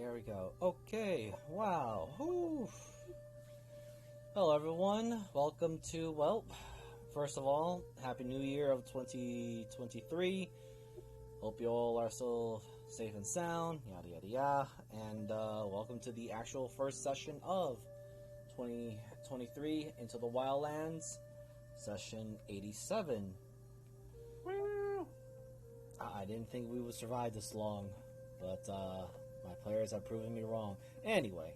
There we go. Okay, wow. Whew. Hello everyone, welcome to, well, first of all, Happy New Year of 2023. Hope you all are still safe and sound, yada yada yada. And welcome to the actual first session of 2023 into the Wildlands, session 87. Woo! I didn't think we would survive this long, but my players have proven me wrong. Anyway,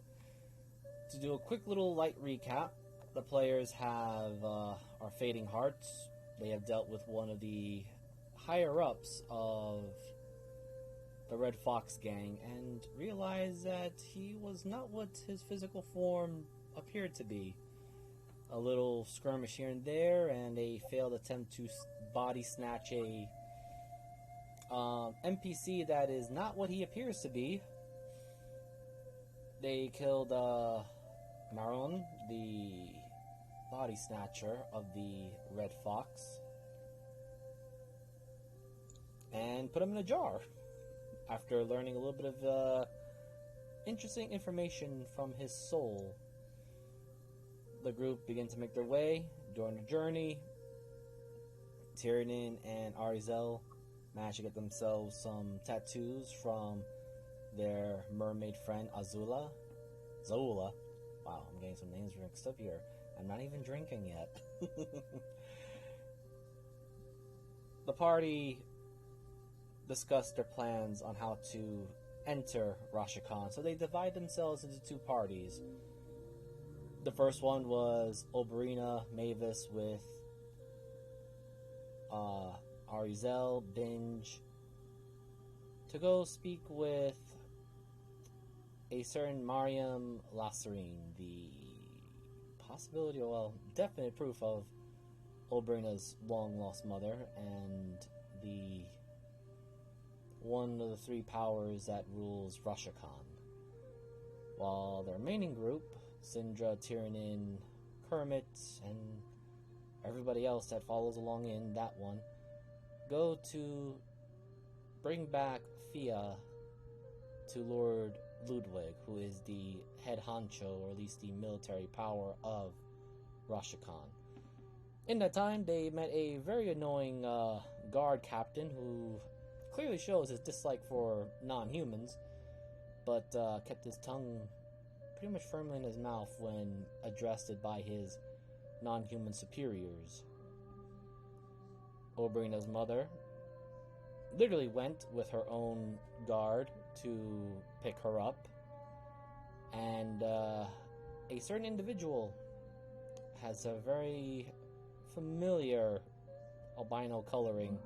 to do a quick little light recap, the players have are fading hearts. They have dealt with one of the higher-ups of the Red Fox gang and realized that he was not what his physical form appeared to be. A little skirmish here and there, and a failed attempt to body snatch a NPC that is not what he appears to be. They killed Maron, the body snatcher of the Red Fox, and put him in a jar after learning a little bit of interesting information from his soul. The group begin to make their way during the journey. Tiernan and Arizel managed to get themselves some tattoos from their mermaid friend Azula. Zola. Wow, I'm getting some names mixed up here. I'm not even drinking yet. The party discussed their plans on how to enter Rashakhan, so they divide themselves into two parties. The first one was Oberina Mavis with Arizel, Binge, to go speak with a certain Mariam Lasserine, the possibility, well, definite proof of Oberina's long-lost mother, and the one of the three powers that rules Rashakhan. While the remaining group, Sindra, Tiernan, Kermit, and everybody else that follows along in that one, go to bring back Fia to Lord Ludwig, who is the head honcho, or at least the military power of Rashakhan. In that time, they met a very annoying guard captain who clearly shows his dislike for non-humans, but kept his tongue pretty much firmly in his mouth when addressed by his non-human superiors. Oberina's mother literally went with her own guard to pick her up, and a certain individual has a very familiar albino coloring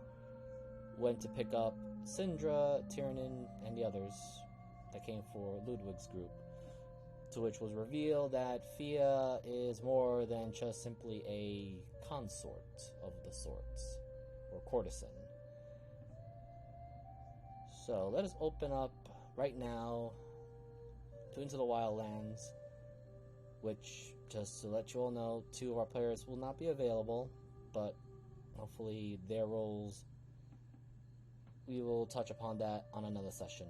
went to pick up Sindra, Tiernan, and the others that came for Ludwig's group, to which was revealed that Fia is more than just simply a consort of the sorts, or courtesan. So let us open up right now to Into the Wildlands, which, just to let you all know, 2 of our players will not be available, but hopefully their roles, we will touch upon that on another session.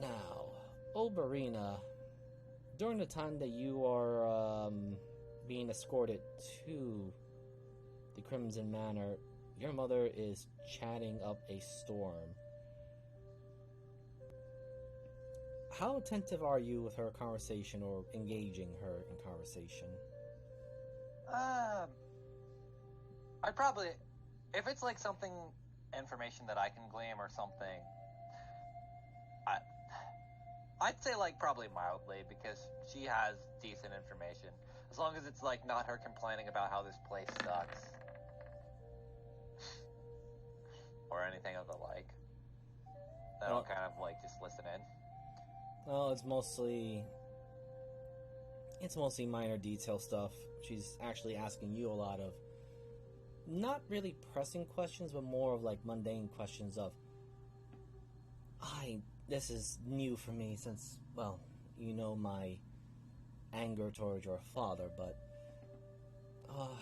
Now, Oberina, during the time that you are being escorted to the Crimson Manor, your mother is chatting up a storm. How attentive are you with her conversation, or engaging her in conversation? I'd probably, if it's like something, information that I can glean or something, I'd say like probably mildly, because she has decent information. As long as it's like not her complaining about how this place sucks. Or anything of the like. Then I'll kind of like just listen in. Well, it's mostly minor detail stuff. She's actually asking you a lot of not really pressing questions, but more of like mundane questions of, this is new for me since, well, you know my anger towards your father, but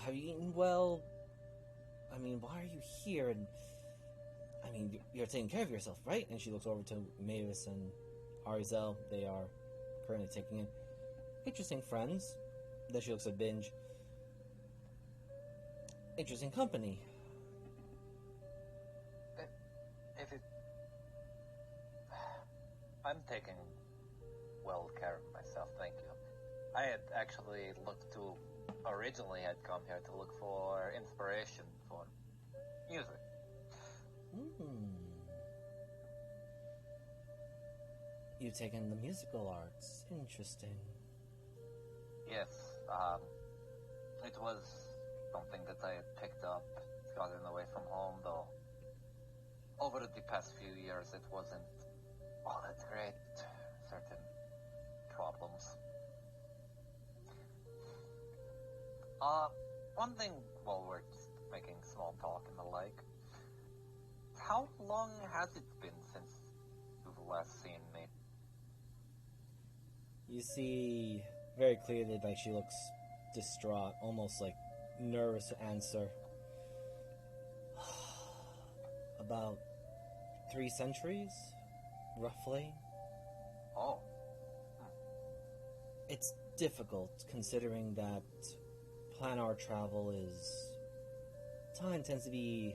have you eaten well? I mean, why are you here? And I mean, you're taking care of yourself, right? And she looks over to Mavis and Arizel. They are currently taking in interesting friends. Then she looks at Binge. Interesting company. If it... I'm taking well care of myself, thank you. I had actually originally had come here to look for inspiration for music. You've taken the musical arts. Interesting. Yes, it was something that I had picked up, gotten away from home, though. Over the past few years, it wasn't all that great. Certain problems. One thing while we're just making small talk and the like, how long has it been since you've last seen me? You see very clearly, like, she looks distraught, almost like nervous to answer. About 3 centuries, roughly. Oh. It's difficult, considering that planar travel time tends to be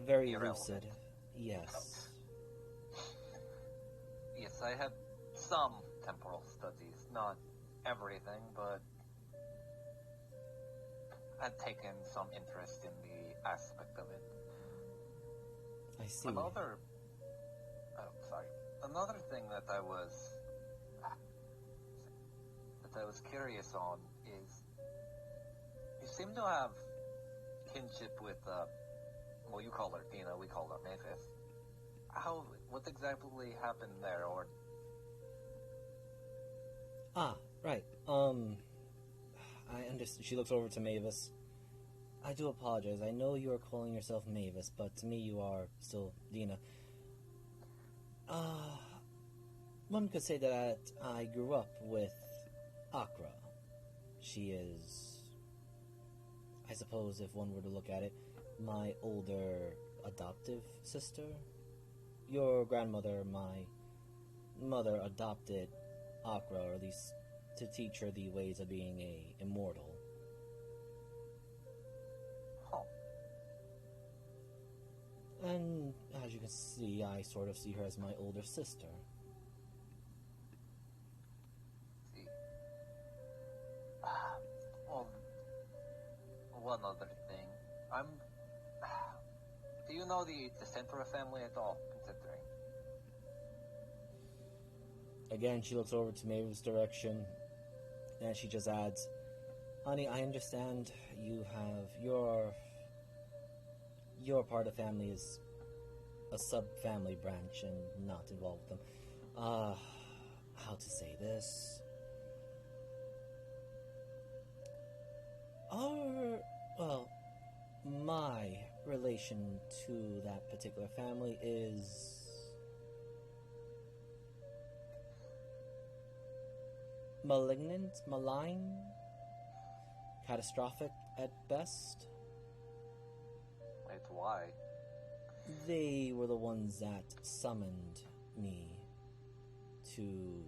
very lucid. Yes. Yes, I have some temporal studies, not everything, but I've taken some interest in the aspect of it. I see. Another thing that I was curious on is you seem to have kinship with well, you call her Dina, we call her Mavis. What exactly happened there, or? Right. I understand. She looks over to Mavis. I do apologize. I know you are calling yourself Mavis, but to me you are still Dina. One could say that I grew up with Akra. She is, I suppose if one were to look at it, my older adoptive sister. Your grandmother, my mother, adopted Akra, or at least to teach her the ways of being a immortal. Oh. And as you can see, I sort of see her as my older sister. See. Well, one other thing. Do you know the Centra family at all, considering? Again, she looks over to Mavis' direction, and she just adds, "Honey, I understand you have your part of family is a sub-family branch and not involved with them. How to say this? My relation to that particular family is malignant, malign, catastrophic at best. Wait, why? They were the ones that summoned me to,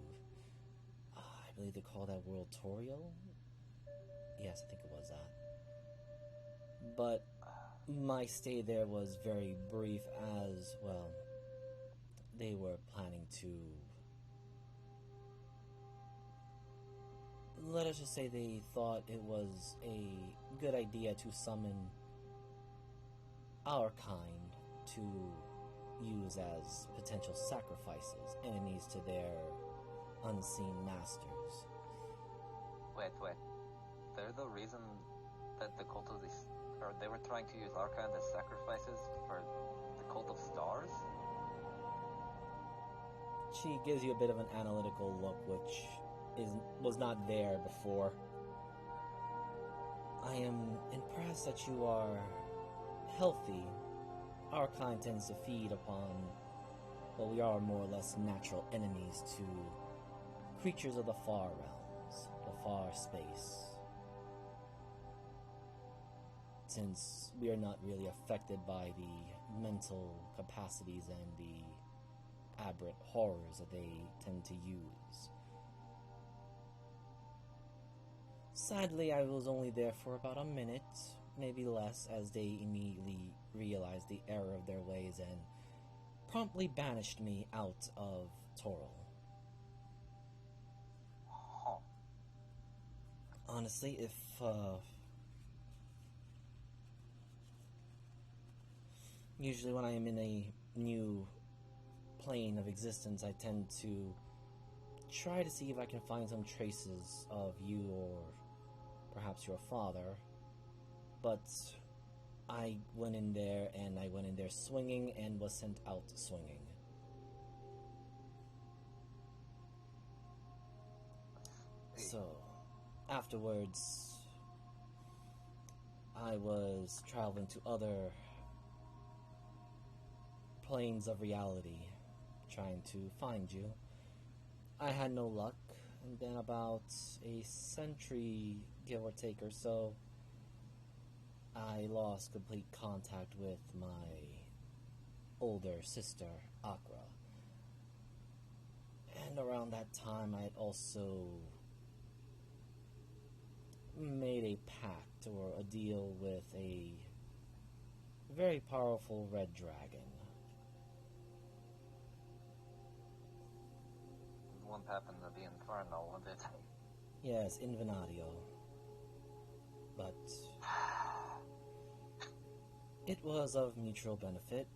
I believe they call that World Toriel? Yes, I think it was that. But my stay there was very brief, as, well, they were planning to, let us just say they thought it was a good idea to summon our kind to use as potential sacrifices, enemies to their unseen masters. Wait. They're the reason that the cult of or they were trying to use our kind as sacrifices for the cult of stars? She gives you a bit of an analytical look, which was not there before. I am impressed that you are healthy. Our kind tends to feed upon, well, we are more or less natural enemies to creatures of the far realms, the far space. since we are not really affected by the mental capacities and the aberrant horrors that they tend to use. Sadly, I was only there for about a minute, maybe less, as they immediately realized the error of their ways and promptly banished me out of Toril. Huh. Honestly, if usually when I am in a new plane of existence, I tend to try to see if I can find some traces of you or perhaps your father. But I went in there swinging and was sent out swinging. So, afterwards, I was traveling to other planes of reality, trying to find you. I had no luck, and then about a century, give or take or so, I lost complete contact with my older sister, Akra. And around that time, I had also made a pact or a deal with a very powerful red dragon. One happened to be Inferno, was it? Yes, Invenatio. But it was of mutual benefit,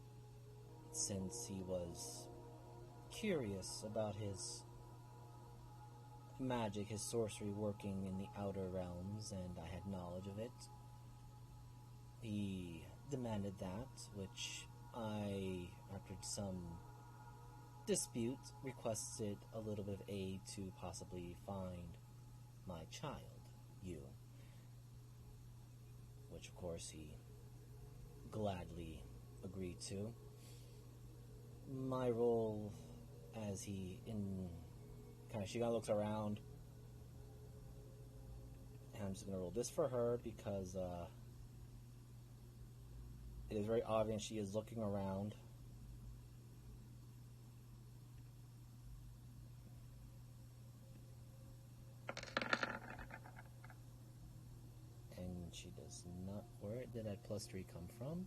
since he was curious about his magic, his sorcery working in the outer realms, and I had knowledge of it. He demanded that, which I, after some dispute, requested a little bit of aid to possibly find my child, you. Which, of course, he gladly agreed to. My role, as she kind of looks around, and I'm just going to roll this for her because it is very obvious she is looking around. And she does not. Where did that +3 come from?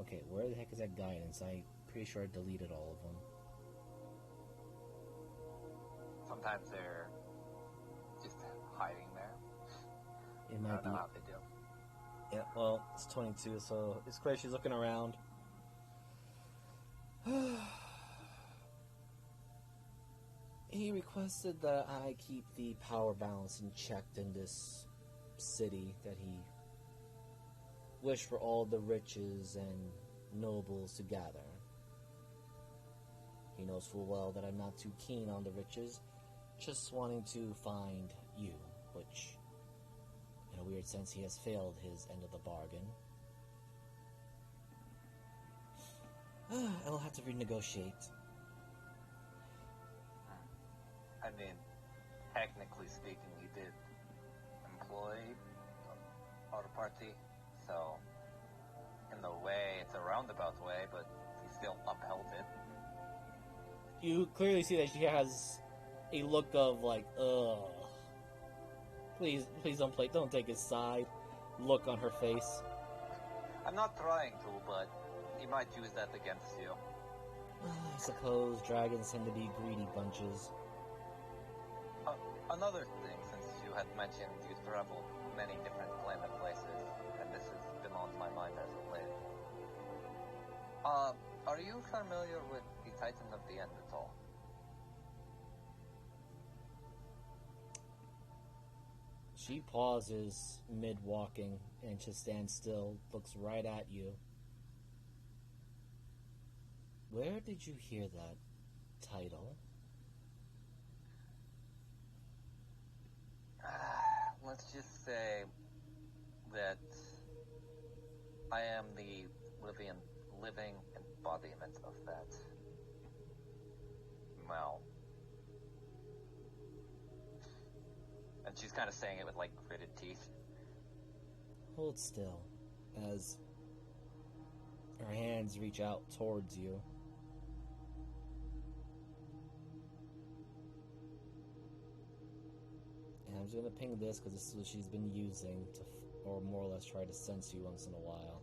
Okay, where the heck is that guidance? I'm pretty sure I deleted all of them. Sometimes they're just hiding there. It I might don't be. know how they do. Yeah, well, it's 22, so it's clear she's looking around. He requested that I keep the power balance in check in this city, that he wished for all the riches and nobles to gather. He knows full well that I'm not too keen on the riches, just wanting to find you, which, in a weird sense, he has failed his end of the bargain. I'll have to renegotiate. I mean, technically speaking, he did employ our party, so in a way, it's a roundabout way, but he still upheld it. You clearly see that she has a look of like, ugh. Please don't take his side. Look on her face. I'm not trying to, but he might use that against you. I suppose dragons tend to be greedy bunches. Another thing, since you had mentioned you traveled many different planet places, and this has been on my mind as of late. Are you familiar with the Titan of the End at all? She pauses mid-walking and just stands still, looks right at you. Where did you hear that title? Let's just say that I am the living embodiment of that. And she's kind of saying it with, like, gritted teeth. Hold still, as her hands reach out towards you. And I'm just gonna ping this because this is what she's been using to, or more or less try to sense you once in a while.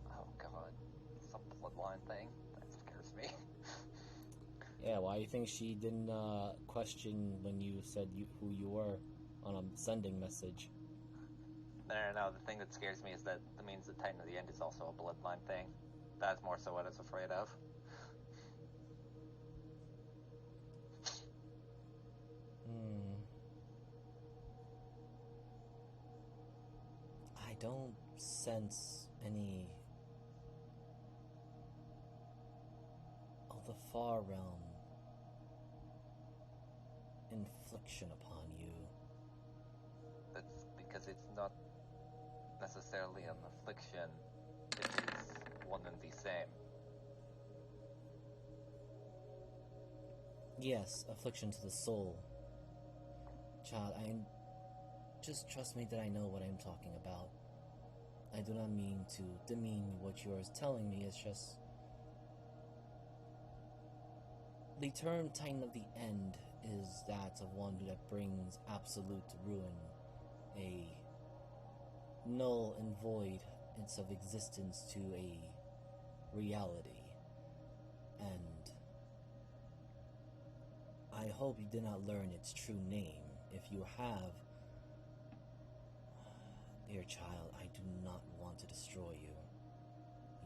Oh god, some bloodline thing? That scares me. Yeah, why do you think she didn't question when you said who you were on a sending message? No, the thing that scares me is that it means the Titan of the End is also a bloodline thing. That's more so what I was afraid of. I don't sense any of the far realm infliction upon you. That's because it's not necessarily an affliction. It is one and the same. Yes, affliction to the soul. Child, just trust me that I know what I'm talking about. I do not mean to demean what you are telling me. It's just the term Titan of the End is that of one that brings absolute ruin, a null and void of existence to a reality. And I hope you did not learn its true name. If you have, dear child, I do not want to destroy you.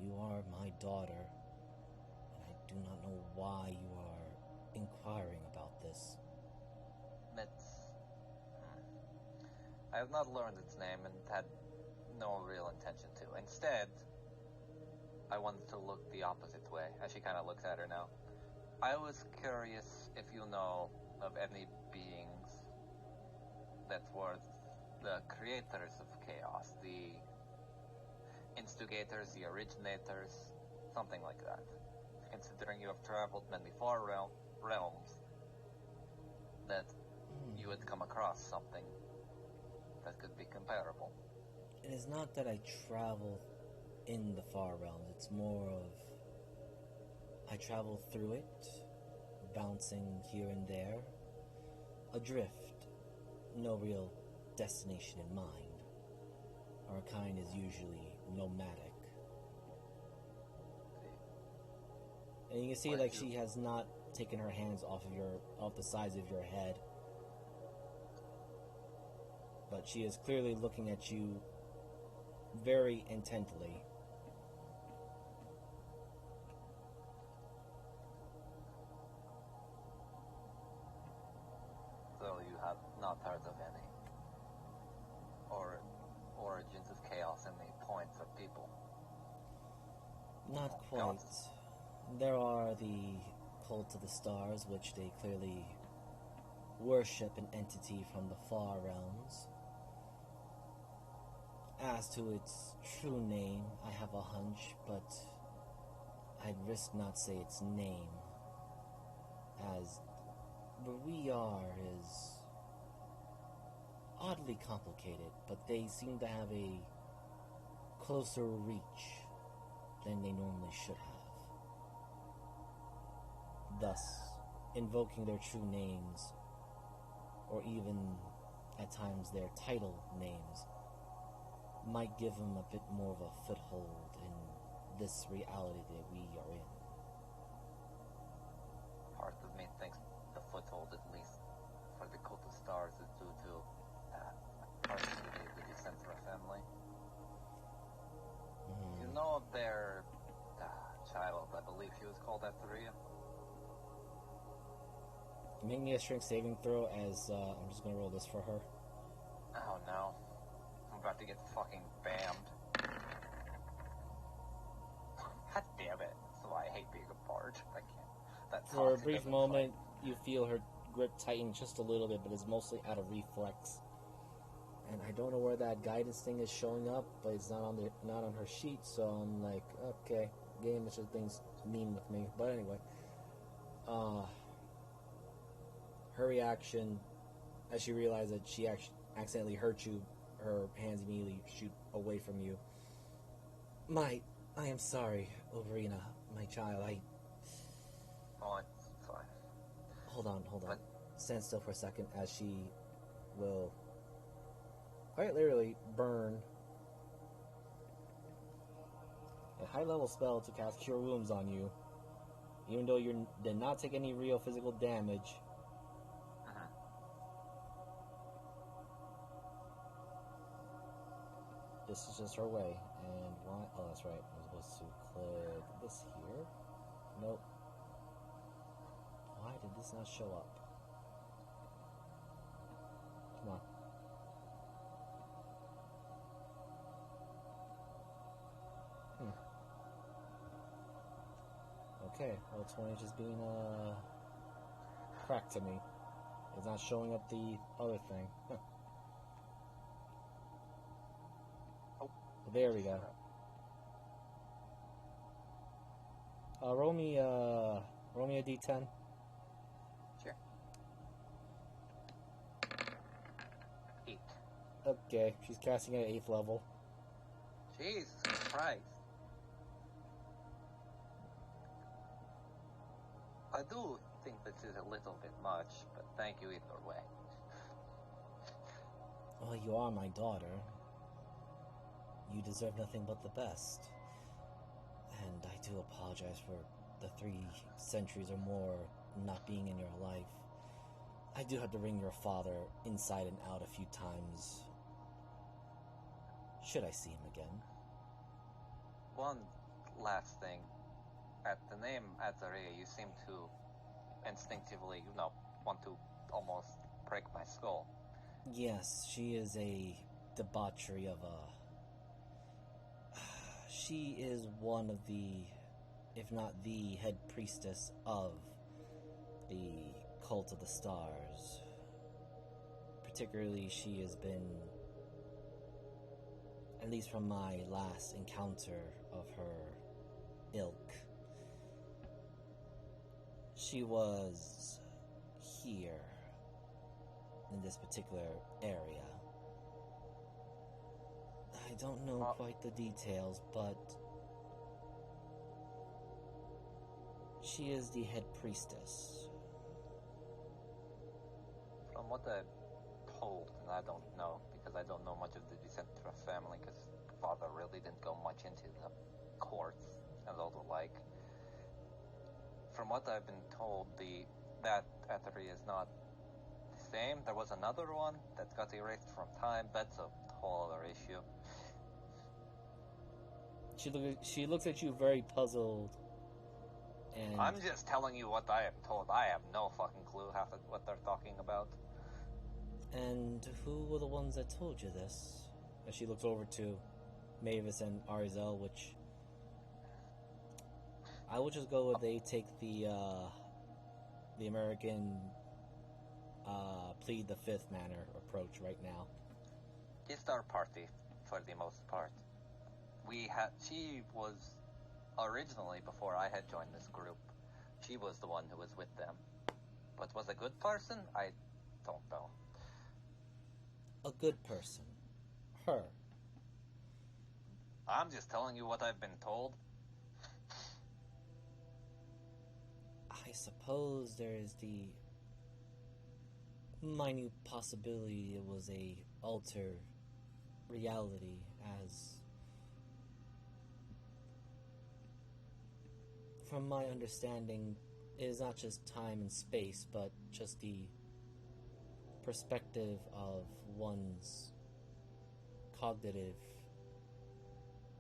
You are my daughter, and I do not know why you are inquiring about this. I have not learned its name and had no real intention to. Instead, I wanted to look the opposite way, as she kind of looks at her now. I was curious if you know of any beings that were the creators of chaos, the instigators, the originators, something like that. Considering you have traveled many far realms, that you would come across something that could be comparable. It is not that I travel in the far realms, it's more of I travel through it, bouncing here and there, adrift, no real destination in mind. Our kind is usually nomadic. And you can see like she has not taken her hands off the sides of your head. But she is clearly looking at you very intently. So you have not heard of any or origins of chaos, any points of people? Not quite. There are the cult of the stars, which they clearly worship an entity from the far realms. As to its true name, I have a hunch, but I'd risk not say its name, as where we are is oddly complicated, but they seem to have a closer reach than they normally should have. Thus, invoking their true names, or even at times their title names, might give them a bit more of a foothold in this reality that we are in. Part of me thinks the foothold, at least for the cult of stars, is due to partially the descent of our family. You know of their child, I believe she was called after you? Make me a strength saving throw as I'm just going to roll this for her. Oh no. I'm about to get fucking bammed. God damn it. So I hate being a bard. I can't. For a brief moment, you feel her grip tighten just a little bit, but it's mostly out of reflex. And I don't know where that guidance thing is showing up, but it's not on her sheet, so I'm like, okay. game. It's just being mean with me. But anyway, her reaction as she realized that she accidentally hurt you, her hands immediately shoot away from you. I am sorry, Overina, my child. Oh, it's fine. Hold on. Stand still for a second as she will quite literally burn a high-level spell to cast Cure Wounds on you, even though you did not take any real physical damage. This is just her way. And why? Oh, that's right. I'm supposed to click this here. Nope. Why did this not show up? Come on. Okay, well, 20 just being cracked to me. It's not showing up the other thing. Huh. Oh, there we go. Roll me a d10. Sure. 8. Okay, she's casting at 8th level. Jesus Christ. I do think this is a little bit much, but thank you either way. Well, you are my daughter. You deserve nothing but the best. And I do apologize for the 3 centuries or more not being in your life. I do have to bring your father inside and out a few times. Should I see him again? One last thing. At the name Azaria, you seem to instinctively, want to almost break my skull. Yes, she is a debauchery of a... She is one of the, if not the head priestess of the Cult of the Stars. Particularly, she has been, at least from my last encounter of her ilk, she was here in this particular area. I don't know quite the details, but she is the head priestess. From what I'm told, and I don't know, because I don't know much of the Decentra family, because father really didn't go much into the courts and all the like. From what I've been told, that Athery is not the same. There was another one that got erased from time. That's a whole other issue. She looks at you very puzzled, and I'm just telling you what I am told. I have no fucking clue half of what they're talking about. And who were the ones that told you this? As she looks over to Mavis and Arizel, which I will just go with they take the American plead the fifth manner approach right now. It's our party, for the most part. She was originally, before I had joined this group, she was the one who was with them. But was a good person? I don't know. A good person. Her. I'm just telling you what I've been told. I suppose there is the minute possibility it was a alter reality, as from my understanding it is not just time and space, but just the perspective of one's cognitive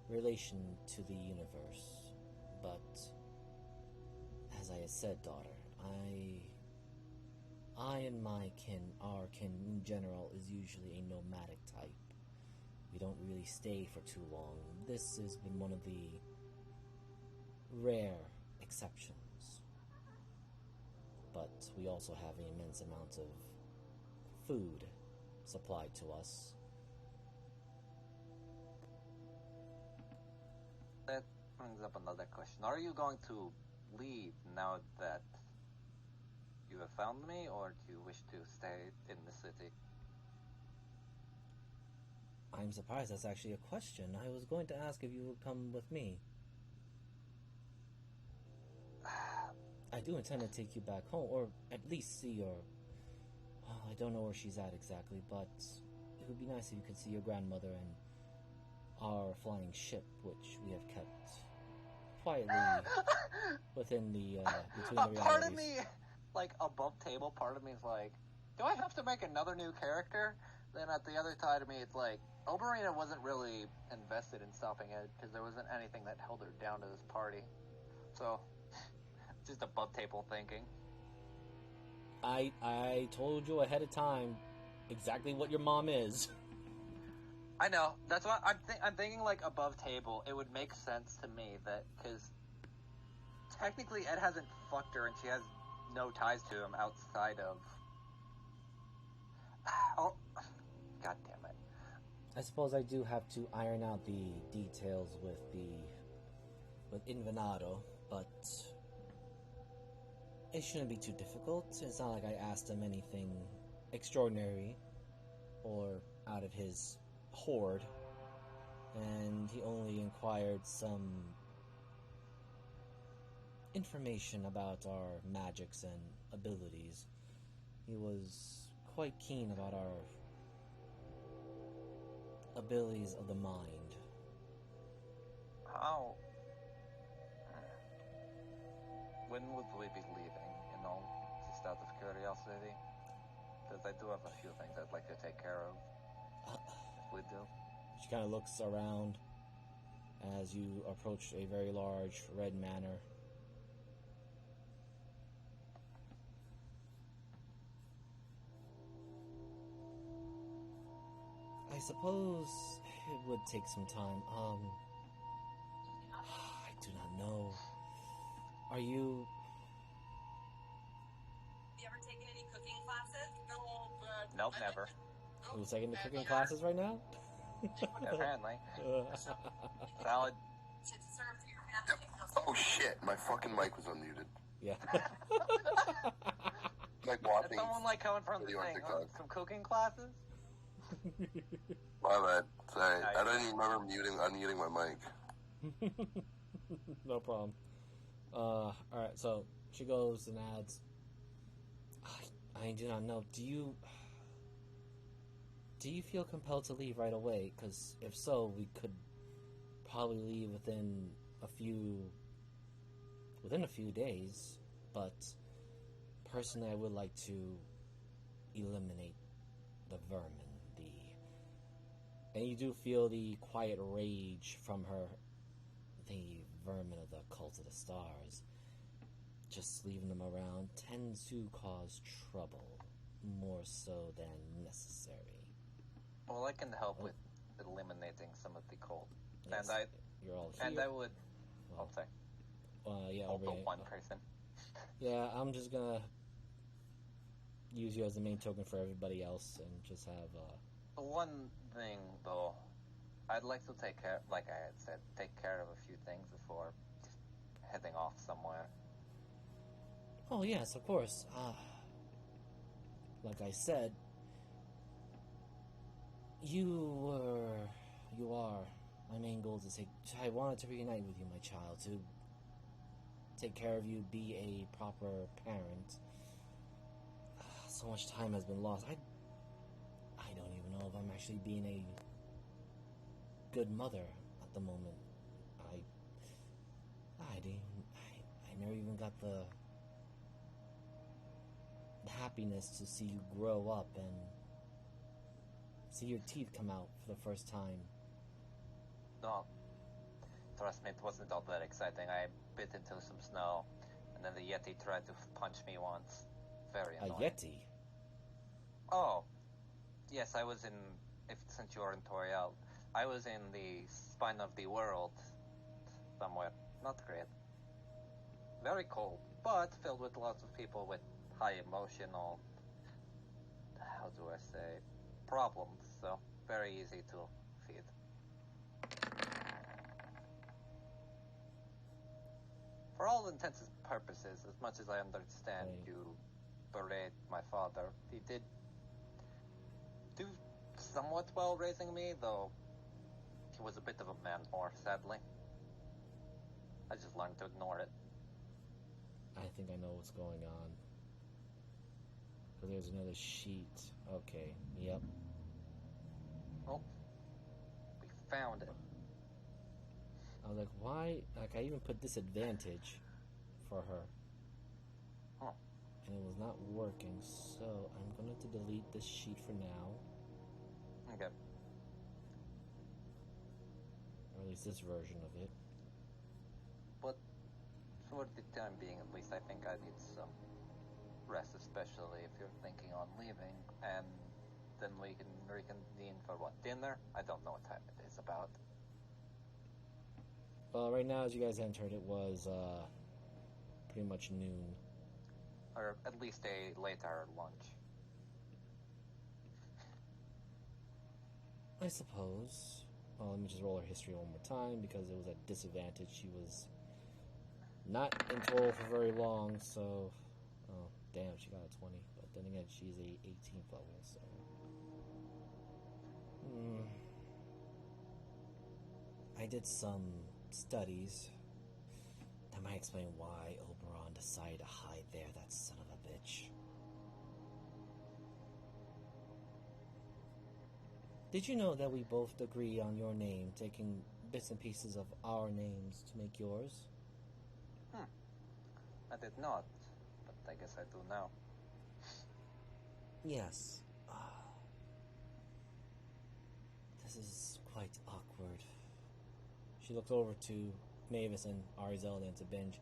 relation to the universe. But as I had said, daughter, I and my kin, our kin in general, is usually a nomadic type. We don't really stay for too long. This has been one of the rare exceptions. But we also have an immense amount of food supplied to us. That brings up another question. Are you going to leave now that you have found me, or do you wish to stay in the city? I'm surprised that's actually a question. I was going to ask if you would come with me. I do intend to take you back home, or at least see your... I don't know where she's at exactly, but it would be nice if you could see your grandmother and our flying ship, which we have kept quietly within the, between the realities. Part of me, like, above table, part of me is like, do I have to make another new character? Then at the other side of me, it's like, Oberina wasn't really invested in stopping it, because there wasn't anything that held her down to this party. So, just above table thinking. I told you ahead of time exactly what your mom is. I know. That's why I'm thinking, like, above table. It would make sense to me that, because technically Ed hasn't fucked her and she has no ties to him outside of... Oh, God damn it. I suppose I do have to iron out the details with Invenado, but it shouldn't be too difficult. It's not like I asked him anything extraordinary or out of his hoard, and he only inquired some information about our magics and abilities. He was quite keen about our abilities of the mind. How? When would we be leaving, just out of curiosity? Because I do have a few things I'd like to take care of, if we do. She kind of looks around as you approach a very large red manor. I suppose it would take some time. I do not know. Are you... You ever taken any cooking classes? No, but... Nope, never. Who's taking the cooking classes right now? Apparently. Salad. Oh shit, my fucking mic was unmuted. Yeah. Like Is watching. someone like coming from the video on thing? TikTok. Some cooking classes? My bad. Sorry, Nice. I don't even remember unmuting my mic. No problem. Alright, so she goes and adds, I do not know. Do you feel compelled to leave right away? Because if so, we could probably leave within a few days. But personally, I would like to eliminate the vermin. And you do feel the quiet rage from her. The vermin of the cult of the stars. Just leaving them around tends to cause trouble, more so than necessary. Well, I can help with eliminating some of the cold. Yes, and you're all here. And I would... Well, sorry. Yeah, Also Aubrey, one person. Yeah, I'm just gonna use you as the main token for everybody else and just have, The one thing, though, I'd like to take care, like I had said, take care of a few things before just heading off somewhere. Oh, yes, of course. Like I said, you are. My main goal is I wanted to reunite with you, my child, to take care of you, be a proper parent. So much time has been lost. I don't even know if I'm actually being a good mother at the moment. I never even got the happiness to see you grow up and see your teeth come out for the first time. No, trust me, it wasn't all that exciting. I bit into some snow, and then the Yeti tried to punch me once. Very annoying. A Yeti? Oh, yes, I was since you are in Toriel, I was in the spine of the world somewhere. Not great. Very cold, but filled with lots of people with high emotional, how do I say, problems. So, very easy to feed. all intents and purposes, as much as I understand Right. you berate my father, he did do somewhat well raising me, though he was a bit of a man whore, sadly. I just learned to ignore it. I think I know what's going on. So there's another sheet. Okay, yep. Oh, we found it. I was like, why? Like, I even put disadvantage for her. Huh. And it was not working, so I'm going to delete this sheet for now. Okay. Or at least this version of it. But for the time being, at least, I think I need some rest, especially if you're thinking on leaving. And then we can reconvene for what, dinner? I don't know what time it is about. Well, right now, as you guys entered, it was pretty much noon. Or at least a later lunch. I suppose. Well, let me just roll her history one more time because it was at disadvantage. She was not in total for very long, so... Oh, damn, she got a 20. But then again, she's a 18th level, so... I did some studies. That might explain why Oberon decided to hide there, that son of a bitch. Did you know that we both agree on your name, taking bits and pieces of our names to make yours? I did not, but I guess I do now. Yes. This is quite awkward. She looks over to Mavis and Arizel and to Binge.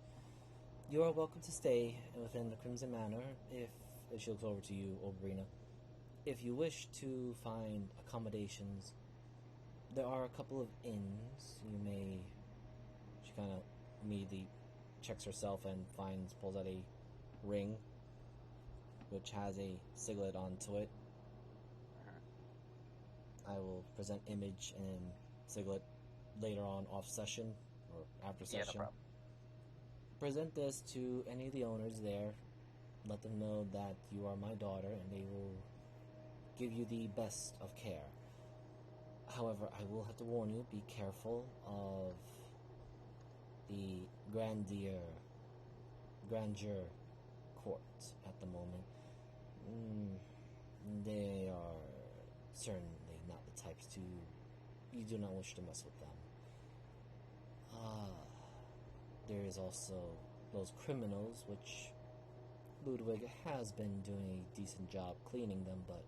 You are welcome to stay within the Crimson Manor if she looks over to you, Oberina. If you wish to find accommodations, there are a couple of inns. You may... She kind of immediately checks herself and pulls out a ring, which has a siglet onto it. I will present image and siglet later on off session, or after session. Yeah, no problem. Present this to any of the owners there. Let them know that you are my daughter, and they will give you the best of care. However, I will have to warn you, be careful of the grandeur court at the moment. They are certainly not the types to... You do not wish to mess with them. There is also those criminals, which Ludwig has been doing a decent job cleaning them, but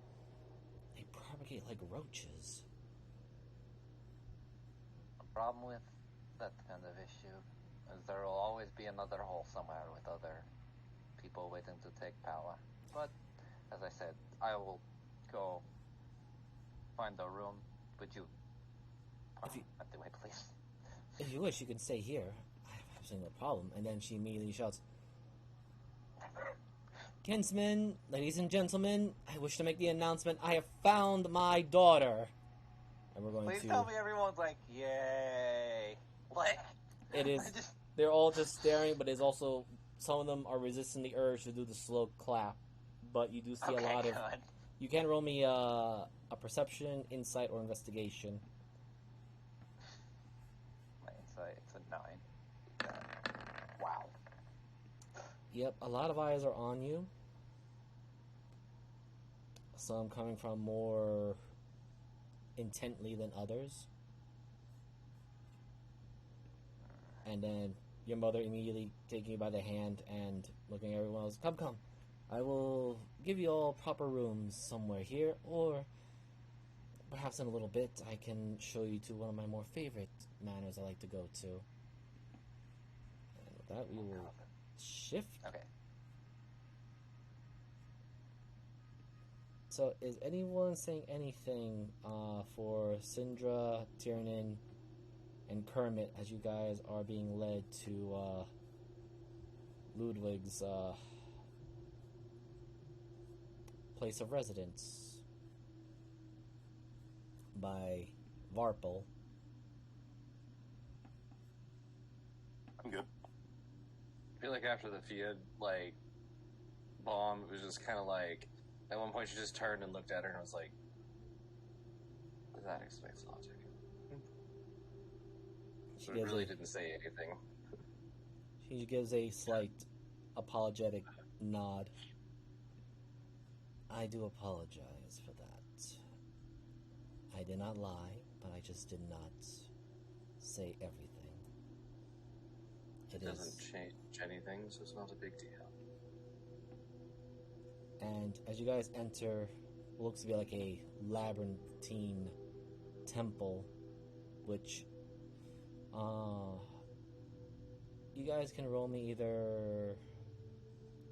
they propagate like roaches. The problem with that kind of issue is there will always be another hole somewhere with other people waiting to take power. But, as I said, I will go find a room. Would you... Out the way, please. If you wish, you can stay here. I have absolutely no problem. And then she immediately shouts, Kinsmen, ladies and gentlemen, I wish to make the announcement, I have found my daughter. And we're going Please to... tell me everyone's like, yay. Like... It is... They're all just staring, but it's also... Some of them are resisting the urge to do the slow clap. But you do see a lot of... Good. You can roll me a perception, insight, or investigation. My insight, it's a 9. Wow. Yep, a lot of eyes are on you. Some coming from more intently than others. And then your mother immediately taking you by the hand and looking at everyone else. Come, come. I will give you all proper rooms somewhere here, or perhaps in a little bit I can show you to one of my more favorite manors I like to go to. And with that, we will shift. Okay. So, is anyone saying anything for Syndra, Tiernan, and Kermit as you guys are being led to Ludwig's place of residence by Varpel? I'm good. like after the Fiat, like, bomb, it was just kind of like, at one point she just turned and looked at her and was like, that explains logic. So it really didn't say anything. She gives a slight apologetic nod. I do apologize for that. I did not lie, but I just did not say everything. It doesn't change anything, so it's not a big deal. And as you guys enter what looks to be like a labyrinthine temple, which you guys can roll me either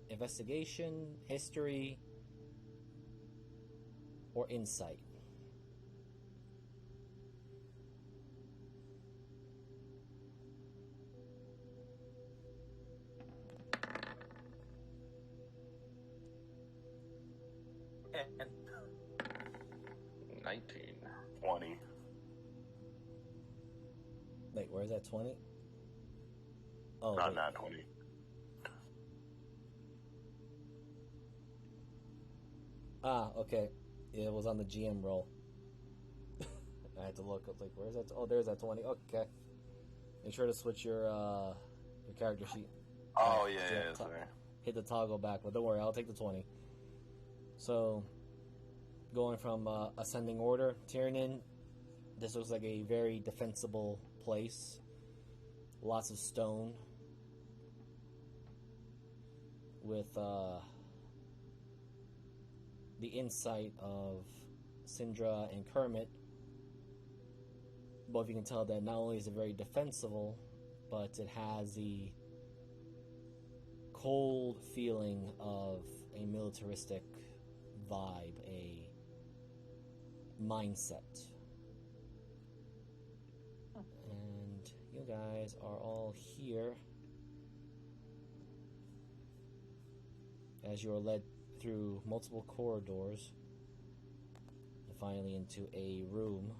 investigation, history, or insight. And 19. 20. Wait, where's that 20? Oh, Not wait. not 20. Ah, okay. It was on the GM roll. I had to look up, like, where's that? Oh, there's that 20. Okay. Make sure to switch your character sheet. Oh, yeah, sorry. Hit the toggle back, but don't worry, I'll take the 20. So, going from ascending order, Tiernan, this looks like a very defensible place. Lots of stone. With the insight of Syndra and Kermit, both you can tell that not only is it very defensible, but it has the cold feeling of a militaristic vibe, a mindset. And you guys are all here as you are led through multiple corridors and finally into a room.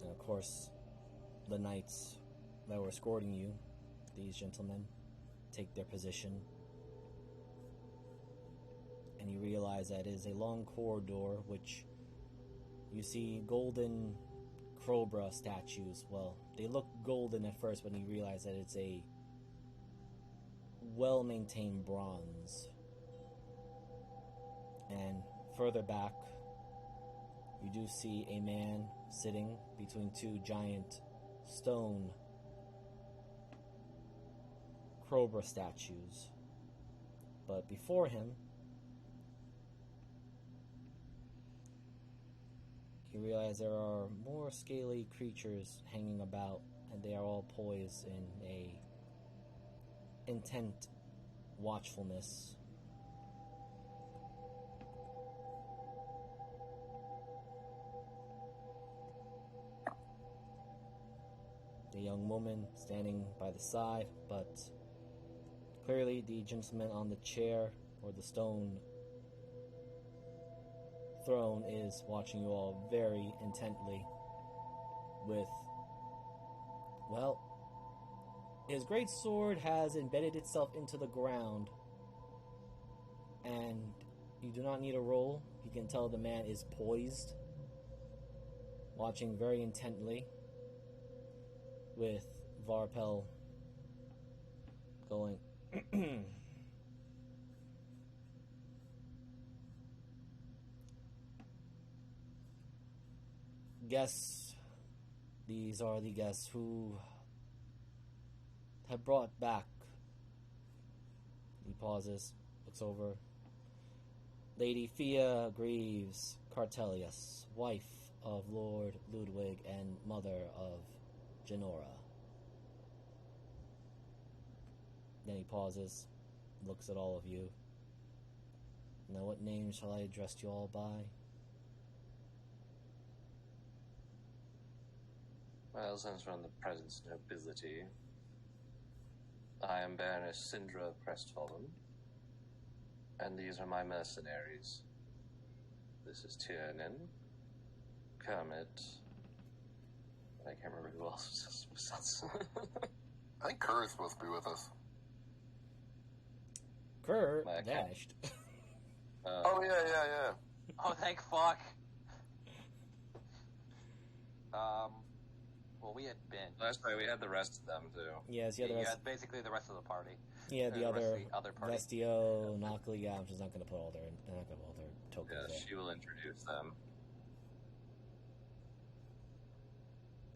And of course, the knights that were escorting you, these gentlemen, take their position. And you realize that it is a long corridor, which you see golden cobra statues. Well, they look golden at first, but you realize that it's a well-maintained bronze. And further back, you do see a man sitting between two giant stone cobra statues. But before him, you realize there are more scaly creatures hanging about, and they are all poised in a intent watchfulness. The young woman standing by the side, but clearly the gentleman on the chair or the stone throne is watching you all very intently with, well, his great sword has embedded itself into the ground, and you do not need a roll. You can tell the man is poised, watching very intently, with Varpel going guests, these are the guests who have brought back. He pauses, looks over. Lady Fia Greaves Cartelius, wife of Lord Ludwig and mother of Genora. Then he pauses, looks at all of you. Now, what name shall I address you all by? Well, since we're on the presence nobility, I am Baroness Sindra Crestfallen, and these are my mercenaries. This is Tiernan, Kermit. I can't remember who else was. I think Kerr is supposed to be with us. Kerr My vanished. Oh, yeah. Oh, thank fuck. Well, we had been. That's right, we had the rest of them, too. Yes, You had basically the rest of the party. Yeah, the rest of other the other party. Vestio, Nockley. Yeah, I'm just not gonna put all their. They're not gonna put all their tokens Yeah, there. she will introduce them.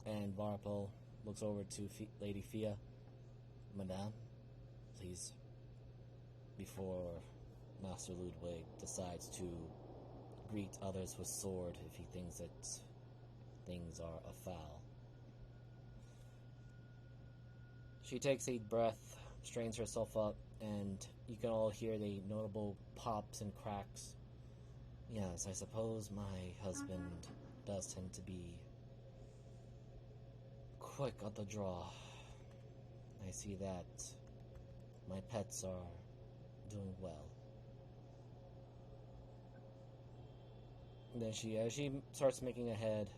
And Varpal looks over to Lady Fia. Madame, please, before Master Ludwig decides to greet others with sword if he thinks that things are afoul. She takes a breath, strains herself up, and you can all hear the notable pops and cracks. Yes, I suppose my husband does tend to be quick on the draw. I see that my pets are doing well. And then as she starts making a head,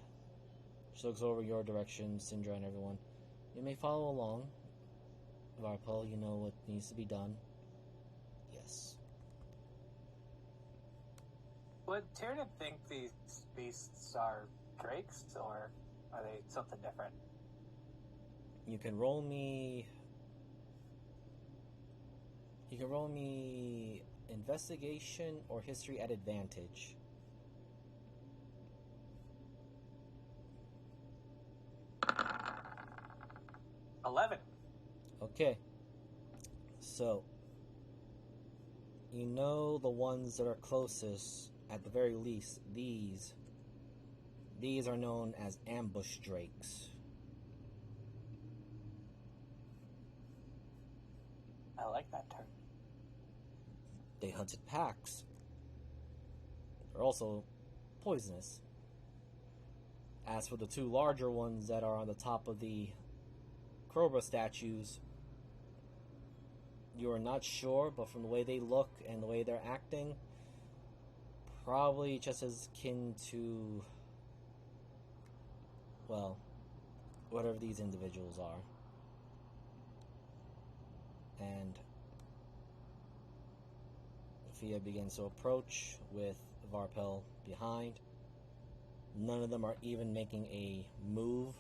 she looks over your direction, Sindra and everyone. You may follow along. Varpal, you know what needs to be done. Yes. Would Tiernan think these beasts are drakes, or are they something different? You can roll me investigation or history at advantage. 11. Okay. So, you know the ones that are closest, at the very least, these are known as ambush drakes. I like that term. They hunted packs. They're also poisonous. As for the two larger ones that are on the top of the Cobra statues, you are not sure, but from the way they look and the way they're acting, probably just as kin to, well, whatever these individuals are. And Fia begins to approach with Varpal behind. None of them are even making a move.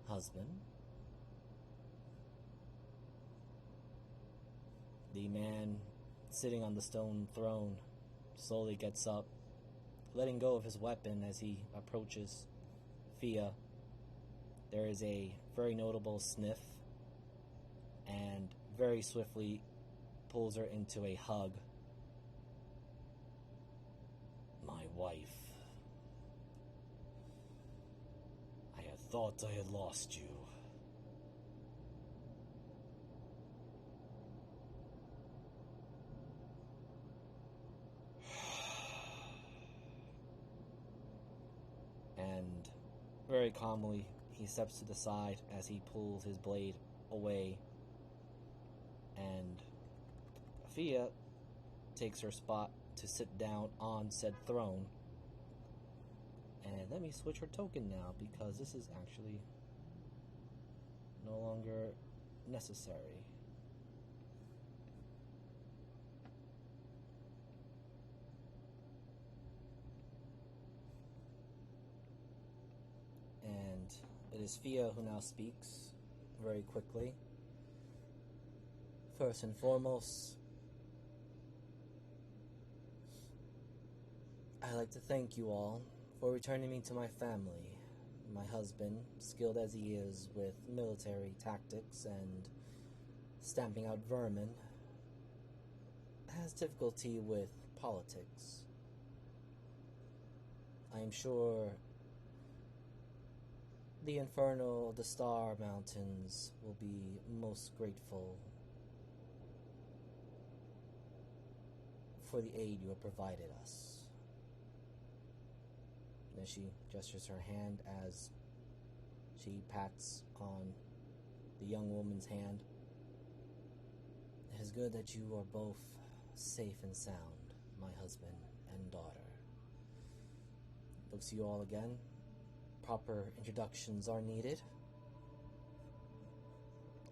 Husband. The man sitting on the stone throne slowly gets up, letting go of his weapon as he approaches Fia. There is a very notable sniff, and very swiftly pulls her into a hug. My wife. I had thought I had lost you. And very calmly, he steps to the side as he pulls his blade away. And Fia takes her spot to sit down on said throne. And let me switch her token now, because this is actually no longer necessary. And it is Fia who now speaks very quickly. First and foremost, I'd like to thank you all for returning me to my family. My husband, skilled as he is with military tactics and stamping out vermin, has difficulty with politics. I am sure The Inferno of the Star Mountains will be most grateful for the aid you have provided us. Then she gestures her hand as she pats on the young woman's hand. It is good that you are both safe and sound, my husband and daughter. Looks to you all again. Proper introductions are needed.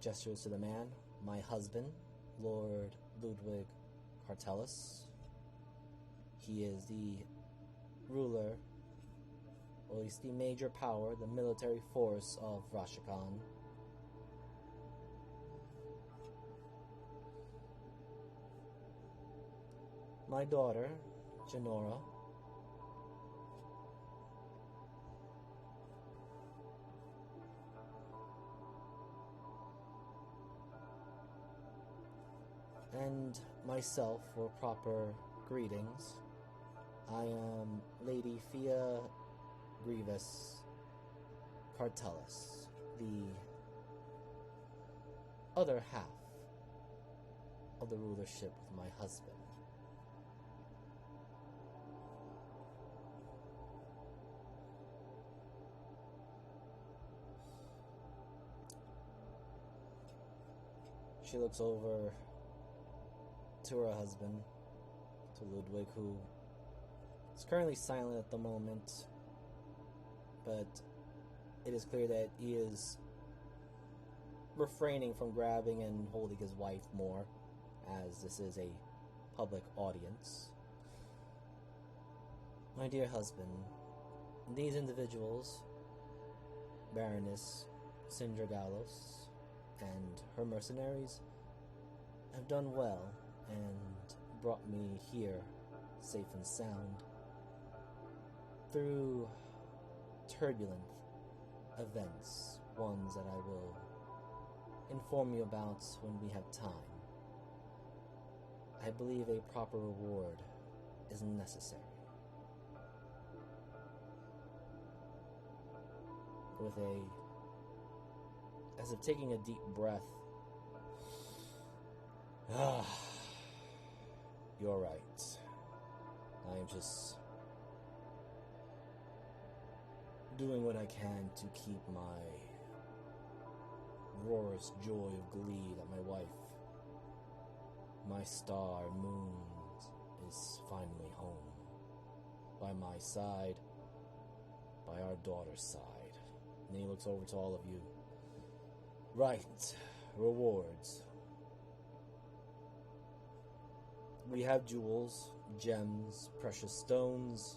Gestures to the man, my husband, Lord Ludwig Cartellus. He is the ruler, or at least the major power, the military force of Rashakhan. My daughter, Janora. And myself for proper greetings. I am Lady Fia Grievous Cartellus, the other half of the rulership with my husband. She looks over to her husband, to Ludwig, who is currently silent at the moment, but it is clear that he is refraining from grabbing and holding his wife more, as this is a public audience. My dear husband, these individuals, Baroness Sindra Gallos and her mercenaries, have done well and brought me here safe and sound through turbulent events, ones that I will inform you about when we have time. I believe a proper reward is necessary. With as if taking a deep breath, you're right. I am just doing what I can to keep my roarous joy of glee that my wife, my star moon, is finally home. By my side, by our daughter's side. And then he looks over to all of you. Right, rewards. We have jewels, gems, precious stones.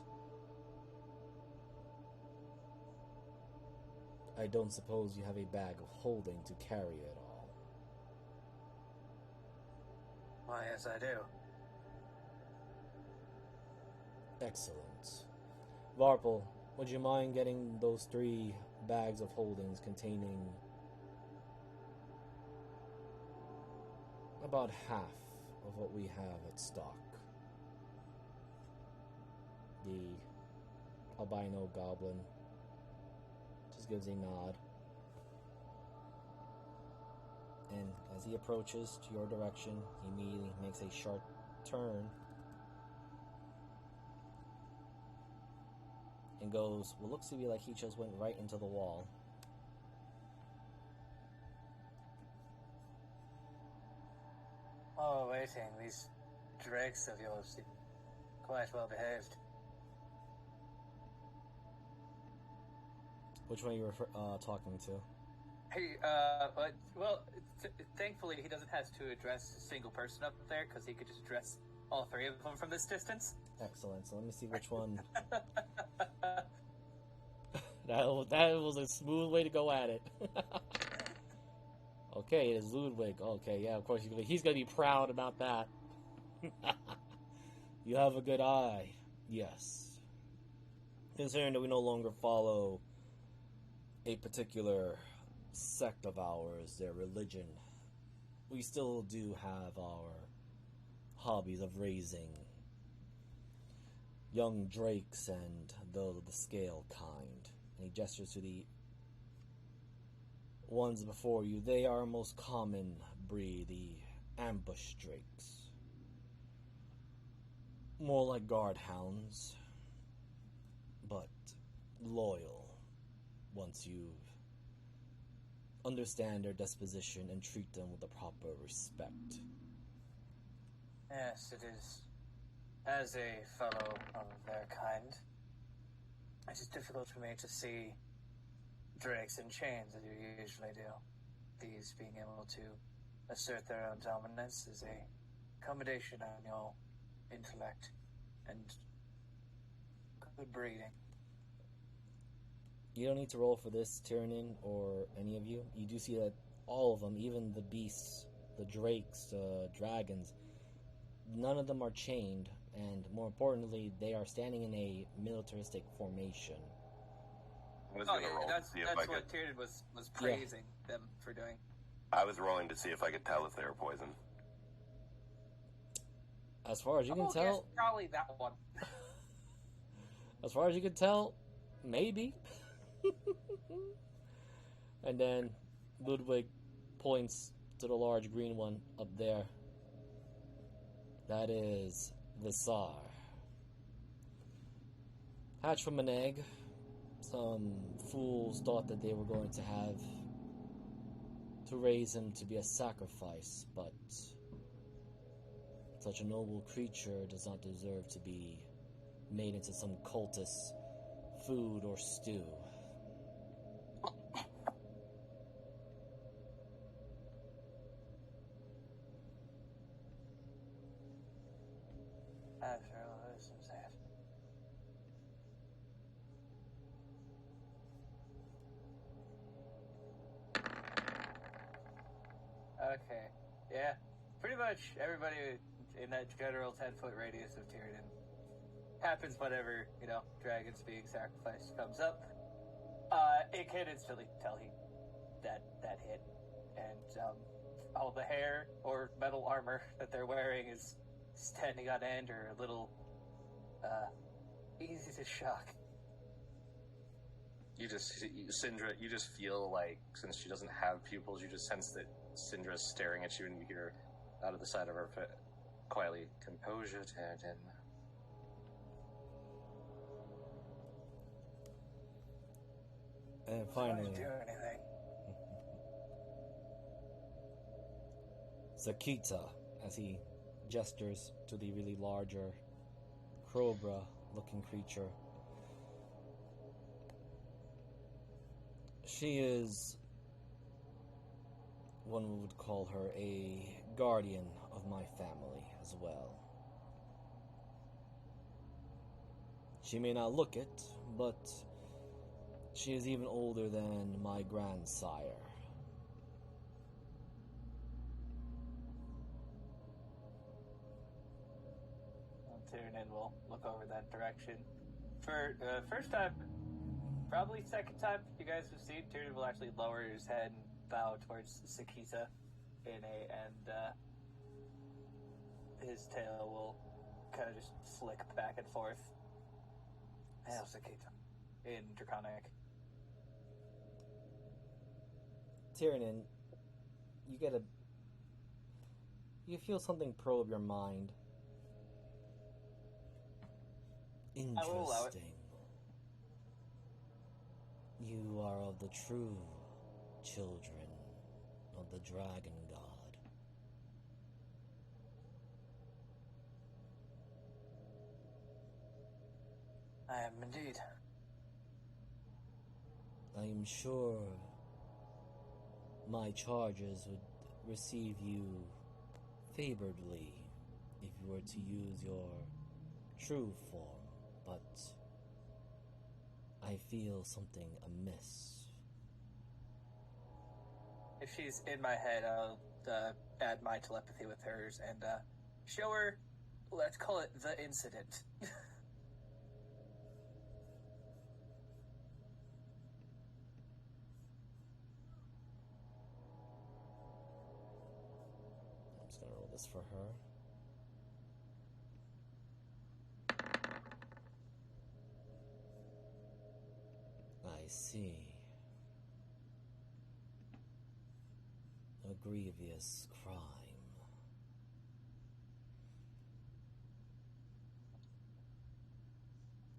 I don't suppose you have a bag of holding to carry it all. Why, yes, I do. Excellent. Varpal, would you mind getting those 3 bags of holdings containing about half of what we have at stock? The albino goblin just gives a nod, and as he approaches to your direction, he immediately makes a sharp turn and goes what looks to be like he just went right into the wall. Oh, waiting. These drakes of yours seem quite well behaved. Which one are you talking to? Hey, well, thankfully he doesn't have to address a single person up there, because he could just address all 3 of them from this distance. Excellent. So let me see which one. That was a smooth way to go at it. Okay, it is Ludwig. Okay, yeah, of course he's gonna be proud about that. You have a good eye. Yes. Considering that we no longer follow a particular sect of ours, their religion, we still do have our hobbies of raising young drakes and the scale kind. And he gestures to the ones before you, they are a most common breed, the ambush drakes. More like guard hounds, but loyal once you understand their disposition and treat them with the proper respect. Yes, it is. As a fellow of their kind, it is difficult for me to see drakes in chains as you usually do. These being able to assert their own dominance is a commendation on your intellect and good breeding. You don't need to roll for this, Tyrannin, or any of you. You do see that all of them, even the beasts, the drakes, the dragons, none of them are chained, and more importantly, they are standing in a militaristic formation. I was going to roll that's to see if I what could. Tyrion was praising them for doing. I was rolling to see if I could tell if they were poisoned. As far as you can Yes, tell, probably that one. as far as you can tell, maybe. And then Ludwig points to the large green one up there. That is the Tsar. Hatched from an egg. Some fools thought that they were going to have to raise him to be a sacrifice, but such a noble creature does not deserve to be made into some cultist food or stew. After all this is said. Okay. Yeah. Pretty much everybody in that general 10-foot radius of Tyrion happens whenever, dragons being sacrificed comes up. It can instantly tell that hit. And all the hair or metal armor that they're wearing is standing on end or a little easy to shock. Syndra, you just feel like, since she doesn't have pupils, you just sense that Syndra's staring at you, and you hear out of the side of her quietly, "Composure, Tyrion." And finally, Do anything. Zakita, as he gestures to the really larger cobra-looking creature. She is, one would call her, a guardian of my family as well. She may not look it, but she is even older than my grandsire. Tyrion will look over that direction. For first time, probably second time you guys have seen, Tyrion will actually lower his head and bow towards Sakita and his tail will kind of just flick back and forth. Hail, Sakita, in Draconic. Tyrion, you feel something probe your mind. I will allow it. Interesting. You are of the true children of the dragon god. I am indeed. I am sure my charges would receive you favorably if you were to use your true form, but I feel something amiss. If she's in my head, I'll add my telepathy with hers and show her, let's call it the incident. I'm just gonna roll this for her. I see. a grievous crime.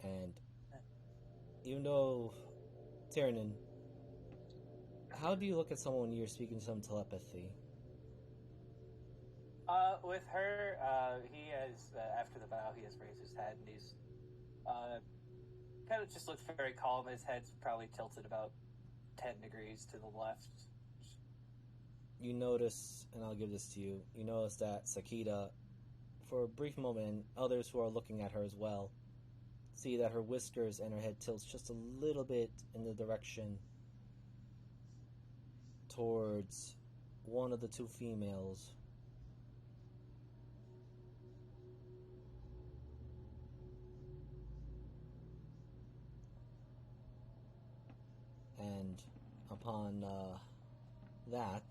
And even though, Tiernan, how do you look at someone when you're speaking to some telepathy? With her, he has, after the bow, he has raised his head, and he's, kind of just looks very calm. His head's probably tilted about 10 degrees to the left. You notice, and I'll give this to you, you notice that Sakita, for a brief moment, and others who are looking at her as well, see that her whiskers and her head tilts just a little bit in the direction towards one of the two females. And upon that,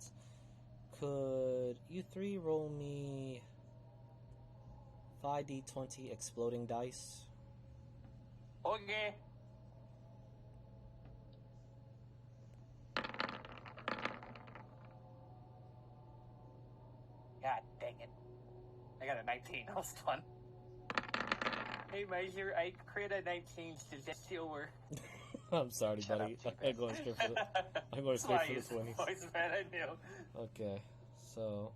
could you three roll me 5d20 exploding dice? Okay. God dang it. I got a 19 plus 1. Hey, Major, I crit a 19 to just over. I'm sorry, Shut buddy. up, I'm going straight for the, I'm going straight for the 20s. Voice, man, I knew. Okay, so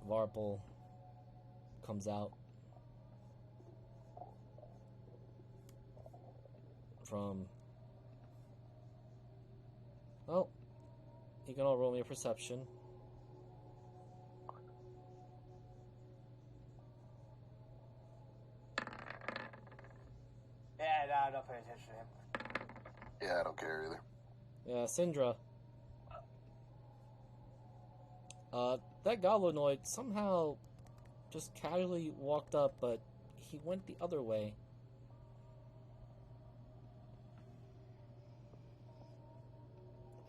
Varpal comes out from. Oh, you can all roll me a perception. Yeah, no, don't pay attention to him. Yeah, I don't care either. Yeah, Syndra. That goblinoid somehow just casually walked up, but he went the other way.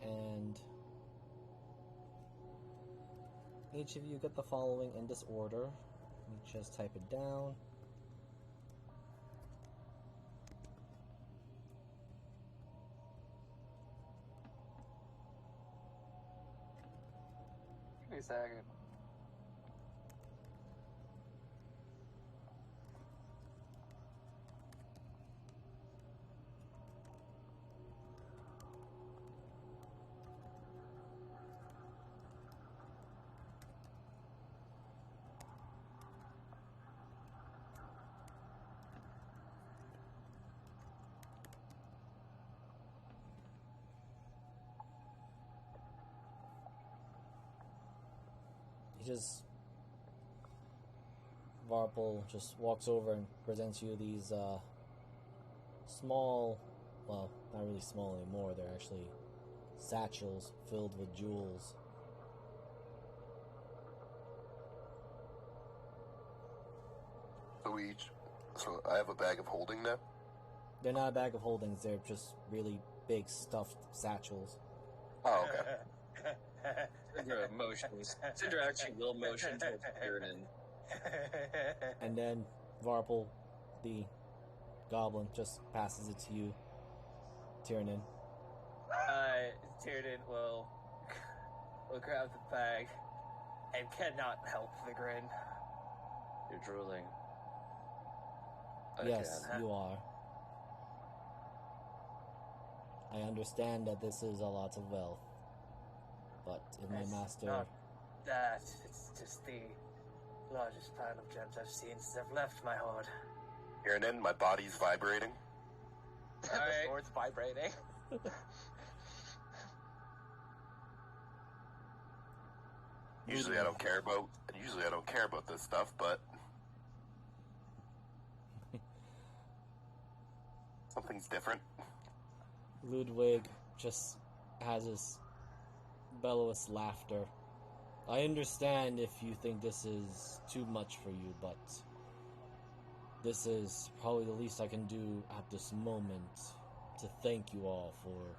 And each of you get the following in this order. Let me just type it down. Give me a second. Varpal just walks over and presents you these small, well, not really small anymore, they're actually satchels filled with jewels. So I have a bag of holding now? They're not a bag of holdings, they're just really big stuffed satchels. Oh, okay. Syndra motions. Syndra actually will motion towards Tiernan. And then Varpal, the goblin, just passes it to you, Tiernan. Tiernan will grab the bag and cannot help the grin. You're drooling. Yes, Again. you are. I understand that this is a lot of wealth, but if my It's master... not that. It's just the largest pile of gems I've seen since I've left my hoard. Here and then, my body's vibrating. All right. The sword's vibrating. Usually I don't care about this stuff, but something's different. Ludwig just has this bellowous laughter. I understand if you think this is too much for you, but this is probably the least I can do at this moment to thank you all for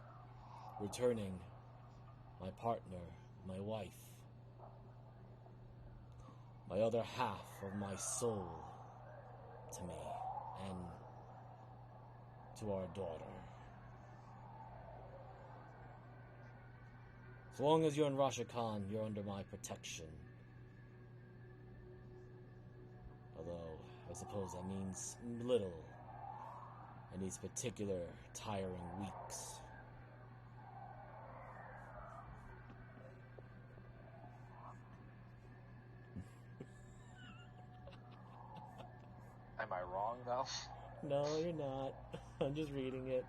returning my partner, my wife, my other half of my soul to me and to our daughter. As long as you're in Rashakhan, you're under my protection. Although, I suppose that means little in these particular tiring weeks. Am I wrong, though? No, you're not. I'm just reading it.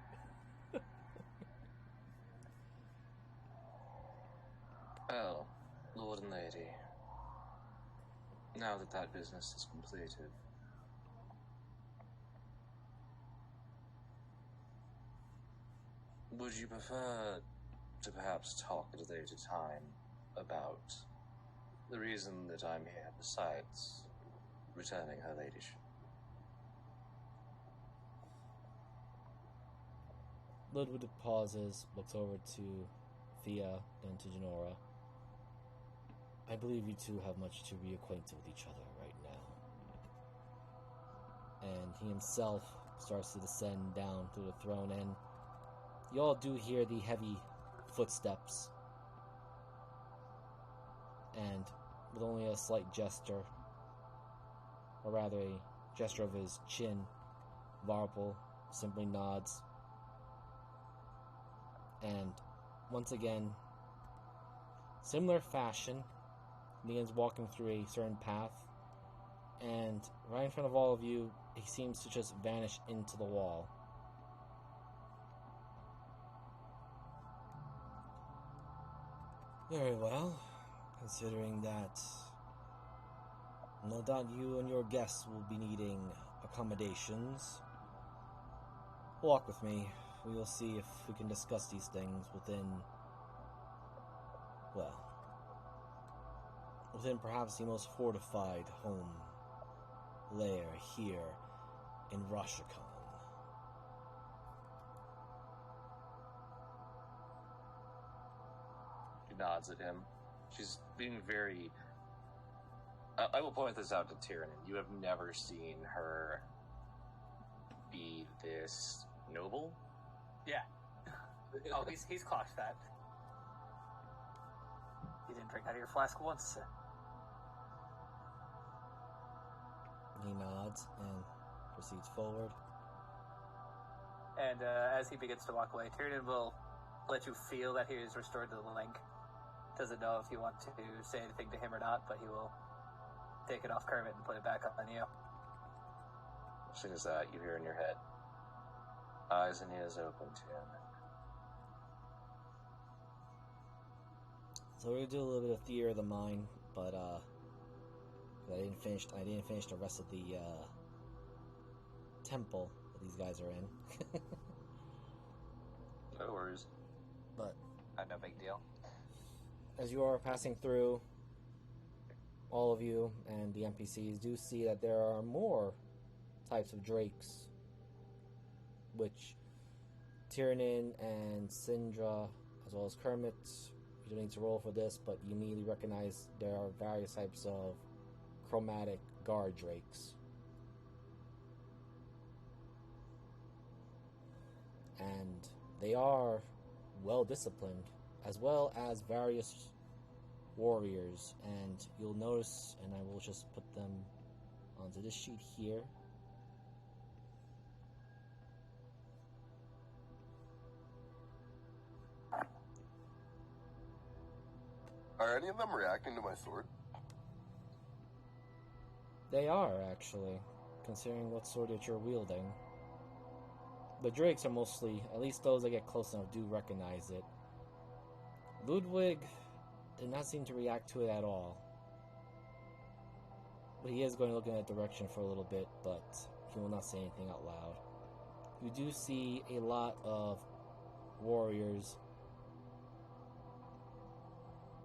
Well, Lord and Lady, now that that business is completed, would you prefer to perhaps talk at a later time about the reason that I'm here besides returning her ladyship? Ludwig pauses, looks over to Thea, then to Janora. I believe you two have much to reacquaint with each other right now. And he himself starts to descend down through the throne, and you all do hear the heavy footsteps. And with only a slight gesture, or rather a gesture of his chin, Varpal simply nods. And once again, similar fashion, begins walking through a certain path, and right in front of all of you, he seems to just vanish into the wall. Very well, considering that no doubt you and your guests will be needing accommodations. Walk with me. We will see if we can discuss these things within perhaps the most fortified home lair here in Rashakhan. She nods at him. She's being very... I will point this out to Tyranny. You have never seen her be this noble. Yeah. Oh, he's clocked that. You didn't drink out of your flask once, sir. He nods and proceeds forward. And as he begins to walk away, Tyrion will let you feel that he is restored to the link. Doesn't know if you want to say anything to him or not, but he will take it off Kermit and put it back on you. As soon as that, you hear in your head, eyes and ears open to him. So we're gonna do a little bit of theater of the mind, but I didn't finish the rest of the temple that these guys are in. No worries. But No big deal. as you are passing through, all of you and the NPCs do see that there are more types of drakes, which Tyrion and Syndra, as well as Kermit, you don't need to roll for this, but you immediately recognize there are various types of chromatic guard drakes. And they are well disciplined, as well as various warriors. And you'll notice, and I will just put them onto this sheet here. Are any of them reacting to my sword? They are, actually, considering what sword that you're wielding. The drakes are mostly, at least those that get close enough do recognize it. Ludwig did not seem to react to it at all. But he is going to look in that direction for a little bit, but he will not say anything out loud. You do see a lot of warriors,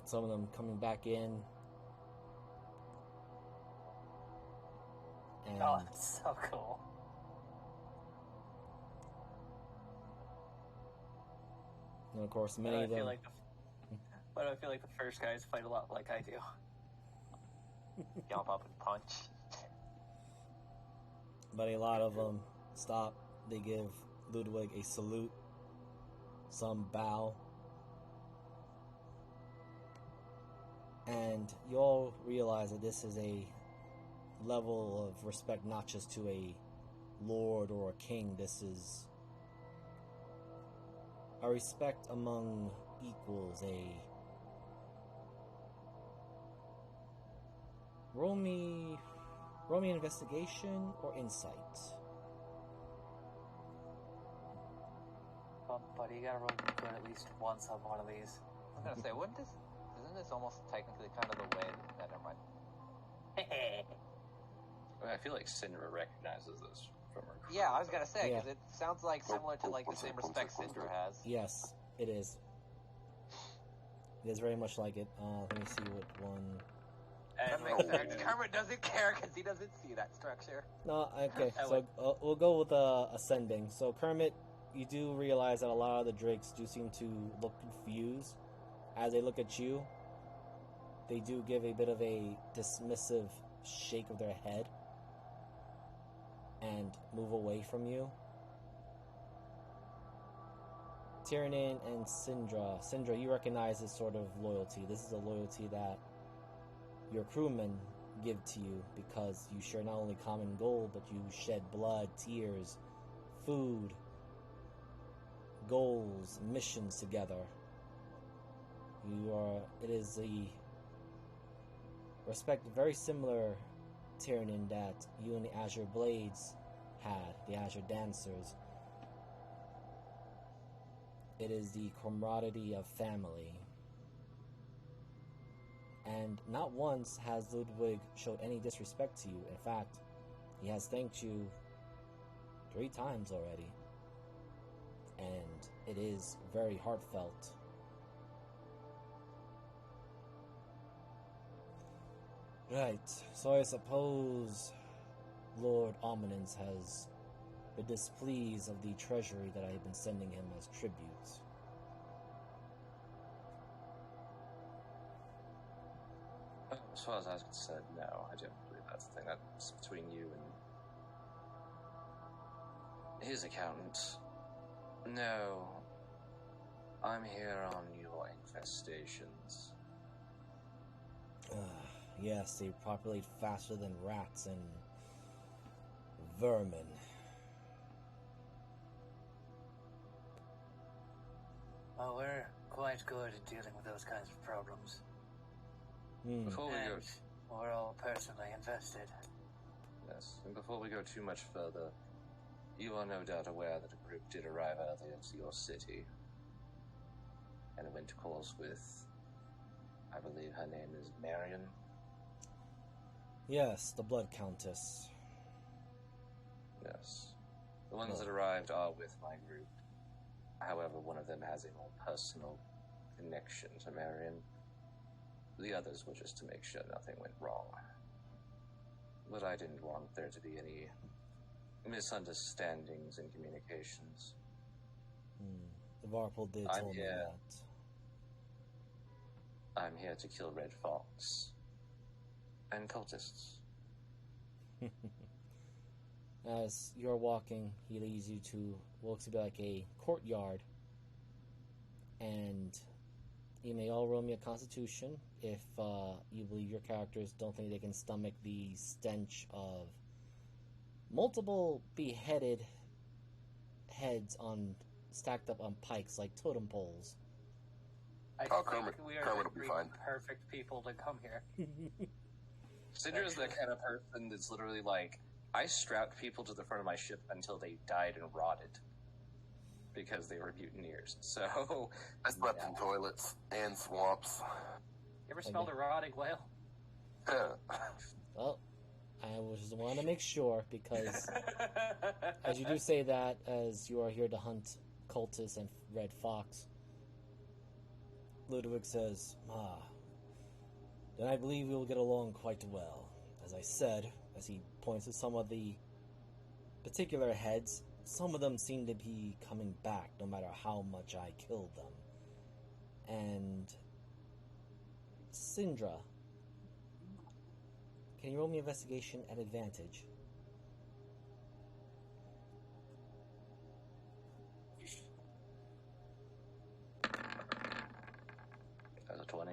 some of them coming back in. And Oh, that's so cool. of course, Why many do I of them. feel like why do I feel like the first guys fight a lot like I do? Jump up and punch. But a lot of them stop. They give Ludwig a salute. Some bow. And you all realize that this is a level of respect not just to a lord or a king. This is a respect among equals. Roll me investigation or insight. Buddy, you gotta roll good at least once on one of these. I was gonna say, isn't this almost technically kind of the way that never mind. I mean, I feel like Syndra recognizes this from her. Yeah, I was gonna say, because Yeah. it sounds like similar to like the same respect Syndra has. Yes, it is. It is very much like it. Let me see what one. That makes sense. Kermit doesn't care because he doesn't see that structure. No, okay. So we'll go with ascending. So Kermit, you do realize that a lot of the drakes do seem to look confused as they look at you. They do give a bit of a dismissive shake of their head and move away from you. Tiernan and Syndra. Syndra, you recognize this sort of loyalty. This is a loyalty that your crewmen give to you because you share not only common goal, but you shed blood, tears, food, goals, missions together. It is a respect very similar, Tiernan, that you and the Azure Blades had, the Azure Dancers. It is the camaraderie of family. And not once has Ludwig showed any disrespect to you. In fact, he has thanked you 3 times already. And it is very heartfelt. Right, so I suppose Lord Ominence has been displeased of the treasury that I have been sending him as tribute. As far as I was concerned, no, I don't believe that's the thing. That's between you and his accountant. No, I'm here on your infestations. Yes, they populate faster than rats and vermin. Well, we're quite good at dealing with those kinds of problems. Before we go, And we're all personally invested. yes, and before we go too much further, you are no doubt aware that a group did arrive earlier to your city, and it went course with, I believe her name is Marion. Yes, the Blood Countess. Yes, the ones that arrived are with my group. However, one of them has a more personal connection to Marion. The others were just to make sure nothing went wrong. But I didn't want there to be any misunderstandings in communications. The Varpal did tell me that. I'm here to kill Red Fox and cultists. As you're walking, he leads you to what looks to be like a courtyard. And you may all roll me a constitution if you believe your characters don't think they can stomach the stench of multiple beheaded heads stacked up on pikes like totem poles. I Kermit think we are will the be three fine. perfect people to come here. Cinder is that kind of person that's literally like, I strapped people to the front of my ship until they died and rotted because they were mutineers. So I slept in toilets and swamps. You ever smelled a rotting whale? Well, I just want to make sure because as you do say that, as you are here to hunt cultists and Red Fox, Ludwig says, then I believe we will get along quite well. As I said, as he points to some of the particular heads, some of them seem to be coming back no matter how much I killed them. And Syndra, can you roll me investigation at advantage? That's a 20.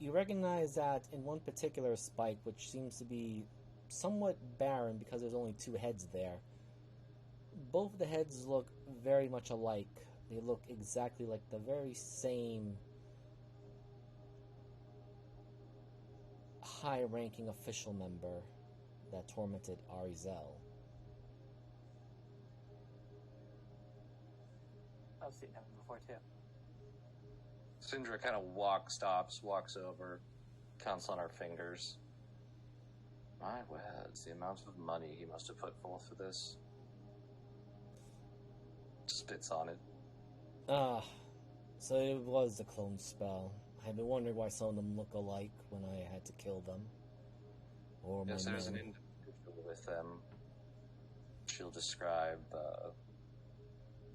You you recognize that in one particular spike, which seems to be somewhat barren because there's only 2 heads there, both of the heads look very much alike. They look exactly like the very same high-ranking official member that tormented Arizel. I've seen him before too. Syndra kind of walks over, counts on her fingers. My words, the amount of money he must have put forth for this. Spits on it. So it was the clone spell. I've been wondering why some of them look alike when I had to kill them. Or yes, my there's men. an individual with them. She'll describe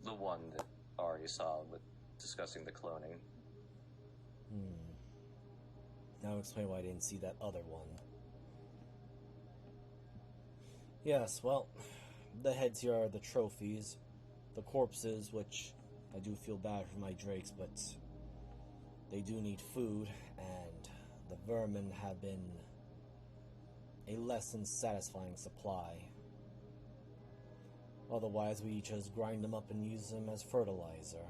the one that Ari saw with discussing the cloning. Now explain why I didn't see that other one. Yes, well, the heads here are the trophies. The corpses, which I do feel bad for my drakes, but they do need food, and the vermin have been a less than satisfying supply. Otherwise, we just grind them up and use them as fertilizer.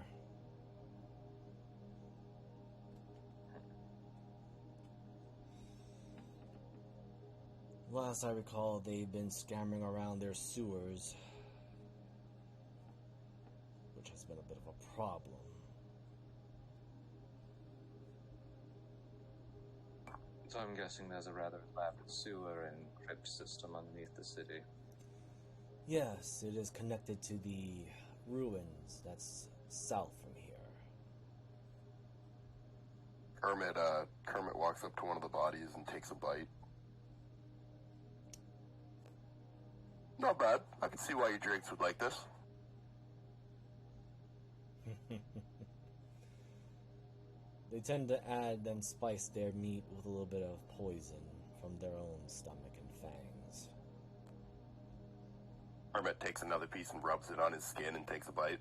Last I recall, they've been scammering around their sewers, which has been a bit of a problem. So I'm guessing there's a rather elaborate sewer and crypt system underneath the city. Yes, it is connected to the ruins that's south from here. Kermit walks up to one of the bodies and takes a bite. Not bad. I can see why your drakes would like this. They tend to add and spice their meat with a little bit of poison from their own stomach and fangs. Kermit takes another piece and rubs it on his skin and takes a bite.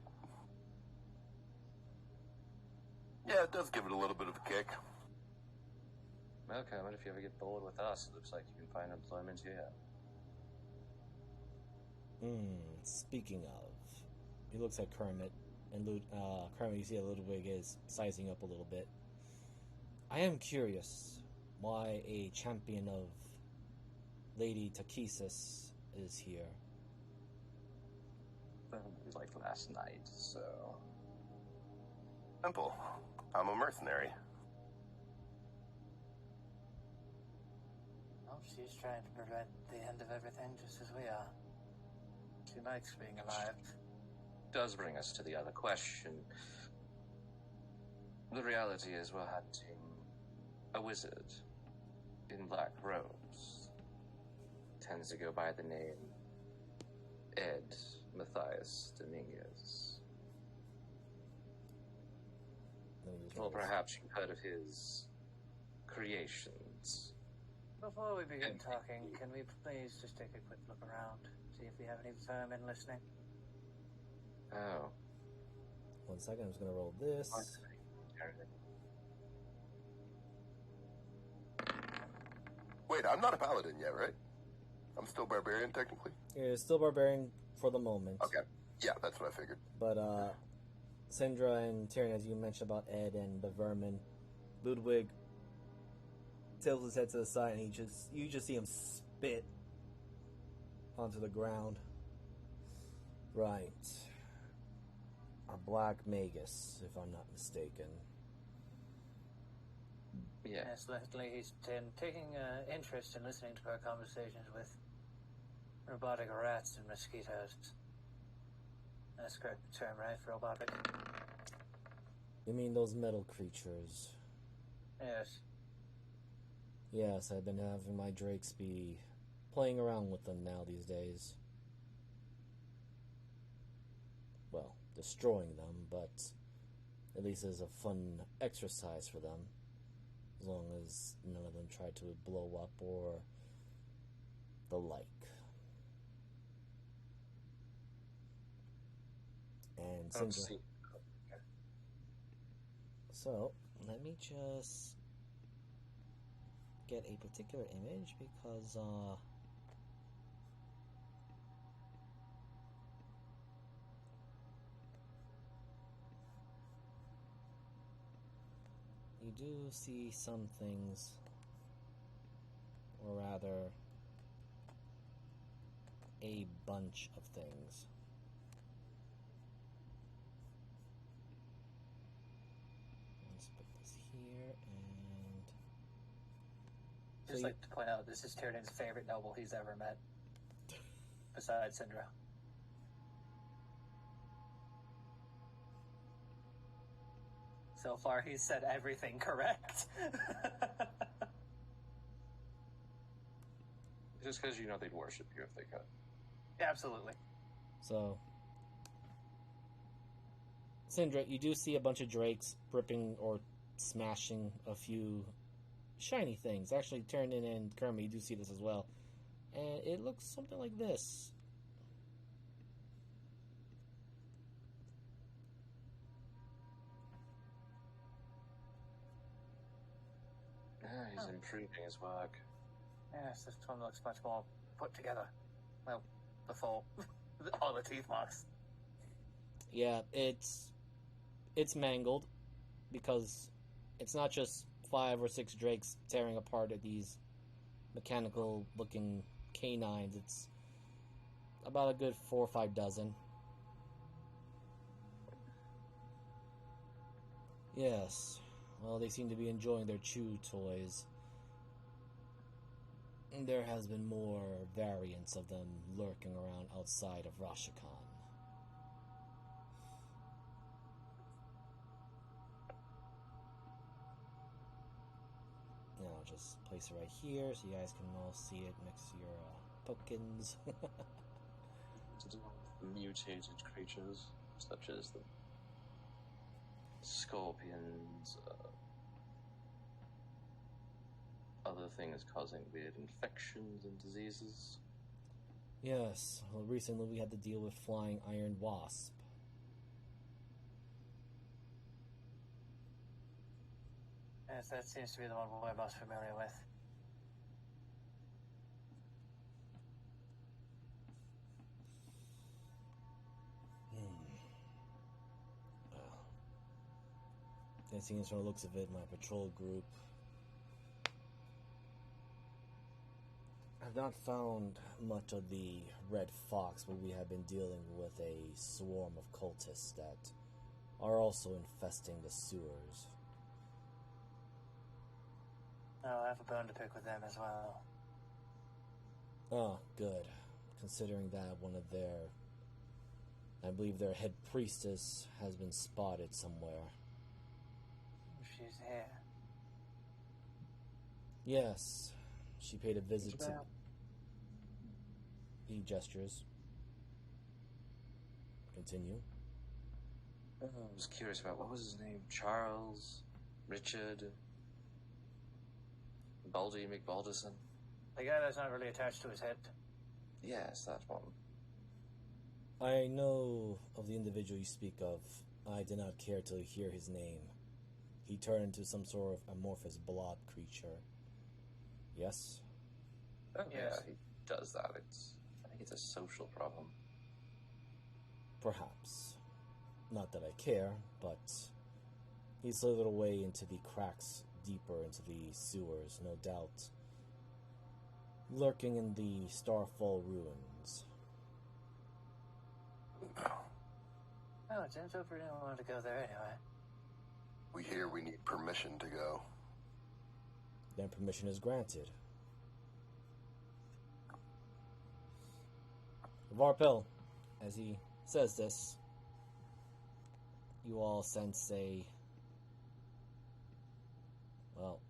Yeah, it does give it a little bit of a kick. Well, Kermit, if you ever get bored with us, it looks like you can find employment here. Speaking of, he looks at Kermit, and Kermit, you see that Ludwig is sizing up a little bit. I am curious why a champion of Lady Takesis is here. Like last night, so... Simple. I'm a mercenary. Well, she's trying to prevent the end of everything just as we are. She likes being alive. Does bring us to the other question. The reality is we're hunting a wizard in black robes. Tends to go by the name Ed Matthias Dominguez. Well, perhaps you've heard of his creations. Before we begin talking, can we please just take a quick look around? See if we have any vermin listening? Oh. 1 second, I'm just gonna roll this. Wait, I'm not a paladin yet, right? I'm still barbarian, technically? You're still barbarian for the moment. Okay. Yeah, that's what I figured. But, Syndra and Tyrion, as you mentioned about Ed and the vermin, Ludwig tilts his head to the side and you just see him spit onto the ground. Right. A black magus, if I'm not mistaken. Yeah. Yes, lately he's been taking interest in listening to our conversations with robotic rats and mosquitoes. That's correct term, right, for robotic? You mean those metal creatures? Yes. Yes, I've been having my drakes be playing around with them now these days. Well, destroying them, but at least it's a fun exercise for them. As long as none of them try to blow up or the like. And Syndra. So, let me just get a particular image because you do see some things, or rather a bunch of things. Let's put this here, and Just so like to point out, this is Tyrion's favorite noble he's ever met, besides Syndra. So far, he's said everything correct. Just because you know they'd worship you if they could. Absolutely. So, Syndra, you do see a bunch of drakes ripping or smashing a few shiny things. Actually, Tyrion and Kermit, you do see this as well. And it looks something like this. Yeah, he's improving his work. Yes, this one looks much more put together. Well, the full, all the teeth marks. Yeah, it's mangled because it's not just 5 or 6 drakes tearing apart at these mechanical-looking canines. It's about a good 4 or 5 dozen. Yes. Well, they seem to be enjoying their chew toys. And there has been more variants of them lurking around outside of Rashakhan. Now I'll just place it right here so you guys can all see it next to your tokens. To do with mutated creatures, such as the scorpions, other things causing weird infections and diseases. Yes, well, recently we had to deal with flying iron wasp. Yes, that seems to be the one we're most familiar with. It seems from the looks of it, my patrol group have not found much of the red fox, but we have been dealing with a swarm of cultists that are also infesting the sewers. I'll have a bone to pick with them as well. Oh, good. Considering that one of their, I believe their head priestess has been spotted somewhere. She's here. Yes, she paid a visit to... He gestures. Continue. I was curious about, what was his name? Charles? Richard? Baldy McBalderson? The guy that's not really attached to his head. Yes, that one. I know of the individual you speak of. I did not care to hear his name. He turned into some sort of amorphous blob creature. Yes? Oh, Yes. yeah, he does that. I think it's a social problem. Perhaps. Not that I care, but he slithered away into the cracks deeper into the sewers, no doubt. Lurking in the Starfall ruins. Oh, Jennifer didn't want to go there anyway. We hear we need permission to go. Then permission is granted. Varpel, as he says this, you all sense a, well,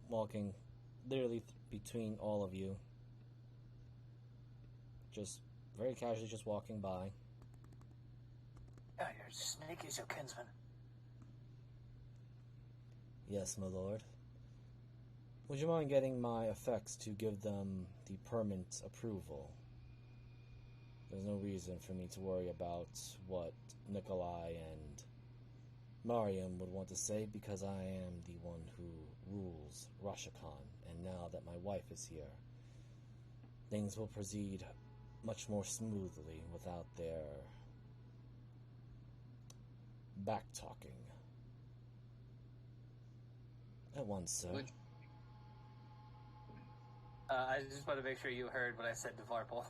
walking literally between all of you, just very casually just walking by. Oh, you're as sneaky as your kinsman. Yes, my lord. Would you mind getting my effects to give them the permanent approval? There's no reason for me to worry about what Nikolai and Mariam would want to say, because I am the one who rules Rashakhan, and now that my wife is here, things will proceed much more smoothly without their back-talking. At once, sir. I just want to make sure you heard what I said to Varpal.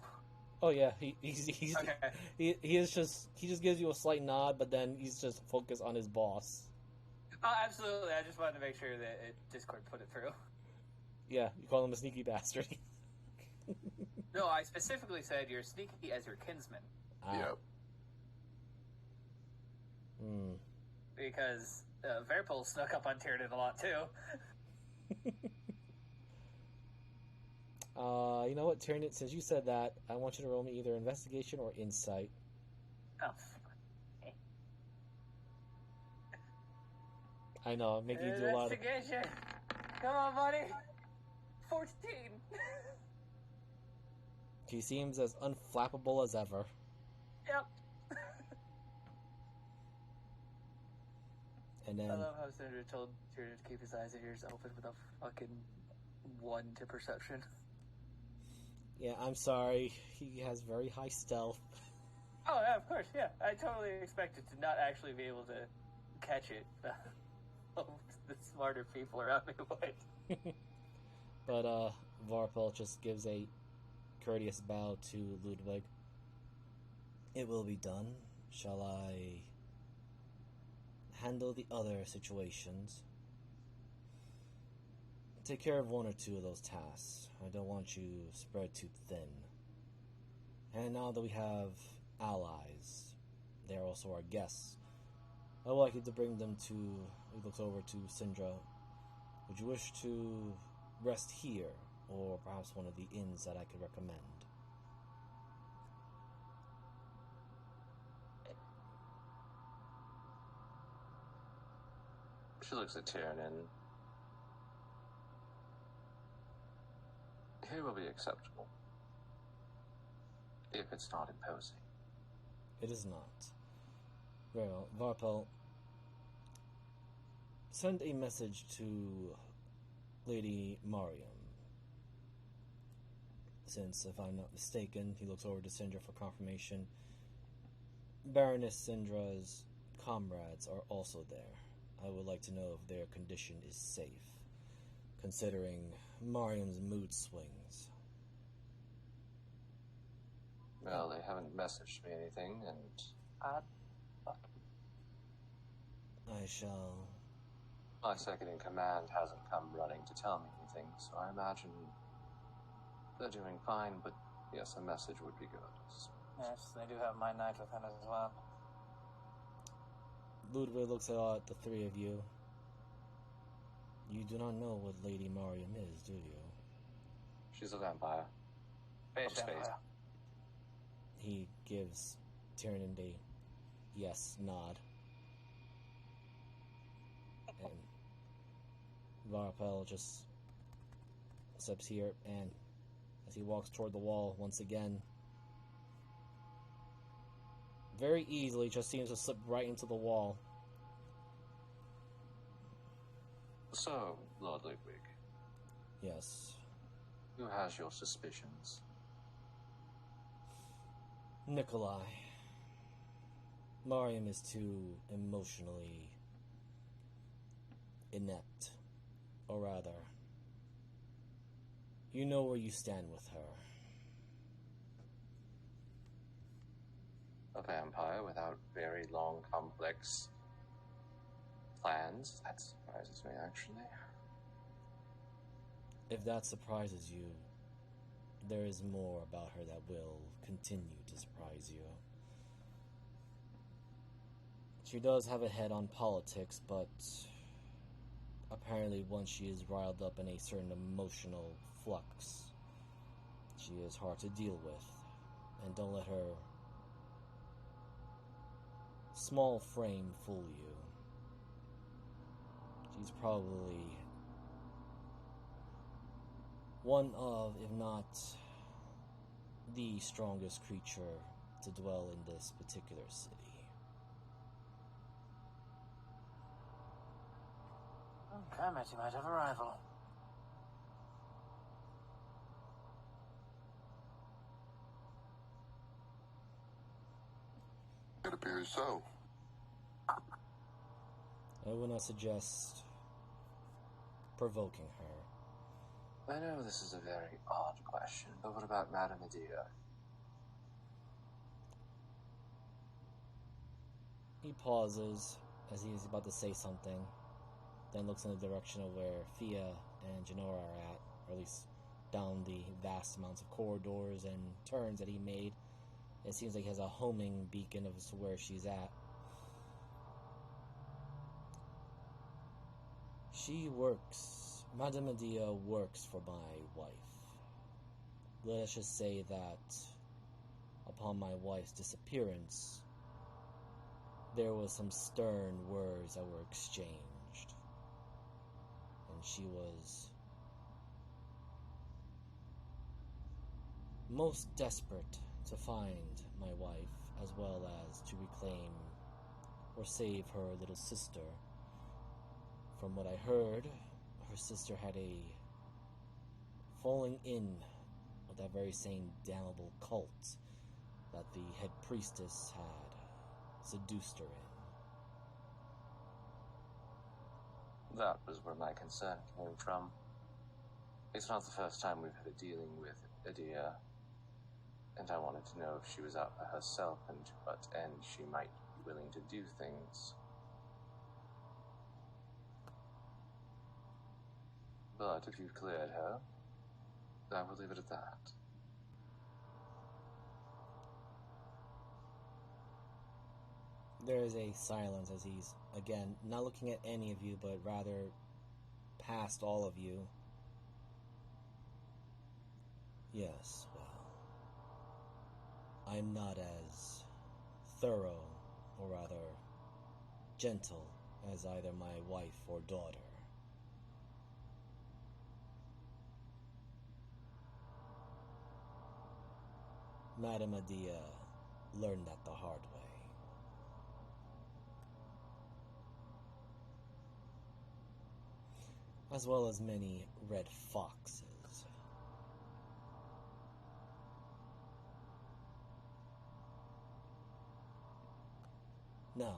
Oh yeah, he's Okay. he just gives you a slight nod, but then he's just focused on his boss. Oh, absolutely. I just wanted to make sure that Discord put it through. Yeah, you call him a sneaky bastard. No, I specifically said you're sneaky as your kinsman. Yep. Hmm. Because Varpal snuck up on Tyranid a lot too. You know what, Tyranid, since you said that, I want you to roll me either investigation or insight. Oh. I know, I'm making you do a lot of... Investigation. Come on, buddy. 14. He seems as unflappable as ever. Yep. And then... I love how Senator told Tyranid to keep his eyes and ears open with a fucking 1 to perception. Yeah, I'm sorry. He has very high stealth. Oh, yeah, of course, yeah. I totally expected to not actually be able to catch it. The smarter people around me would. But, Varpal just gives a courteous bow to Ludwig. It will be done. Shall I handle the other situations? Take care of 1 or 2 of those tasks. I don't want you spread too thin. And now that we have allies, they are also our guests. I would like you to bring them to... He looks over to Syndra. Would you wish to rest here, or perhaps one of the inns that I could recommend? She looks at Tyranid. Here will be acceptable. If it's not imposing. It is not. Very well. Varpal, send a message to Lady Mariam. Since, if I'm not mistaken, he looks over to Syndra for confirmation. Baroness Syndra's comrades are also there. I would like to know if their condition is safe, considering Mariam's mood swings. Well, they haven't messaged me anything, and I shall... my second in command hasn't come running to tell me anything, so I imagine they're doing fine, but yes, a message would be good. Yes, they do have my knight with him as well. Ludwig looks at the 3 of you. You do not know what Lady Mariam is, do you? She's a vampire. Space Space. vampire. He gives Tyranid a yes nod. And Varpal just steps here, and as he walks toward the wall once again, very easily just seems to slip right into the wall. So, Lord Ludwig, Yes. who has your suspicions? Nikolai. Mariam is too emotionally inept. Or rather, you know where you stand with her. A vampire without very long, complex plans? That surprises me, actually. If that surprises you, there is more about her that will continue to surprise you. She does have a head on politics, but apparently once she is riled up in a certain emotional flux, she is hard to deal with. And don't let her small frame fool you. She's probably one of, if not the strongest creature to dwell in this particular city. Damn it, you might have a rival. It appears so. I would not suggest provoking her. I know this is a very odd question, but what about Madame Medea? He pauses as he's about to say something, then looks in the direction of where Fia and Janora are at, or at least down the vast amounts of corridors and turns that he made. It seems like he has a homing beacon as to where she's at. She works, Madame Medea works for my wife. Let us just say that upon my wife's disappearance, there was some stern words that were exchanged. And she was most desperate to find my wife, as well as to reclaim or save her little sister. From what I heard, her sister had a falling in with that very same damnable cult that the head priestess had seduced her in. That was where my concern came from. It's not the first time we've had a dealing with Medea, and I wanted to know if she was out for herself and to what end she might be willing to do things. But if you've cleared her, I will leave it at that. There is a silence as he's, again, not looking at any of you, but rather past all of you. Yes, well, I'm not as thorough, or rather gentle, as either my wife or daughter. Madame Medea learned that the hard way. As well as many red foxes. Now,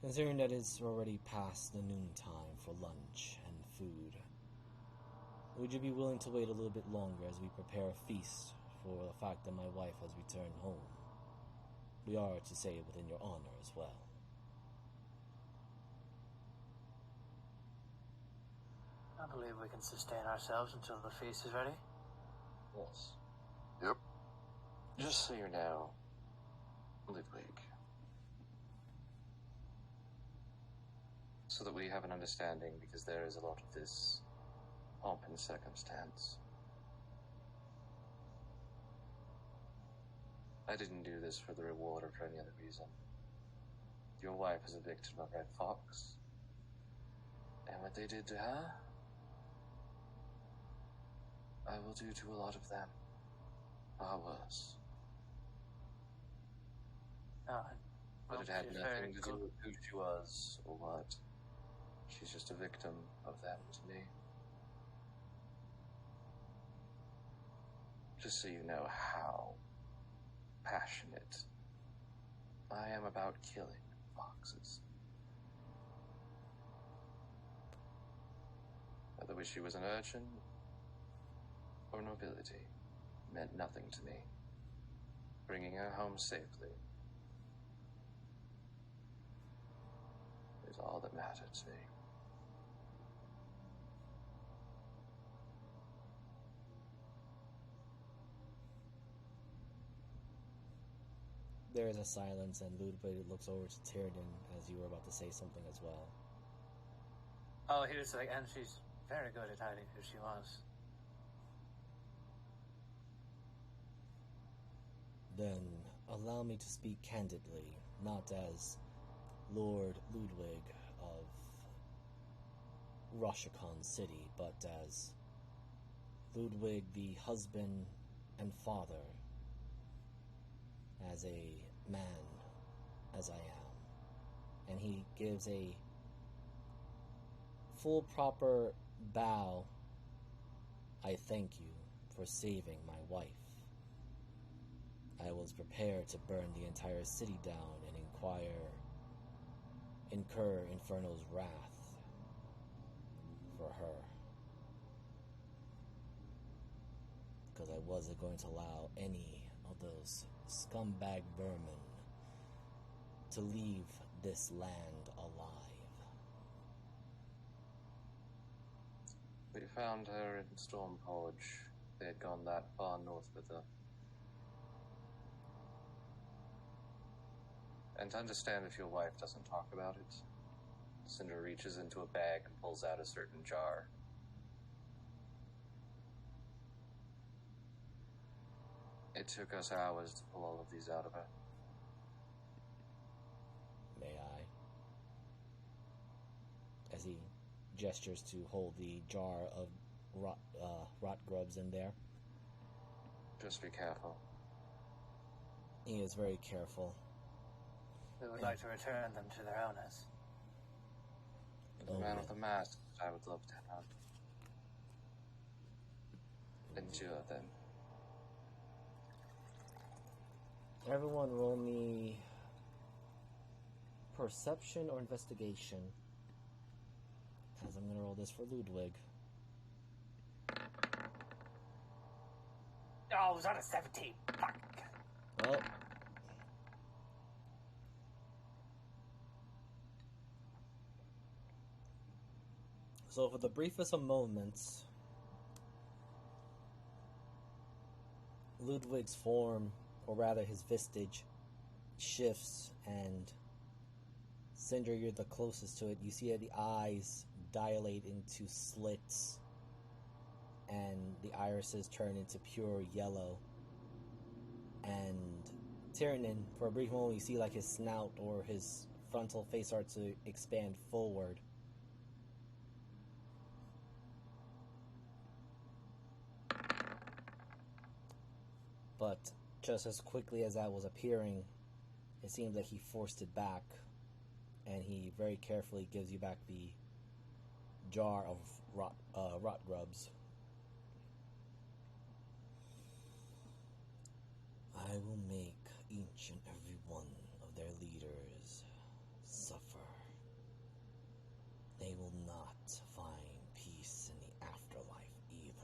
considering that it's already past the noon time for lunch and food, would you be willing to wait a little bit longer as we prepare a feast for the fact that my wife has returned home? We are to say it within your honor as well. I believe we can sustain ourselves until the feast is ready. Yes. Yep. Just so you know, Ludwig. So that we have an understanding, because there is a lot of this pomp and circumstance. I didn't do this for the reward or for any other reason. Your wife is a victim of Red Fox. And what they did to her, I will do to a lot of them. Far worse. But it had nothing to do with who she was or what. She's just a victim of them to me. Just so you know how passionate I am about killing foxes. Whether she was an urchin or nobility meant nothing to me. Bringing her home safely is all that mattered to me. There is a silence, and Ludwig looks over to Tiernan as you were about to say something as well. Oh, he was like, and she's very good at hiding who she was. Then allow me to speak candidly, not as Lord Ludwig of Rashakhan City, but as Ludwig, the husband and father, as a man as I am. And he gives a full proper bow, I thank you for saving my wife. I was prepared to burn the entire city down and incur Inferno's wrath for her. Because I wasn't going to allow any of those scumbag vermin to leave this land alive. We found her in Stormforge. They had gone that far north with her. And to understand if your wife doesn't talk about it, Cinder reaches into a bag and pulls out a certain jar. It took us hours to pull all of these out of her. May I? As he gestures to hold the jar of rot grubs in there. Just be careful. He is very careful. We would like to return them to their owners. The man with the mask, I would love to have. Endure them. Everyone roll me perception or investigation. As I'm gonna roll this for Ludwig. Oh, it was on a 17. Fuck. Well. So for the briefest of moments, Ludwig's form, or rather his visage, shifts, and Cinder, you're the closest to it. You see the eyes dilate into slits, and the irises turn into pure yellow. And Tiernan, for a brief moment, you see like his snout or his frontal face start to expand forward. But just as quickly as that was appearing, it seems like he forced it back, and he very carefully gives you back the jar of rot grubs. I will make each and every one of their leaders suffer. They will not find peace in the afterlife either.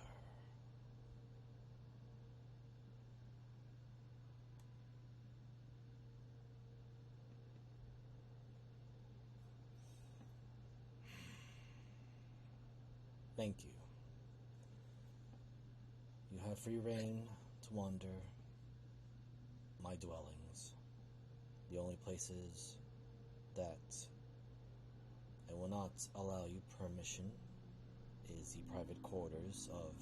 Thank you. You have free reign to wander my dwellings. The only places that I will not allow you permission is the private quarters of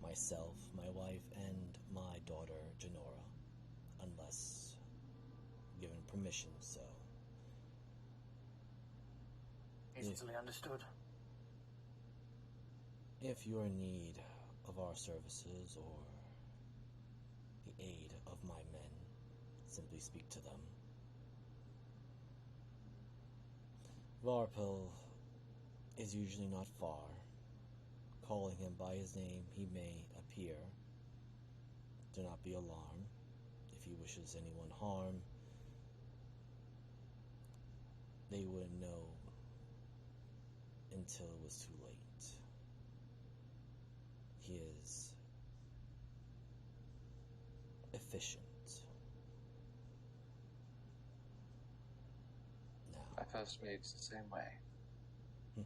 myself, my wife, and my daughter, Janora, unless given permission, so. Easily understood. If you are in need of our services or the aid of my men, simply speak to them. Varpil is usually not far. Calling him by his name, he may appear. Do not be alarmed. If he wishes anyone harm, they wouldn't know until it was too late. He is efficient. Now, My first mate's the same way.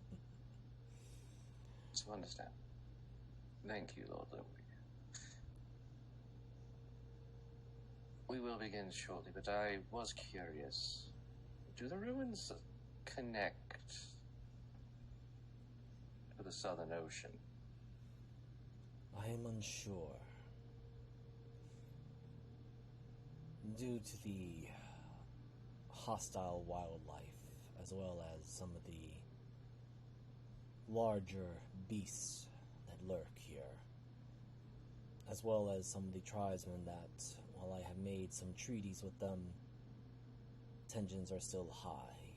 So understand. Thank you, Lord Ludwig. We will begin shortly, but I was curious. Do the ruins connect to the Southern Ocean? I am unsure. Due to the hostile wildlife, as well as some of the larger beasts that lurk here, as well as some of the tribesmen that, while I have made some treaties with them, tensions are still high.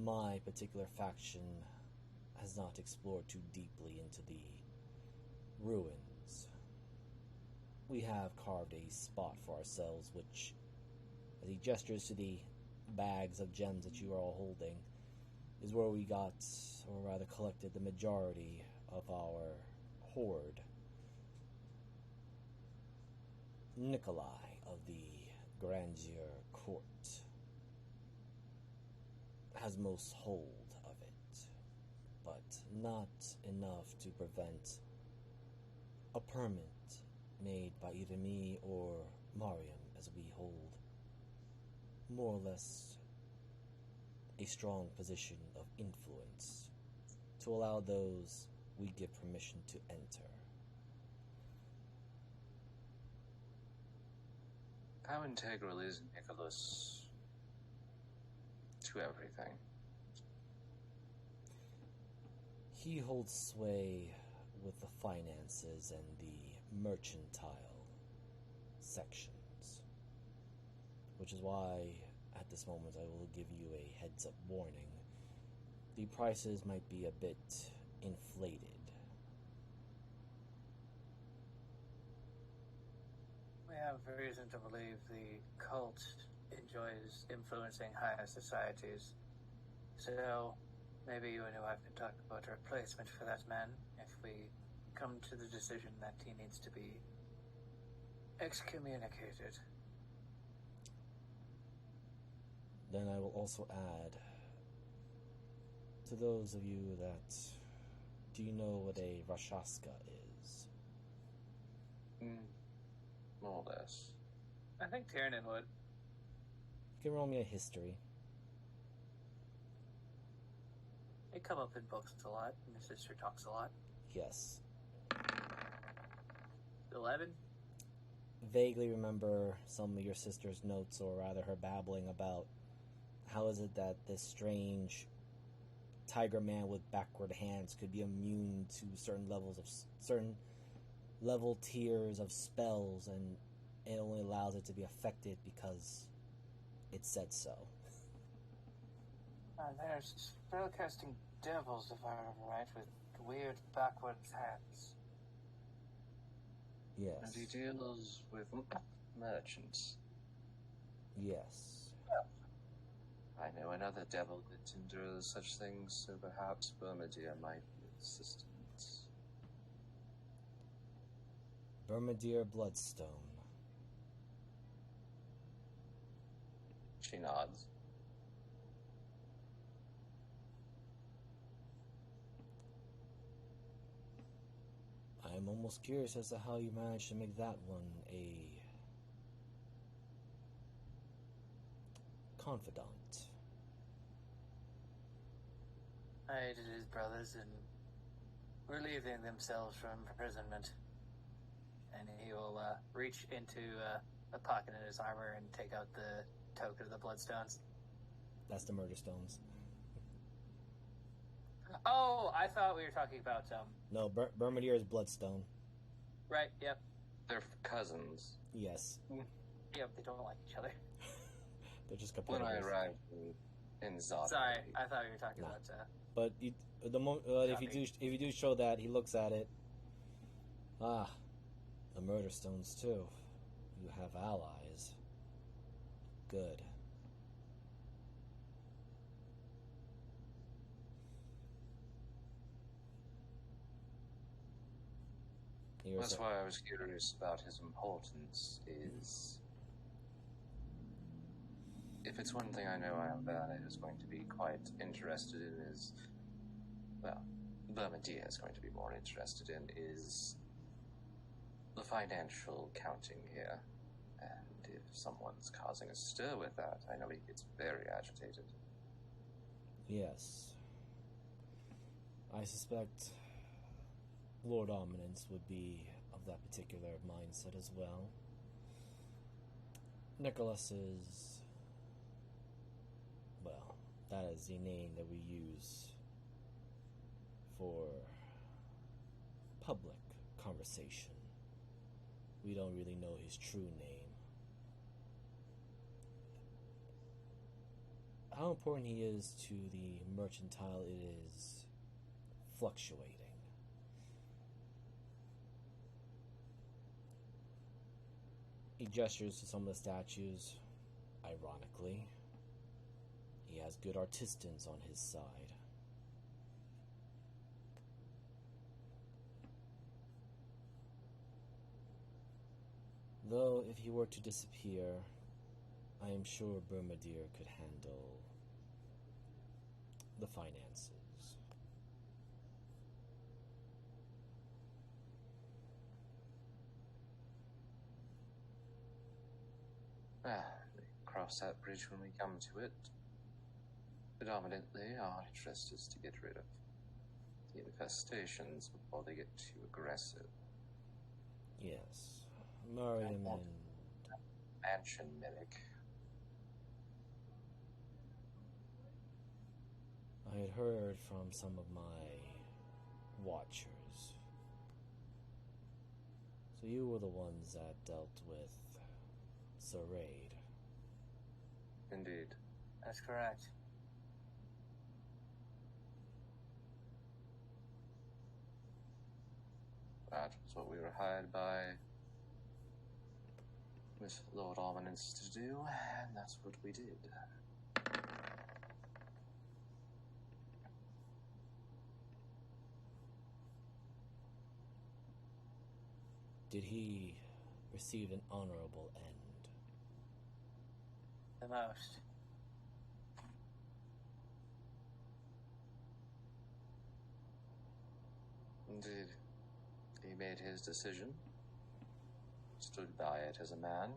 my particular faction has not explored too deeply into the ruins. We have carved a spot for ourselves, which, as he gestures to the bags of gems that you are all holding, is where we got, or rather collected, the majority of our hoard. Nikolai of the Grandeur Court has most hold of it, but not enough to prevent a permit made by either me or Mariam, as we hold more or less a strong position of influence to allow those we give permission to enter. How integral is Nicholas to everything? He holds sway with the finances and the mercantile sections, which is why at this moment I will give you a heads-up warning. The prices might be a bit inflated. We have reason to believe the cult enjoys influencing higher societies. So, maybe you and your wife can talk about a replacement for that man if we come to the decision that he needs to be excommunicated. Then I will also add, to those of you that, do you know what a Rashakhan is? More or less. I think Tiernan would. You can roll me a history. They come up in books a lot, and his sister talks a lot. Yes. 11? Vaguely remember some of your sister's notes, or rather her babbling about how is it that this strange tiger man with backward hands could be immune to certain level tiers of spells, and it only allows it to be affected because it said so. There's spellcasting devils, if I remember right, with weird backwards hands. Yes. And he deals with merchants. Yes. I know another devil that endures such things, so perhaps Bermadir might be assistant. Bermadir Bloodstone. She nods. I'm almost curious as to how you managed to make that one a confidant. I aided his brothers in relieving themselves from imprisonment. And he will reach into a pocket in his armor and take out the token of the Bloodstones. That's the Murder Stones. Oh, I thought we were talking about... No, Bermadir is Bloodstone. Right, yep. They're cousins. Yes. Yep, they don't like each other. They're just When competitors. I arrived in Zod. Sorry, I thought you were talking about... But if you do show that, he looks at it. Ah, the Murder Stones too. You have allies. Good. That's why I was curious about his importance, is... If it's one thing I know Albana is going to be quite interested in is... Well, Bermadia is going to be more interested in is... the financial counting here. And if someone's causing a stir with that, I know he gets very agitated. Yes. I suspect Lord Ominence would be of that particular mindset as well. Nicholas is... well, that is the name that we use for public conversation. We don't really know his true name. how important he is to the mercantile it is fluctuating. He gestures to some of the statues. Ironically, he has good artisans on his side. Though, if he were to disappear, I am sure Bermadir could handle the finances. We cross that bridge when we come to it. Predominantly, our interest is to get rid of the infestations before they get too aggressive. Yes, Mariam and Mansion Medic. I had heard from some of my watchers. So you were the ones that dealt with Saraid. Indeed. That's correct. That was what we were hired by Miss Lord Almanence to do, and that's what we did. Did he receive an honorable end? The most. Indeed. He made his decision, stood by it as a man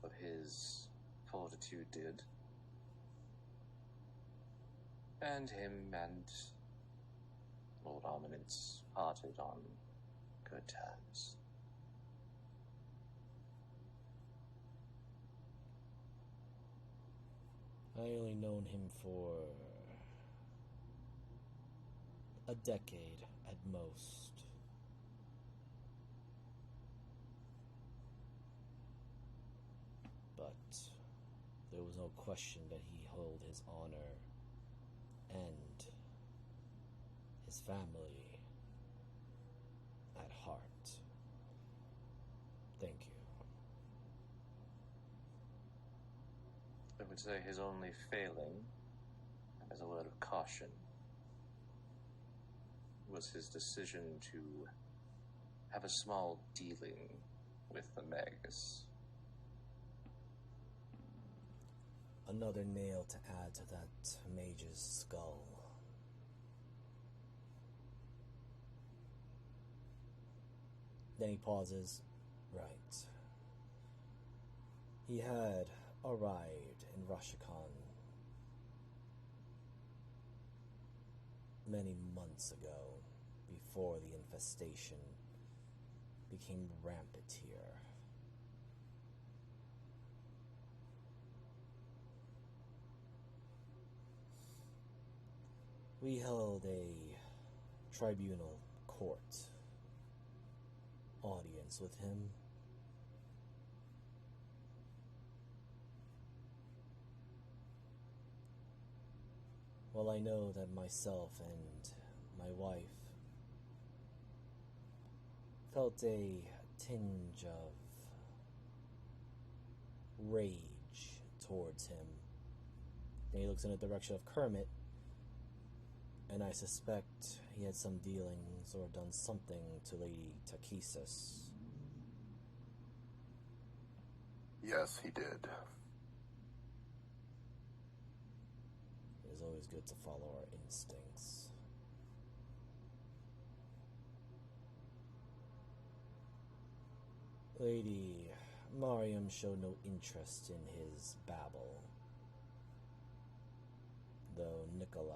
of his fortitude did, and him and Lord Armaments parted on good terms. I only known him for a decade at most. But there was no question that he held his honor and his family at heart. Thank you. I would say his only failing, as a word of caution, was his decision to have a small dealing with the magus. Another nail to add to that mage's skull. Then he pauses. Right. He had arrived in Rashakhan many months ago, before the infestation became rampant here. We held a tribunal court audience with him. Well, I know that myself and my wife felt a tinge of rage towards him. And he looks in the direction of Kermit, and I suspect he had some dealings or done something to Lady Takesis. Yes, he did. It is always good to follow our instincts. Lady Mariam showed no interest in his babble, though Nikolai,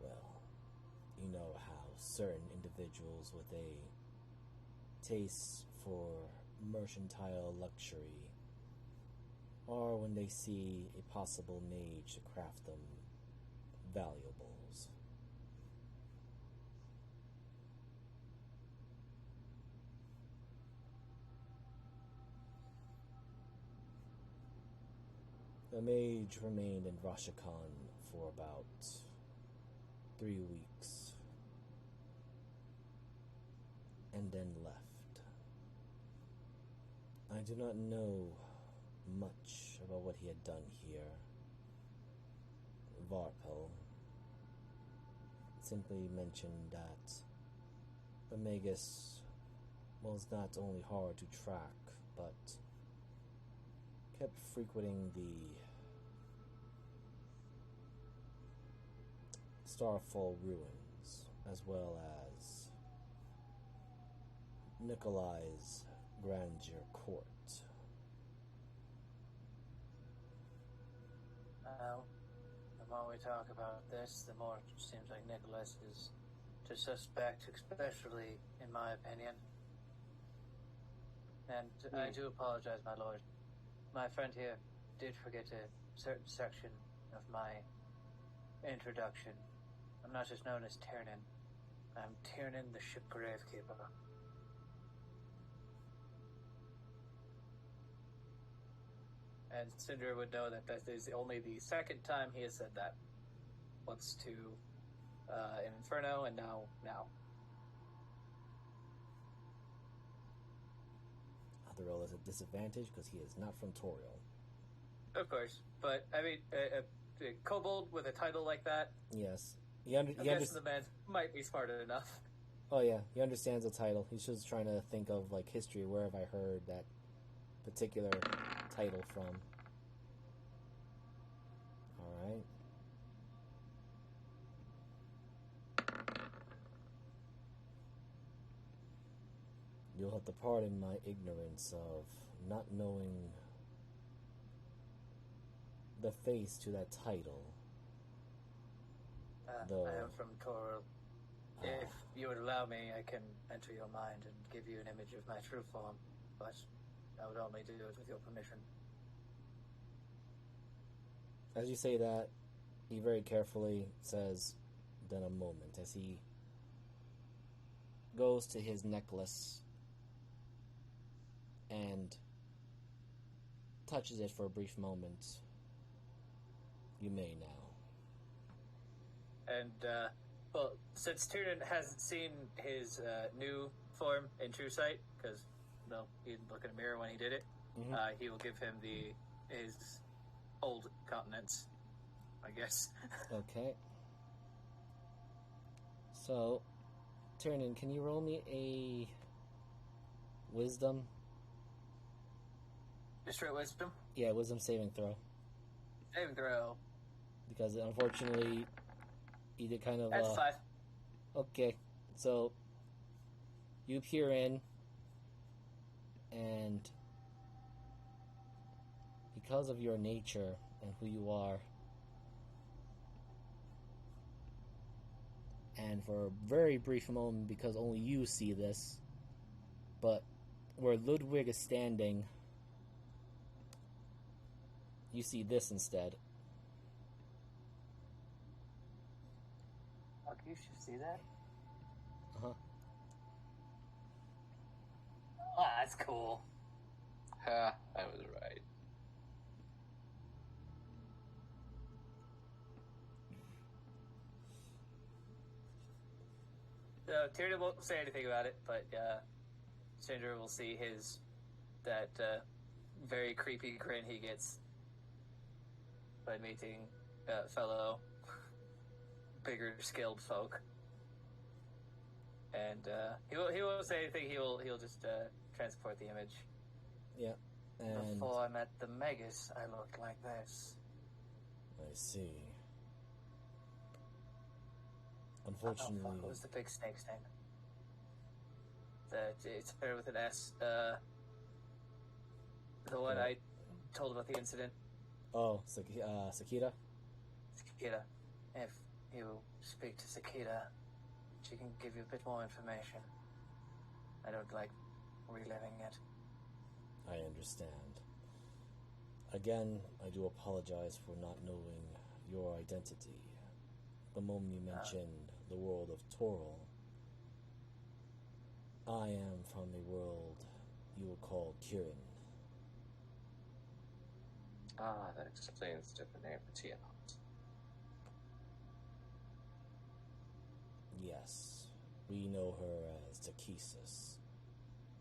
well, you know how certain individuals with a taste for mercantile luxury are when they see a possible mage to craft them valuables. The mage remained in Rashakhan for about 3 weeks and then left. I do not know much about what he had done here. Varpel simply mentioned that the magus was not only hard to track, but kept frequenting the Starfall ruins, as well as Nikolai's grandeur court. The more we talk about this, the more it seems like Nicholas is to suspect, especially in my opinion. And I do apologize, my lord. My friend here did forget a certain section of my introduction. I'm not just known as Tiernan. I'm Tiernan the Ship Gravekeeper. And Cinder would know that that is only the second time he has said that. Once to Inferno, and now. Otherwell is a disadvantage because he is not from Toriel. Of course, but I mean, a kobold with a title like that. Yes, I guess the man might be smart enough. Oh yeah, he understands the title. He's just trying to think of like history. Where have I heard that particular title from? All right. You'll have to pardon my ignorance of not knowing the face to that title. I am from Toril. If you would allow me, I can enter your mind and give you an image of my true form, but I would only do it with your permission. As you say that, he very carefully says, "Then a moment," as he goes to his necklace and touches it for a brief moment. You may now. And, well, since Tiernan hasn't seen his new form in true sight, because, no, he didn't look in a mirror when he did it, he will give him his old countenance, I guess. Okay. So, Tiernan, can you roll me a wisdom? Straight wisdom? Yeah, wisdom saving throw. Saving throw. Because unfortunately, he did kind of... That's 5. Okay, so you peer in, and because of your nature and who you are, and for a very brief moment, because only you see this, but where Ludwig is standing, you see this instead. Fuck, you should see that. Uh-huh. Oh, that's cool. Ha, I was right. Tiernan won't say anything about it, but Cinder will see that very creepy grin he gets by meeting fellow bigger skilled folk. And he won't say anything. He'll just transport the image. Yeah, and before I met the magus, I looked like this. I see. Unfortunately, What was the big snake's name? It started with an S. The one I told about the incident. Oh, Sakita? Sakita. If you speak to Sakita, she can give you a bit more information. I don't like reliving it. I understand. Again, I do apologize for not knowing your identity. The moment you mentioned the world of Toril, I am from a world you will call Kirin. Ah, that explains the different name for Tiamat. Yes, we know her as Takesis.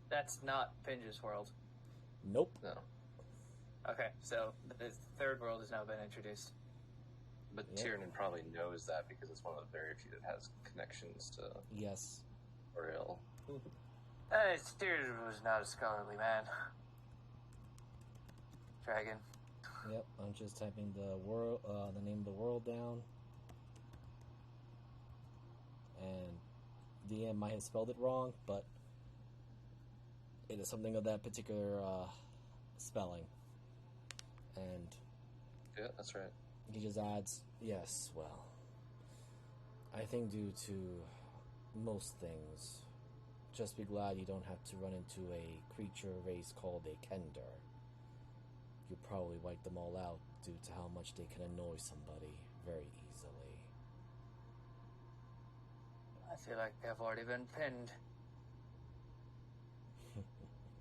That's not Pinge's world. Nope. No. Okay, so the third world has now been introduced. But Tiernan probably knows that because it's one of the very few that has connections to Yes. Oriel. Tiernan was not a scholarly man. Dragon. Yep, I'm just typing the name of the world down. And DM might have spelled it wrong, but it is something of that particular spelling. And yeah, that's right. He just adds, yes, well, I think due to most things, just be glad you don't have to run into a creature race called a Kender. You probably wipe them all out due to how much they can annoy somebody very easily. I feel like I've already been pinned.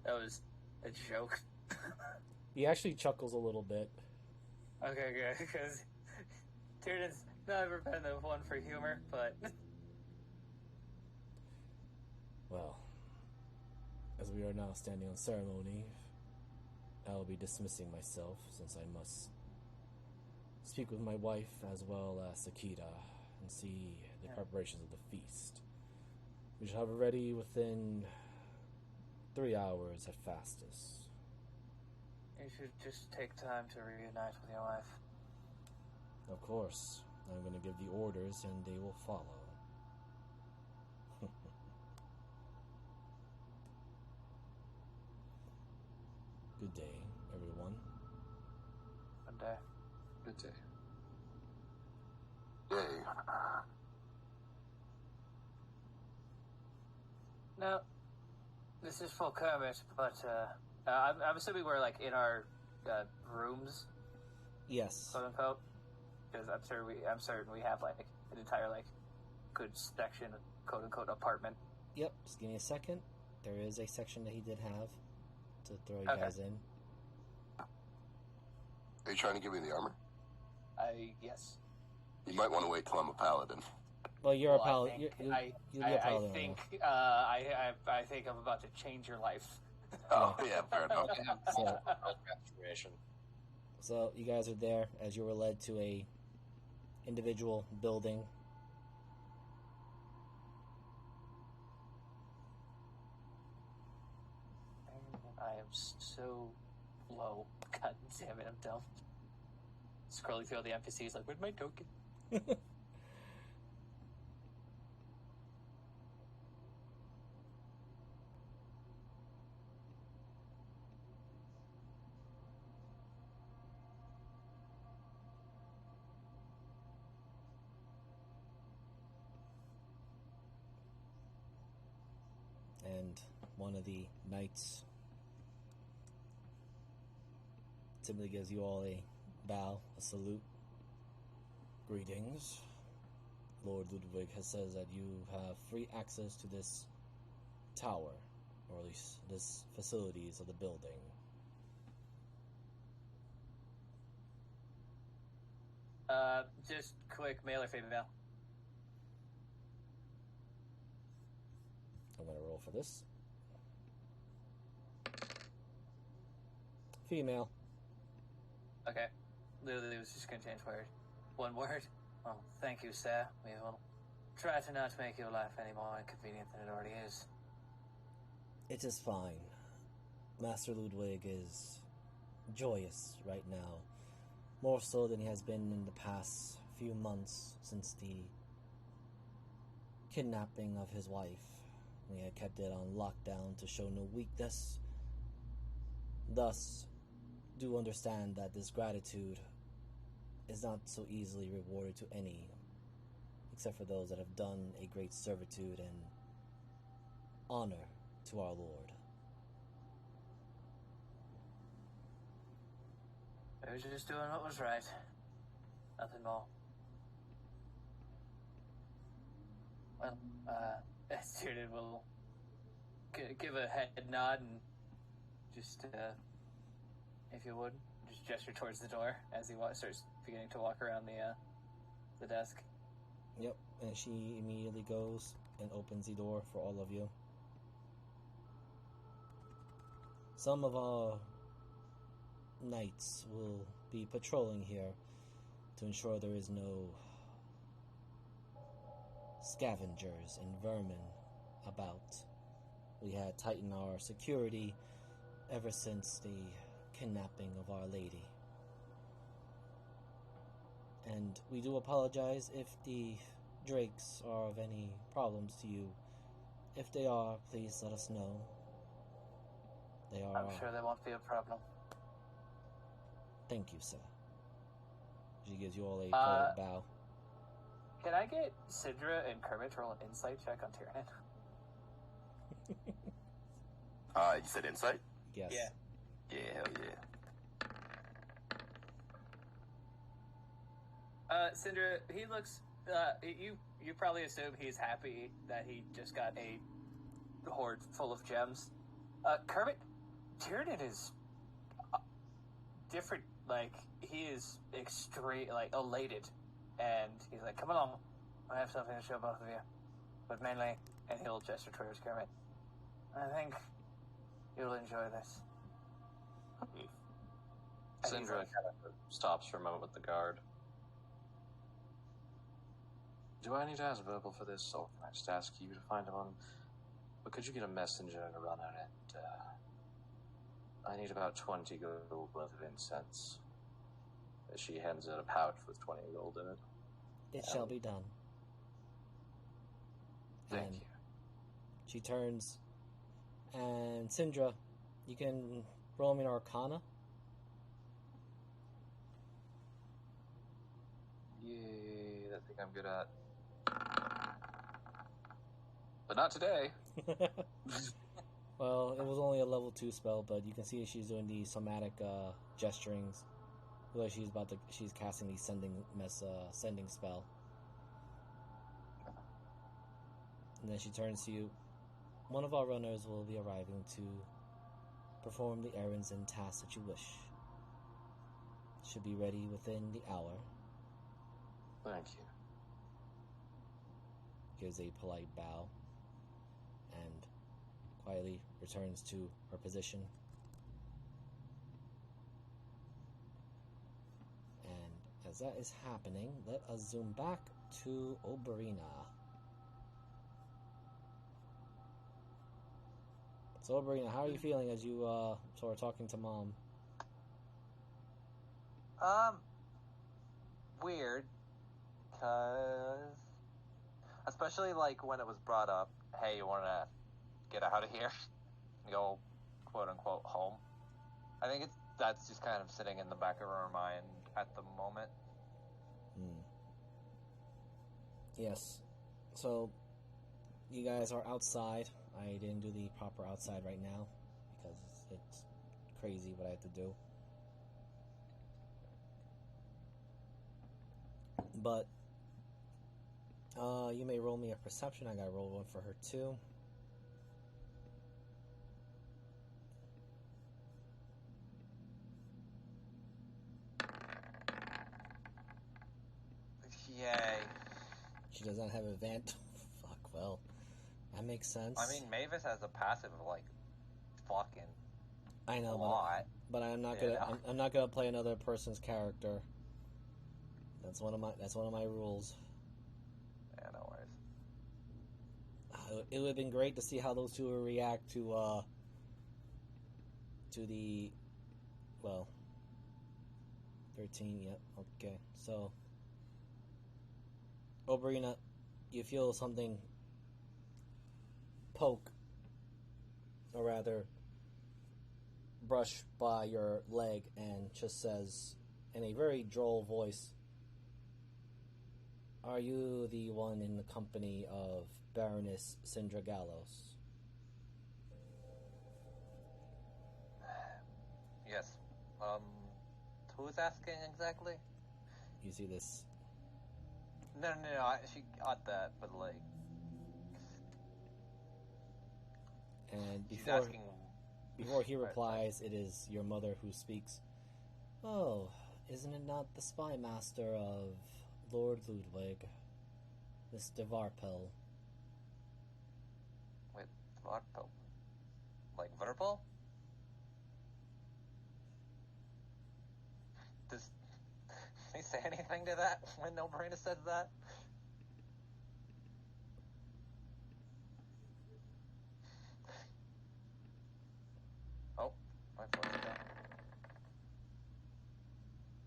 That was a joke. He actually chuckles a little bit. Okay, good, because Tiernan's never been the one for humor, but... Well, as we are now standing on ceremony, I will be dismissing myself since I must speak with my wife as well as Akita and see the preparations of the feast. We shall have it ready within 3 hours at fastest. You should just take time to reunite with your wife. Of course, I'm going to give the orders and they will follow. Good day, everyone. Good day. Good day. Day. No, this is for Kermit, but I'm assuming we're like in our rooms, Yes. quote unquote, because I'm certain we have like an entire like good section, quote unquote, apartment. Yep, just give me a second. There is a section that he did have to throw you Okay. guys in. Are you trying to give me the armor? Yes. You might want to wait till I'm a paladin. Well, you're a Well, paladin. I think I think I'm about to change your life. Oh, yeah, fair enough. So, Transformation. so you guys are there as you were led to a individual building. I am so low. God damn it, I'm dumb. Scrolling through all the NPCs like, where'd my token? And one of the knights simply gives you all a bow, a salute. Greetings. Lord Ludwig has said that you have free access to this tower, or at least this facilities of the building. Just quick, male or female? I'm gonna roll for this. Female. Okay. Literally was just gonna change one word. Well, thank you, sir. We will try to not make your life any more inconvenient than it already is. It is fine. Master Ludwig is joyous right now. More so than he has been in the past few months since the kidnapping of his wife. We had kept it on lockdown to show no weakness. Thus, do understand that this gratitude is not so easily rewarded to any, except for those that have done a great servitude and honor to our Lord. I was just doing what was right. Nothing more. Well, Tiernan will give a head nod and just, if you would, just gesture towards the door as he starts beginning to walk around the desk. Yep, and she immediately goes and opens the door for all of you. Some of our knights will be patrolling here to ensure there is no scavengers and vermin about. We had tightened our security ever since the kidnapping of Our Lady. And we do apologize if the drakes are of any problems to you. If they are, please let us know. They are. I'm sure there won't be a problem. Thank you, sir. She gives you all a polite bow. Can I get Sidra and Kermit to roll an insight check on Tyranid? You said insight? Yes. Yeah. Yeah, hell yeah. Syndra, he looks. You probably assume he's happy that he just got a hoard full of gems. Kermit, Tyranid is different. Like, he is elated, and he's like, "Come along, I have something to show both of you." But mainly, and he'll gesture towards Kermit. I think you'll enjoy this. Syndra kind of stops for a moment with the guard. Do I need to ask Verbal for this, or can I just ask you to find one? But could you get a messenger to run on it? I need about 20 gold worth of incense. She hands out a pouch with 20 gold in it. It shall be done. Thank And you. she turns, and Syndra, you can roll me an Arcana. Yay, that thing I'm good at. But not today. Well, it was only a level 2 spell, but you can see she's doing the somatic gesturings. Like she's casting the sending spell. And then she turns to you. One of our runners will be arriving to perform the errands and tasks that you wish. Should be ready within the hour. Thank you. Gives a polite bow and quietly returns to her position. And as that is happening, let us zoom back to Oberina. So, Oberina, how are you feeling as you sort of talking to Mom? Weird, cause especially like when it was brought up, hey, you wanna get out of here, and go quote unquote home. I think that's just kind of sitting in the back of her mind at the moment. Yes. So, you guys are outside. I didn't do the proper outside right now because it's crazy what I have to do. But you may roll me a perception. I gotta roll one for her too. Yay. She does not have a vent. Fuck, well, that makes sense. I mean, Mavis has a passive of like fucking I know, a lot. but I'm not Yeah. gonna. I'm not gonna play another person's character. That's one of my rules. Yeah, no worries. It would have been great to see how those two would react to the, well, 13. Yep. Okay. So, Oberina, you feel something poke, or rather, brush by your leg, and just says in a very droll voice, "Are you the one in the company of Baroness Syndra Gallows?" Yes. Who's asking exactly? You see this, No, she got that, but like, and she's before asking. he replies, it is your mother who speaks. Oh, isn't it not the spy master of Lord Ludwig, Mr. Varpel? Wait, Varpel? Like Verpel? Does he say anything to that when Oberina says that? Oh, my voice is down.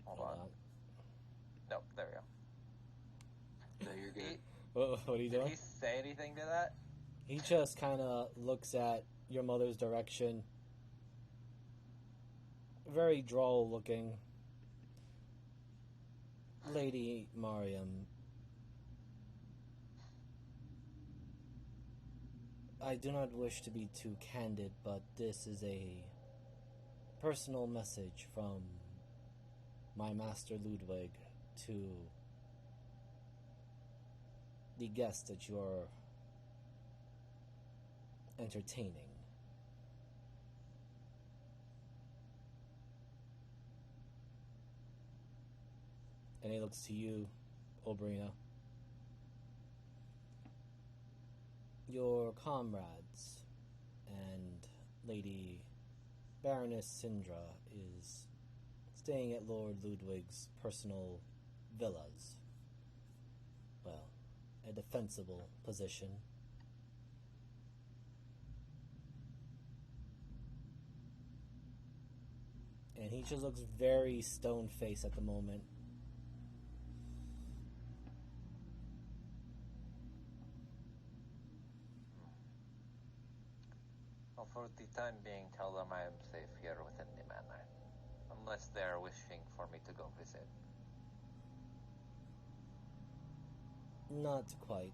Hold on. Nope, there we go. No, you're good. What are you Did doing? he say anything to that? He just kind of looks at your mother's direction. Very droll looking. Lady Mariam, I do not wish to be too candid, but this is a personal message from my master Ludwig to the guest that you're entertaining. And he looks to you, Oberina. Your comrades and Lady Baroness Sindra is staying at Lord Ludwig's personal villas. Well, a defensible position. And he just looks very stone-faced at the moment. Well, for the time being, tell them I am safe here within the manor. Unless they are wishing for me to go visit. Not quite.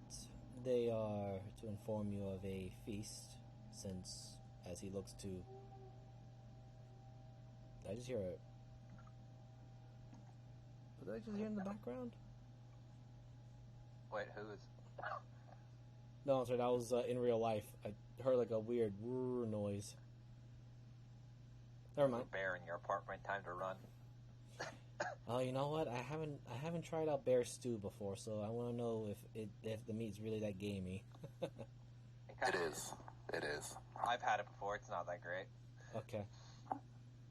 They are to inform you of a feast, since, as he looks to... Did I just hear it? Did I just hear in the background? Wait, who is... No, I'm sorry, that was in real life. I heard like a weird whirr noise. Never mind. Bear in your apartment, time to run. Oh, you know what? I haven't tried out bear stew before, so I want to know if the meat's really that gamey. It is. It is. I've had it before. It's not that great. Okay.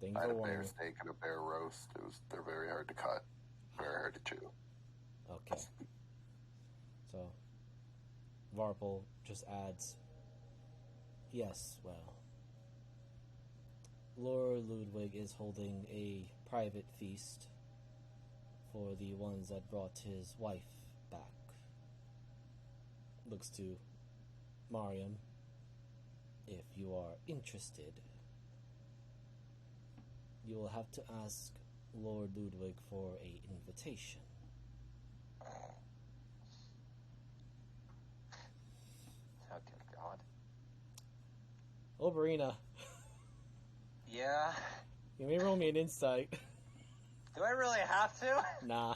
Thank you I had for a warning bear me. steak and a bear roast. They're very hard to cut, very hard to chew. Okay. So, Varpel just adds, yes, well, Lord Ludwig is holding a private feast for the ones that brought his wife back. Looks to Mariam. If you are interested, you will have to ask Lord Ludwig for a invitation. Oh, dear God. Oberina, Yeah? you may roll me an insight. Do I really have to? Nah.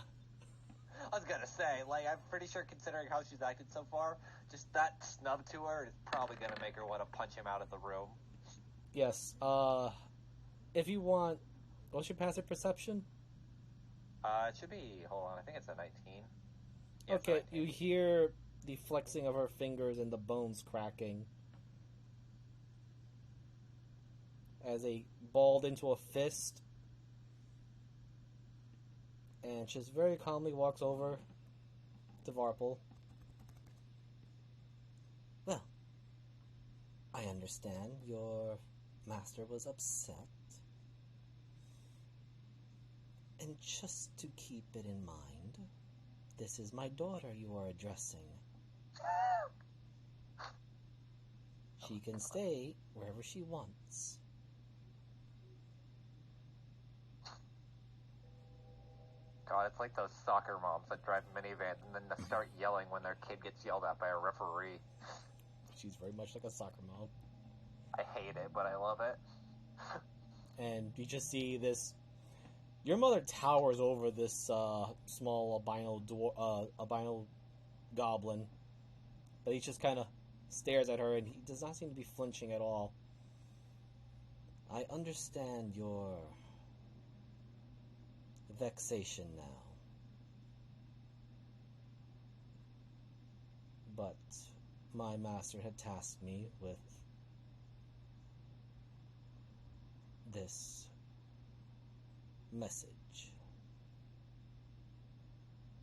I was gonna say, like, I'm pretty sure considering how she's acted so far, just that snub to her is probably gonna make her want to punch him out of the room. Yes. If you want, what's your passive perception? It should be, hold on, I think it's a 19. Yeah, it's a Okay, 19. you hear the flexing of her fingers and the bones cracking as they balled into a fist. And she just very calmly walks over to Varpel. Well, I understand your master was upset. And just to keep it in mind, this is my daughter you are addressing. She can stay wherever she wants. God, it's like those soccer moms that drive minivans and then they start yelling when their kid gets yelled at by a referee. She's very much like a soccer mom. I hate it, but I love it. And you just see this. Your mother towers over this small albino goblin, but he just kind of stares at her, and he does not seem to be flinching at all. I understand your vexation now. But my master had tasked me with this message.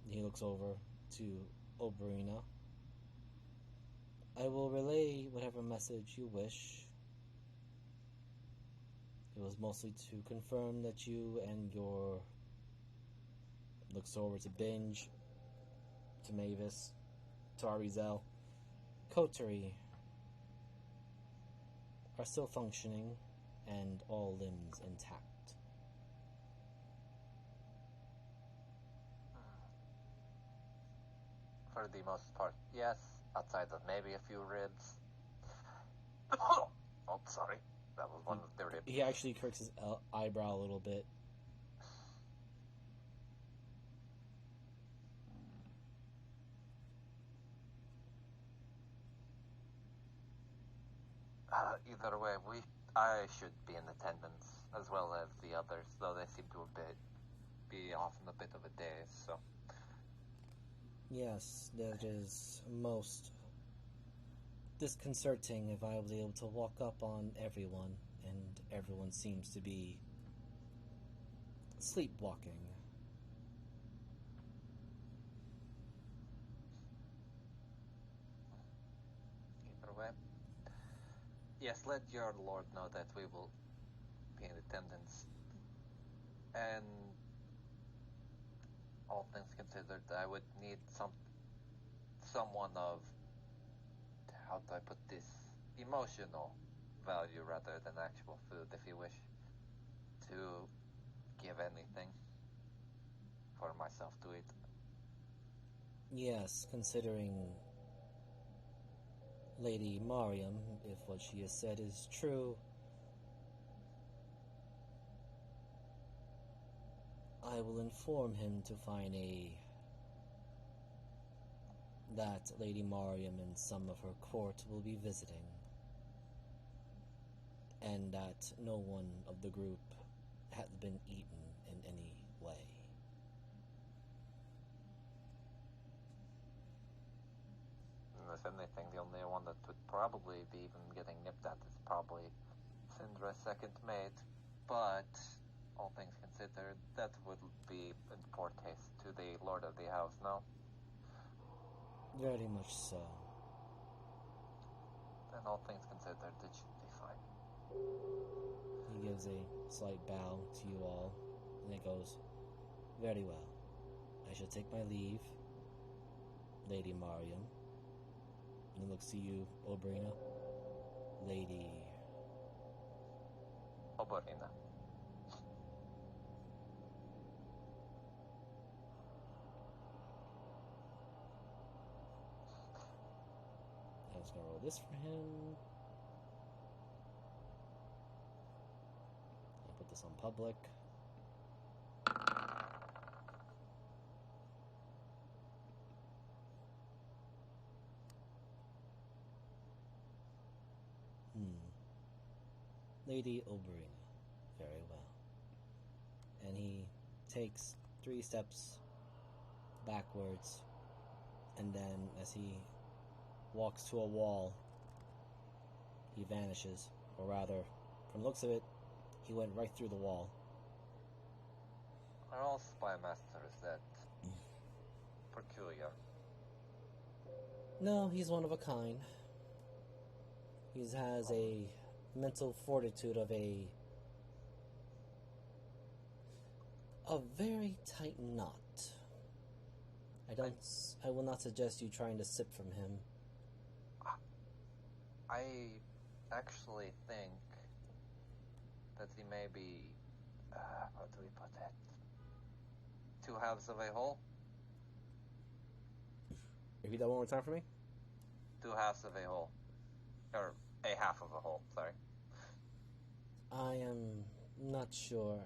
He looks over to Oberina. I will relay whatever message you wish. It was mostly to confirm that you and your... Looks over to Binge, to Mavis, to Arizel, coterie are still functioning and all limbs intact. For the most part, yes. Outside of maybe a few ribs. Oh, sorry. That was one of the ribs. He actually cracks his eyebrow a little bit. Either way, I should be in attendance, as well as the others, though they seem to be off in a bit of a daze, so... Yes, that is most disconcerting if I was able to walk up on everyone, and everyone seems to be sleepwalking. Either way. Yes, let your lord know that we will be in attendance. And all things considered, I would need someone of, how do I put this, emotional value rather than actual food, if you wish, to give anything for myself to eat. Yes, considering Lady Mariam, if what she has said is true, I will inform him to find that Lady Mariam and some of her court will be visiting, and that no one of the group had been eaten in any way. And if anything, the only one that would probably be even getting nipped at is probably Syndra's second mate, but all things considered, that would be in poor taste to the lord of the house, no? Very much so. Then all things considered, it should be fine. He gives a slight bow to you all, and it goes, very well. I shall take my leave, Lady Mariam. And he looks to you, Oberina. Lady... Oberina. I was gonna roll this for him. I'll put this on public. Lady Oberina. Very well. And he takes 3 steps backwards, and then as he walks to a wall, he vanishes. Or rather, from the looks of it, he went right through the wall. Are all spy masters that peculiar? No, he's one of a kind. He has a mental fortitude of a very tight knot. I will not suggest you trying to sip from him. I actually think that he may be, how do we put it? 2 halves of a whole? Repeat that one more time for me? 2 halves of a whole. Or a half of a whole, sorry. I am not sure.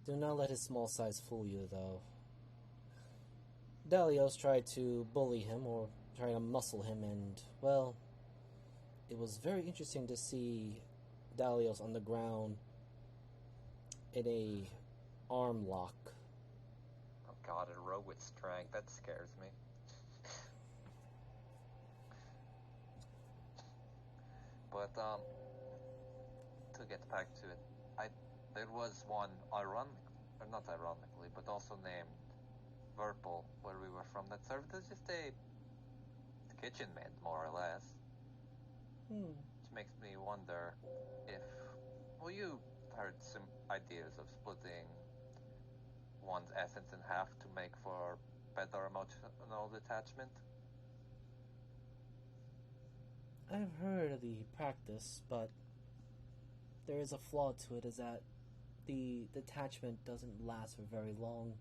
Do not let his small size fool you, though. Dalios tried to bully him, or try to muscle him, and, well, it was very interesting to see Dalios on the ground in a arm lock. Oh god, a rogue with strength. That scares me. But, to get back to it, there was one not ironically, but also named Verpal, where we were from, that served as just a kitchen maid, more or less. Which makes me wonder if, well, you heard some ideas of splitting one's essence in half to make for better emotional detachment. I've heard of the practice, but there is a flaw to it, is that the detachment doesn't last for very long.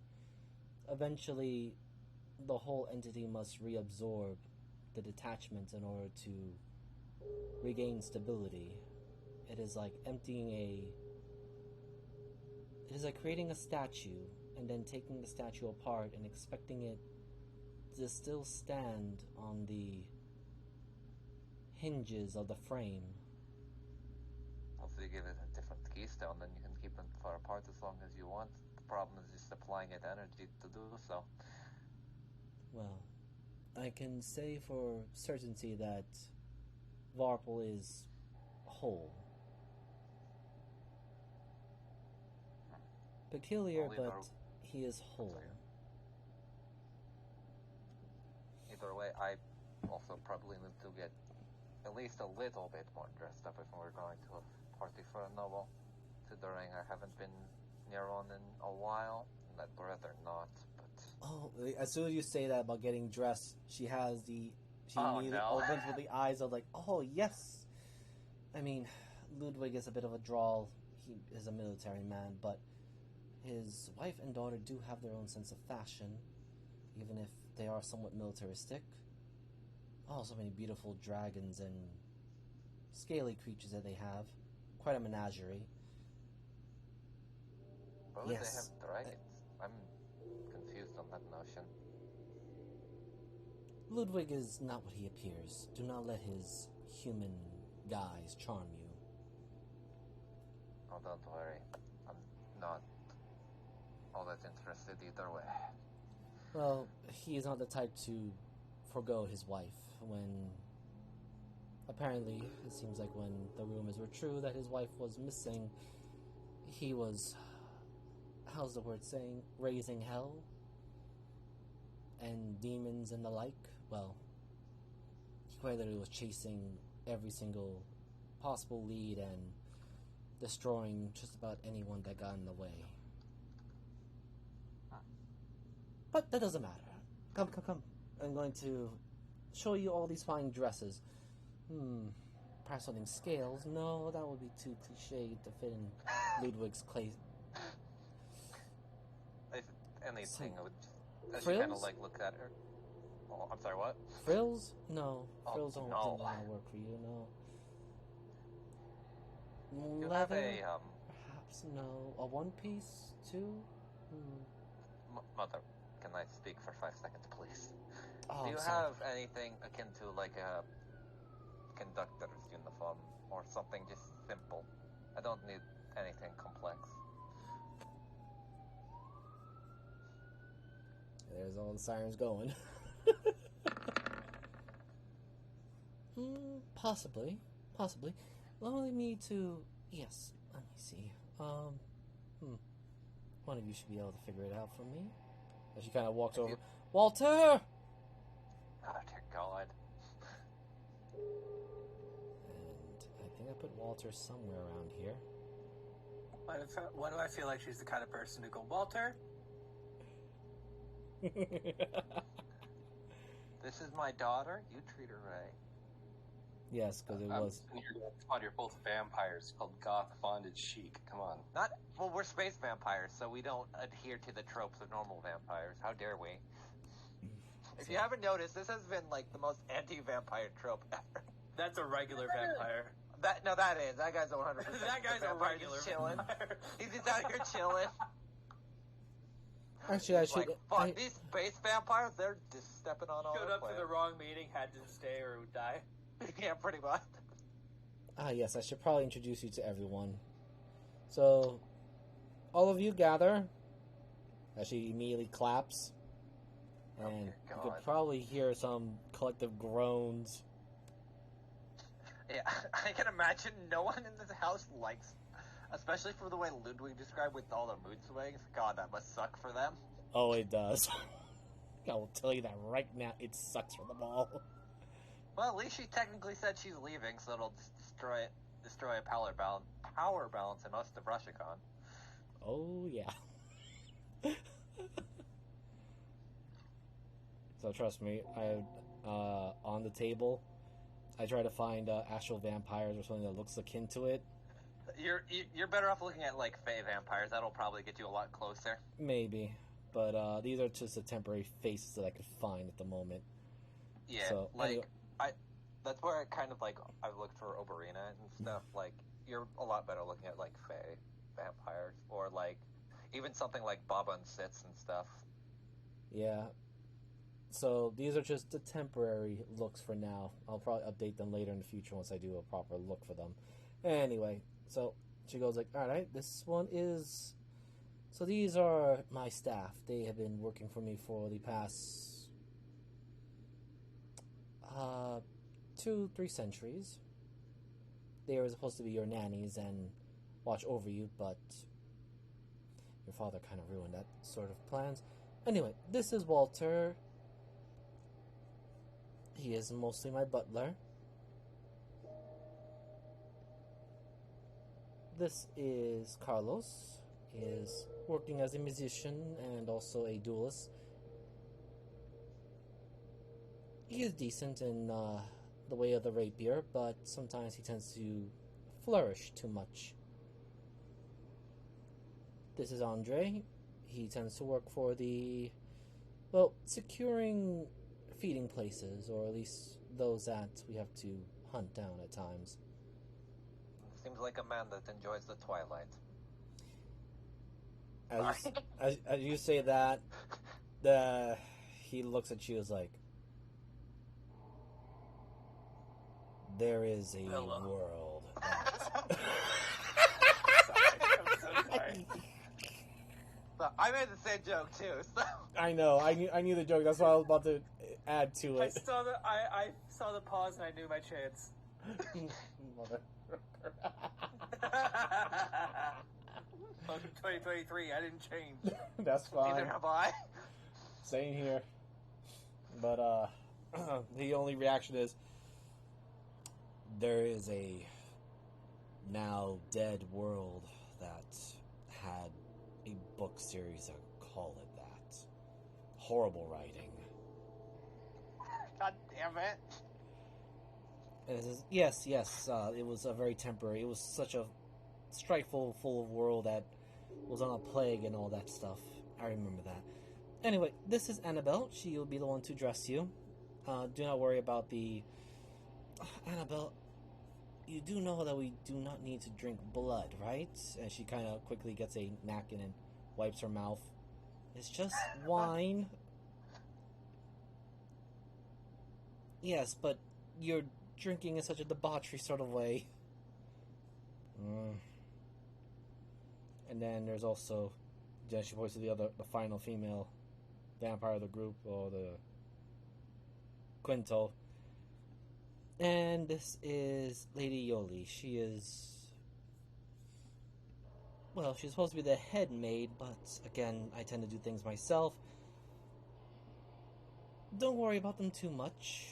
Eventually, the whole entity must reabsorb the detachment in order to regain stability. It is like creating a statue and then taking the statue apart and expecting it to still stand on the hinges of the frame. Well, if you give it a different keystone, then you can keep them far apart as long as you want. The problem is just applying it energy to do so. Well, I can say for certainty that Varpal is whole. Peculiar, but he is whole. Either way, I also probably need to get at least a little bit more dressed up if we're going to a party for a noble, considering I haven't been near one in a while, and I'd rather not, but... Oh, as soon as you say that about getting dressed, she immediately no. opens with the eyes of like, oh, yes! I mean, Ludwig is a bit of a drawl. He is a military man, but his wife and daughter do have their own sense of fashion, even if they are somewhat militaristic. Oh, so many beautiful dragons and scaly creatures that they have. Quite a menagerie. Why would Yes. they have dragons? I'm confused on that notion. Ludwig is not what he appears. Do not let his human guise charm you. Oh, don't worry. I'm not all that interested either way. Well, he is not the type to forgo his wife when... Apparently, it seems like when the rumors were true that his wife was missing, he was... How's the word saying? Raising hell? And demons and the like? Well, he quite literally was chasing every single possible lead and destroying just about anyone that got in the way. But that doesn't matter. Come. I'm going to show you all these fine dresses. Perhaps something scales? No, that would be too cliched to fit in Ludwig's clay. If anything, I would just frills? kind of like look at her. Oh, I'm sorry, what? Frills? No. Oh, Frills don't no. work for you, no. You Leather? have a, Perhaps no. A one piece, too? Mother, can I speak for 5 seconds, please? Oh, Do you sorry. have anything akin to like a conductor's uniform or something just simple? I don't need anything complex. There's all the sirens going. Possibly. Only need to... Yes, let me see. One of you should be able to figure it out for me. And she kind of walks over. Walter! Oh, dear God. And I think I put Walter somewhere around here. Why do I feel like she's the kind of person to go, Walter? This is my daughter. You treat her right. Yes, because it was... Come on, you're both vampires called goth bondage chic. Come on. Well, we're space vampires, so we don't adhere to the tropes of normal vampires. How dare we? If you haven't noticed, this has been like the most anti-vampire trope ever. That's a regular vampire. That is. That guy's 100%. That guy's a vampire regular just chilling. vampire. He's just out here chilling. Actually, I should... Like, fuck, these space vampires, they're just stepping on all Showed our up to the plans. wrong meeting, had to stay or would die. Yeah, pretty much. yes, I should probably introduce you to everyone. So, all of you gather as she immediately claps. And you God. could probably hear some collective groans. Yeah, I can imagine no one in this house likes, especially for the way Ludwig described with all the mood swings. God, that must suck for them. Oh, it does. I will tell you that right now. It sucks for them all. Well, at least she technically said she's leaving, so it'll destroy a power balance in most of Rashakhan. Oh, yeah. So trust me, on the table, I try to find astral vampires or something that looks akin to it. You're better off looking at like Fey vampires. That'll probably get you a lot closer. Maybe, but these are just the temporary faces that I could find at the moment. Yeah, So, like anyway. that's where I kind of like I've looked for Oberina and stuff. Like you're a lot better looking at like Fey vampires or like even something like Baba and Sits and stuff. Yeah. So these are just the temporary looks for now. I'll probably update them later in the future once I do a proper look for them. Anyway, so she goes like, alright, this one is... So these are my staff. They have been working for me for the past 2-3 centuries. They were supposed to be your nannies and watch over you, but your father kind of ruined that sort of plans. Anyway, this is Walter. He is mostly my butler. This is Carlos. He is working as a musician and also a duelist. He is decent in the way of the rapier, but sometimes he tends to flourish too much. This is Andre. He tends to work for the, well, securing feeding places, or at least those that we have to hunt down at times. Seems like a man that enjoys the twilight. As you say that, he looks at you as like, there is a world. Sorry. I made the same joke too. So. I know. I knew the joke. That's why I was about to add to it. I saw the pause and I knew my chance. Welcome to 2023. I didn't change. That's fine. Neither have I. Same here. But the only reaction is there is a now dead world that had a book series. I call it that. Horrible writing. God damn it. And it says, yes. It was a very temporary. It was such a strifeful, full of world that was on a plague and all that stuff. I remember that. Anyway, this is Annabelle. She will be the one to dress you. Do not worry about the... Annabelle, you do know that we do not need to drink blood, right? And she kind of quickly gets a napkin and wipes her mouth. It's just wine. Yes, but you're drinking in such a debauchery sort of way. And then there's also... Then she points to the final female vampire of the group, or the Quinto. And this is Lady Yoli. She is... Well, she's supposed to be the head maid, but again, I tend to do things myself. Don't worry about them too much,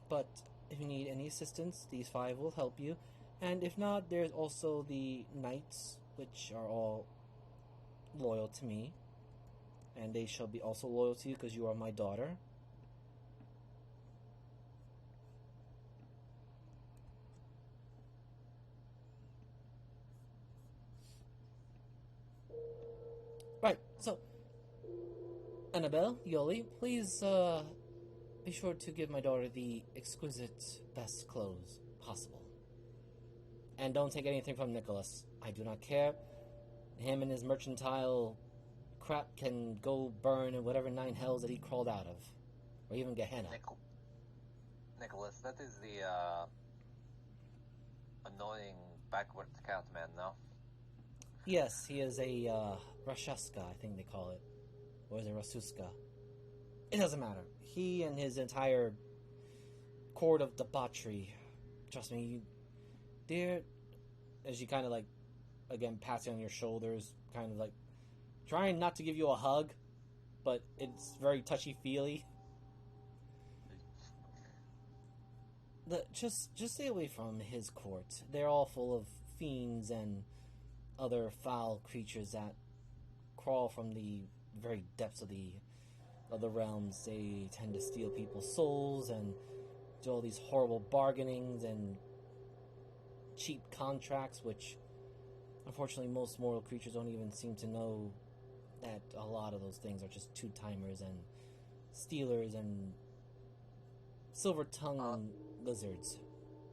but if you need any assistance, these 5 will help you. And if not, there's also the knights, which are all loyal to me. And they shall be also loyal to you because you are my daughter. Right, so Annabelle, Yoli, please be sure to give my daughter the exquisite best clothes possible. And don't take anything from Nicholas. I do not care. Him and his mercantile crap can go burn in whatever 9 hells that he crawled out of. Or even Gehenna. Nicholas, that is the annoying backward scout man, no? Yes, he is a Rashakhan, I think they call it. Or is it Rasuska? It doesn't matter. He and his entire court of debauchery. Trust me, dear. As she kind of like, again, pats you on your shoulders, kind of like trying not to give you a hug, but it's very touchy-feely. Just stay away from his court. They're all full of fiends and other foul creatures that crawl from the very depths of the realms. They tend to steal people's souls and do all these horrible bargainings and cheap contracts, which unfortunately most mortal creatures don't even seem to know that a lot of those things are just two-timers and stealers and silver-tongued lizards.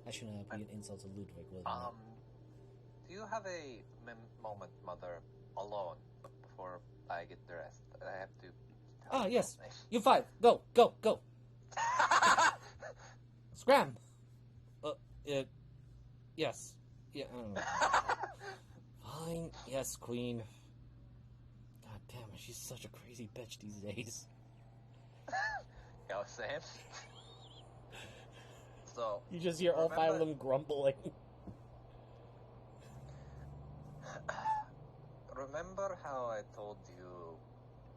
I shouldn't have been an insult to Ludwig, wasn't it? Do you have a moment, Mother, alone before I get dressed? I have to. Ah, yes. You five. Go. Scram. Yes. Yeah. I don't know. Fine. Yes, Queen. God damn it, she's such a crazy bitch these days. I was saying. So you just hear all five of them grumbling. Remember how I told you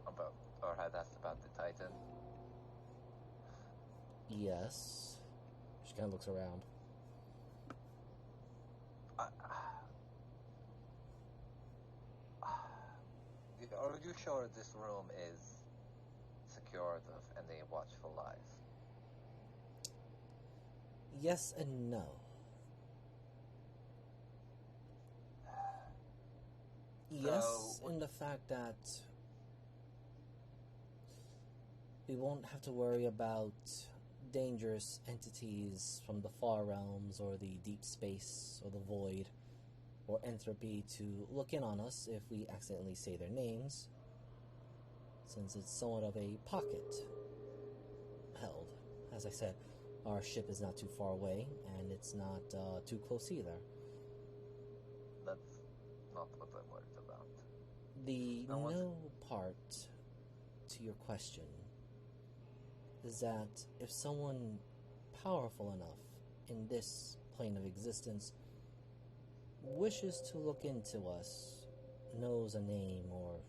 about, or had asked about the Titan? Yes. She kind of looks around. Are you sure this room is secured of any watchful eyes? Yes and no. Yes, in the fact that we won't have to worry about dangerous entities from the far realms or the deep space or the void or entropy to look in on us if we accidentally say their names, since it's somewhat of a pocket held. As I said, our ship is not too far away, and it's not too close either. That's not what I'm worried about. The no part to your question is that if someone powerful enough in this plane of existence wishes to look into us, knows a name, or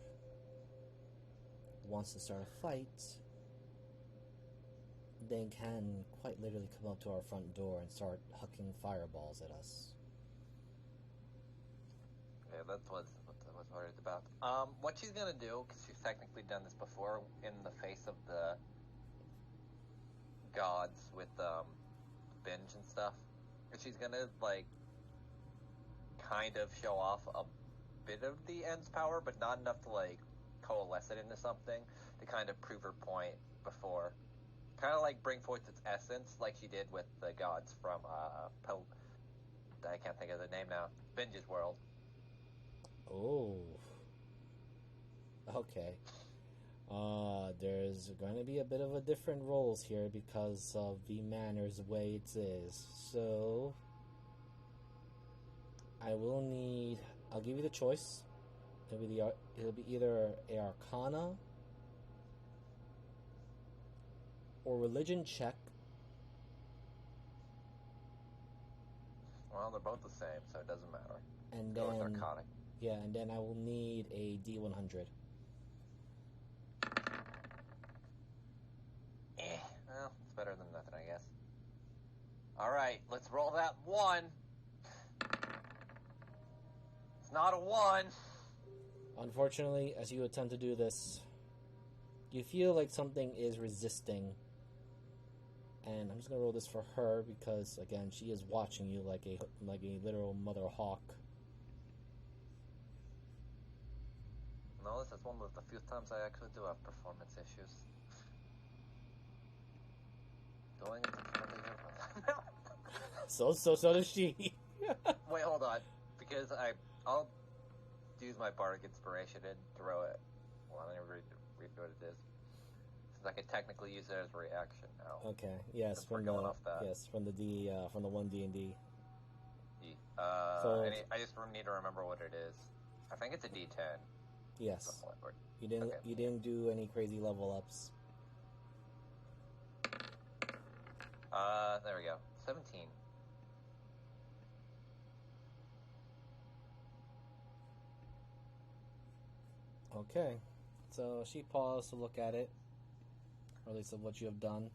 wants to start a fight, they can quite literally come up to our front door and start hucking fireballs at us. Yeah, that was what I was worried about. What she's gonna do, because she's technically done this before in the face of the gods with binge and stuff, is she's gonna like kind of show off a bit of the end's power, but not enough to like coalesce it into something to kind of prove her point before. Kind of like bring forth its essence, like she did with the gods from I can't think of the name now. Binge's world. Oh. Okay. There's going to be a bit of a different roles here because of the manners way it is. So I'll give you the choice. It'll be either a Arcana or religion check. Well, they're both the same, so it doesn't matter. And Go with then Arcana. yeah, and then I will need a D100. Well, it's better than nothing, I guess. Alright, let's roll that 1. It's not a 1. Unfortunately, as you attempt to do this, you feel like something is resisting. And I'm just gonna roll this for her because, again, she is watching you like a literal mother hawk. No, this is one of the few times I actually do have performance issues. Going into So does she. Wait, hold on. Because I'll use my bardic inspiration and throw it. Well, let me read what it is. Since I can technically use it as a reaction now. Okay. Yes, from the from the 1D&D. I just need to remember what it is. I think it's a D10. Yes. Somewhat. You didn't. Okay. You didn't do any crazy level ups. There we go. 17. Okay. So she paused to look at it, or at least of what you have done.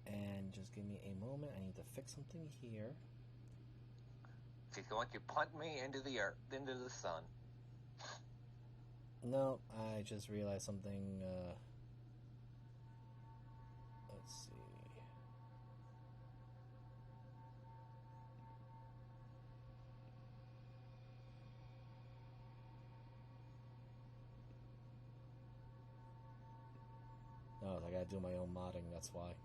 And just give me a moment. I need to fix something here. She's going to punt me into the earth, into the sun. No, I just realized something. Let's see. Oh, I gotta do my own modding, that's why.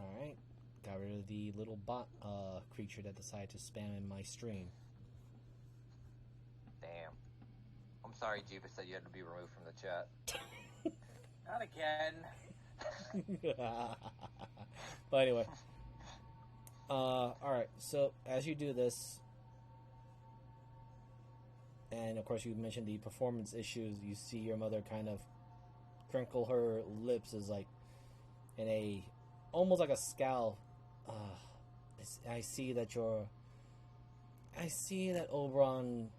Alright. Got rid of the little bot creature that decided to spam in my stream. Damn. I'm sorry, Jeebus, that you had to be removed from the chat. Not again. But anyway. Alright, so as you do this, and of course you mentioned the performance issues, you see your mother kind of crinkle her lips as like in a almost like a scowl. I see that Oberon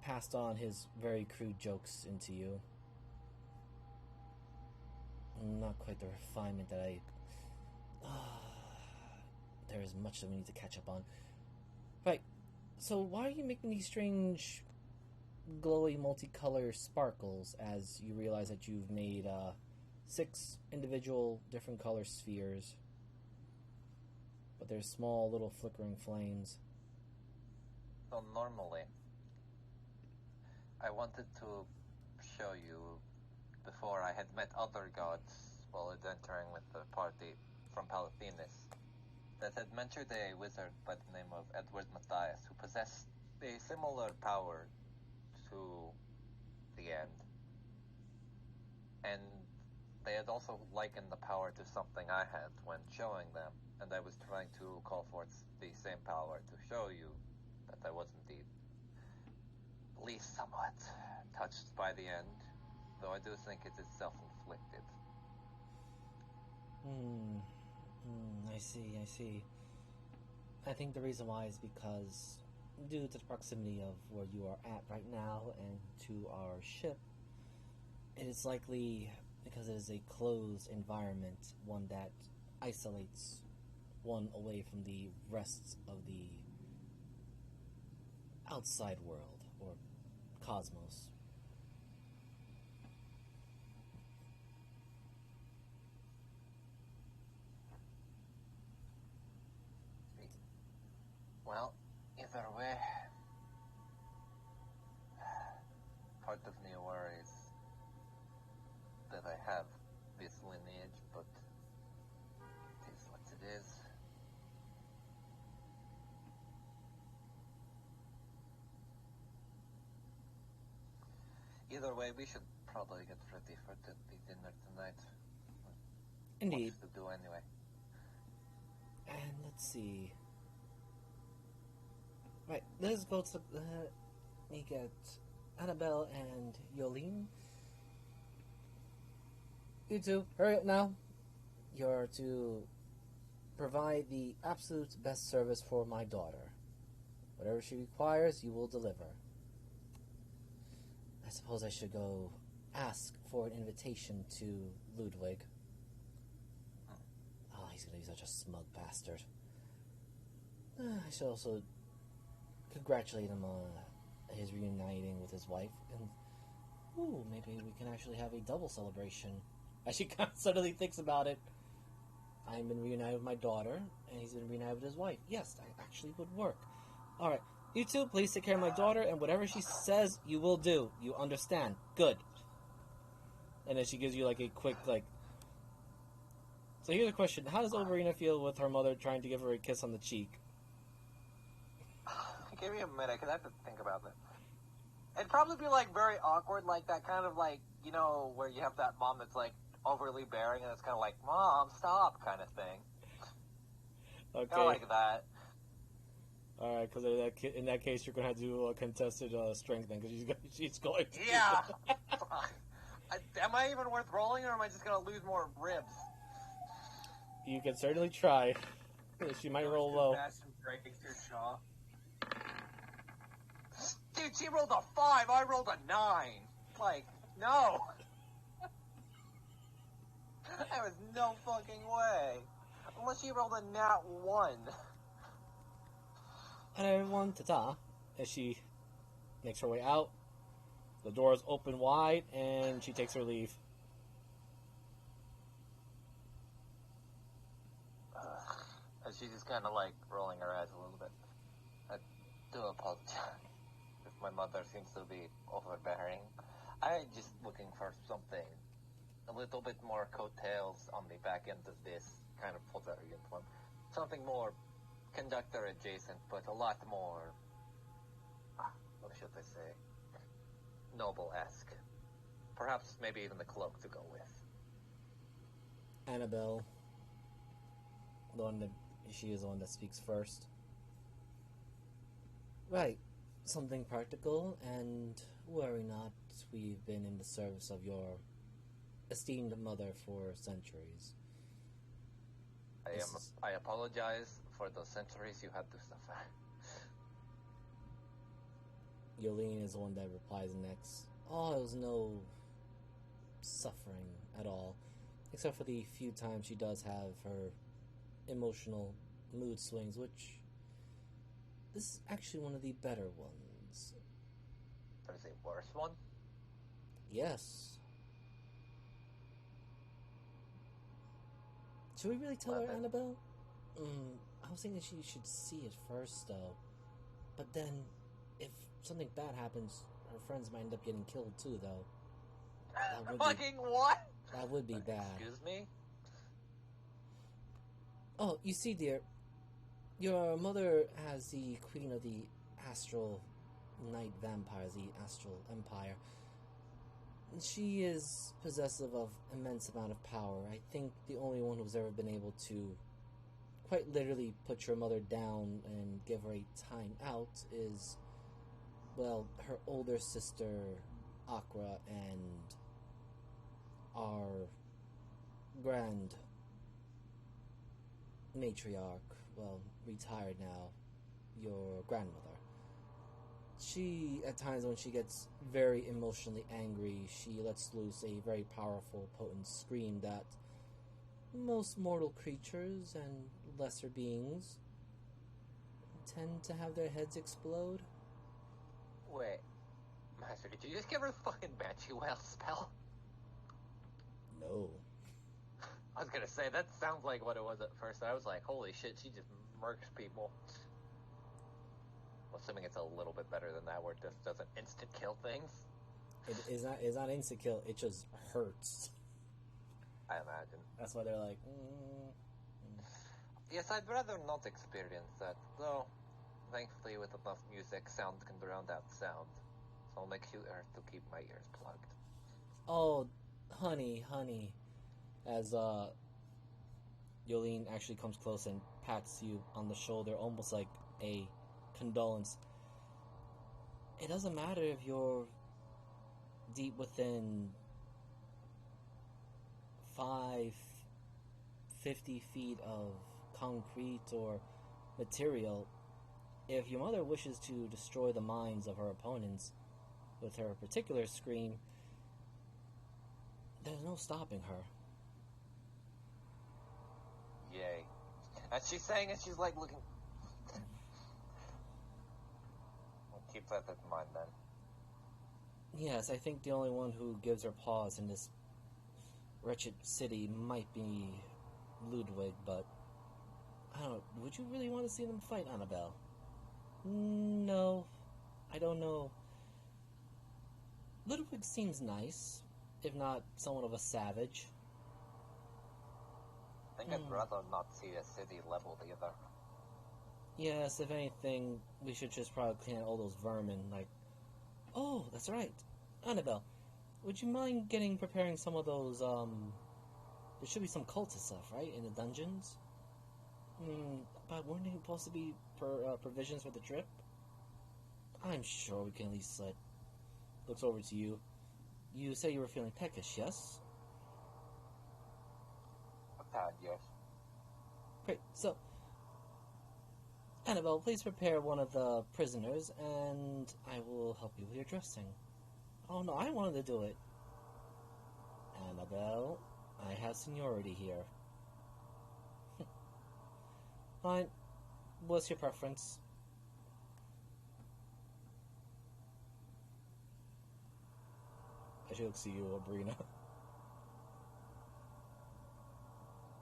passed on his very crude jokes into you. Not quite the refinement that there is much that we need to catch up on. Right. So why are you making these strange glowy multicolor sparkles as you realize that you've made 6 individual different color spheres, but they're small little flickering flames? So normally, I wanted to show you, before I had met other gods while adventuring with the party from Palatinus, that had mentored a wizard by the name of Edward Matthias, who possessed a similar power to the end. And they had also likened the power to something I had when showing them, and I was trying to call forth the same power to show you that I was indeed at least somewhat touched by the end, though I do think it is self-inflicted. I see. I think the reason why is because, due to the proximity of where you are at right now and to our ship, it is likely because it is a closed environment, one that isolates one away from the rest of the outside world, or cosmos. Well, either way, part of me worries that I have this lineage, but it is what it is. Either way, we should probably get ready for the dinner tonight. Indeed. Much to do anyway. And let's see. Right, let's go to let me get Annabelle and Yolene. You two, hurry up now. You're to provide the absolute best service for my daughter. Whatever she requires, you will deliver. I suppose I should go ask for an invitation to Ludwig. Oh, he's gonna be such a smug bastard. I should also congratulate him on his reuniting with his wife, and ooh, maybe we can actually have a double celebration. As she kind of suddenly thinks about it, I've been reunited with my daughter, and he's been reunited with his wife. Yes, that actually would work. Alright, you two, please take care of my daughter, and whatever she says, you will do. You understand. Good. And then she gives you, like, a quick, like... So here's a question. How does Oberina feel with her mother trying to give her a kiss on the cheek? Give me a minute, because I have to think about this. It'd probably be, like, very awkward, like that kind of, like, you know, where you have that mom that's, like, overly bearing, and it's kind of like, Mom, stop, kind of thing. Okay. Kind of like that. Alright, because in that case, you're going to have to do a contested strength thing, because she's going to... Yeah! Am I even worth rolling, or am I just going to lose more ribs? You can certainly try. She might roll low. Fast and breaks her jaw. Dude, she rolled a 5, I rolled a 9. Like, no! There was no fucking way. Unless she rolled a nat 1. And everyone, ta-ta, as she makes her way out. The doors open wide, and she takes her leave. And she's just kind of like rolling her eyes a little bit. I do apologize if my mother seems to be overbearing. I'm just looking for something a little bit more coattails on the back end of this kind of Polterian one. Something more conductor adjacent, but a lot more, what should I say, noble-esque. Perhaps maybe even the cloak to go with. Annabelle, she is the one that speaks first. Right, something practical, and worry not, we've been in the service of your esteemed mother for centuries. I apologize for the centuries you had to suffer. Yolene is the one that replies next. Oh, it was no suffering at all, except for the few times she does have her emotional mood swings, which this is actually one of the better ones. There's a worse one? Yes. Should we really tell her, Annabelle? I was thinking she should see it first, though. But then, if something bad happens, her friends might end up getting killed, too, though. Fucking what? That would be bad. Excuse me? Oh, you see, dear, your mother has the queen of the astral night vampires, the astral empire. She is possessive of immense amount of power. I think the only one who's ever been able to quite literally put your mother down and give her a time out is, well, her older sister, Aqua, and our grand matriarch, well, retired now, your grandmother. She, at times when she gets very emotionally angry, she lets loose a very powerful, potent scream that most mortal creatures and lesser beings tend to have their heads explode. Wait, Master, did you just give her the fucking Banshee Whale spell? No. I was gonna say, that sounds like what it was at first. I was like, holy shit, she just murks people. Assuming it's a little bit better than that, where it just doesn't instant kill things. It's not instant kill, it just hurts. I imagine. That's why they're like, Yes, I'd rather not experience that, though. Thankfully, with enough music, sound can drown out sound. So I'll make sure to keep my ears plugged. Oh, honey. As Yolene actually comes close and pats you on the shoulder, almost like a condolence. It doesn't matter if you're deep within 50 feet of concrete or material. If your mother wishes to destroy the minds of her opponents with her particular scream, there's no stopping her. Yay. As she's saying it, she's like looking... keep that in mind then. Yes, I think the only one who gives her pause in this wretched city might be Ludwig, but I don't know. Would you really want to see them fight, Annabelle? No, I don't know. Ludwig seems nice, if not somewhat of a savage. I think I'd rather not see a city leveled either. Yes, if anything, we should just probably clean out all those vermin, like... Oh, that's right. Annabelle, would you mind preparing some of those, There should be some cultist stuff, right, in the dungeons? But weren't they supposed to be provisions for the trip? I'm sure we can at least looks over to you. You say you were feeling peckish, yes? A tad, yes. Great, so... Annabelle, please prepare one of the prisoners, and I will help you with your dressing. Oh no, I wanted to do it. Annabelle, I have seniority here. Fine. What's your preference? I should see you, Abrina.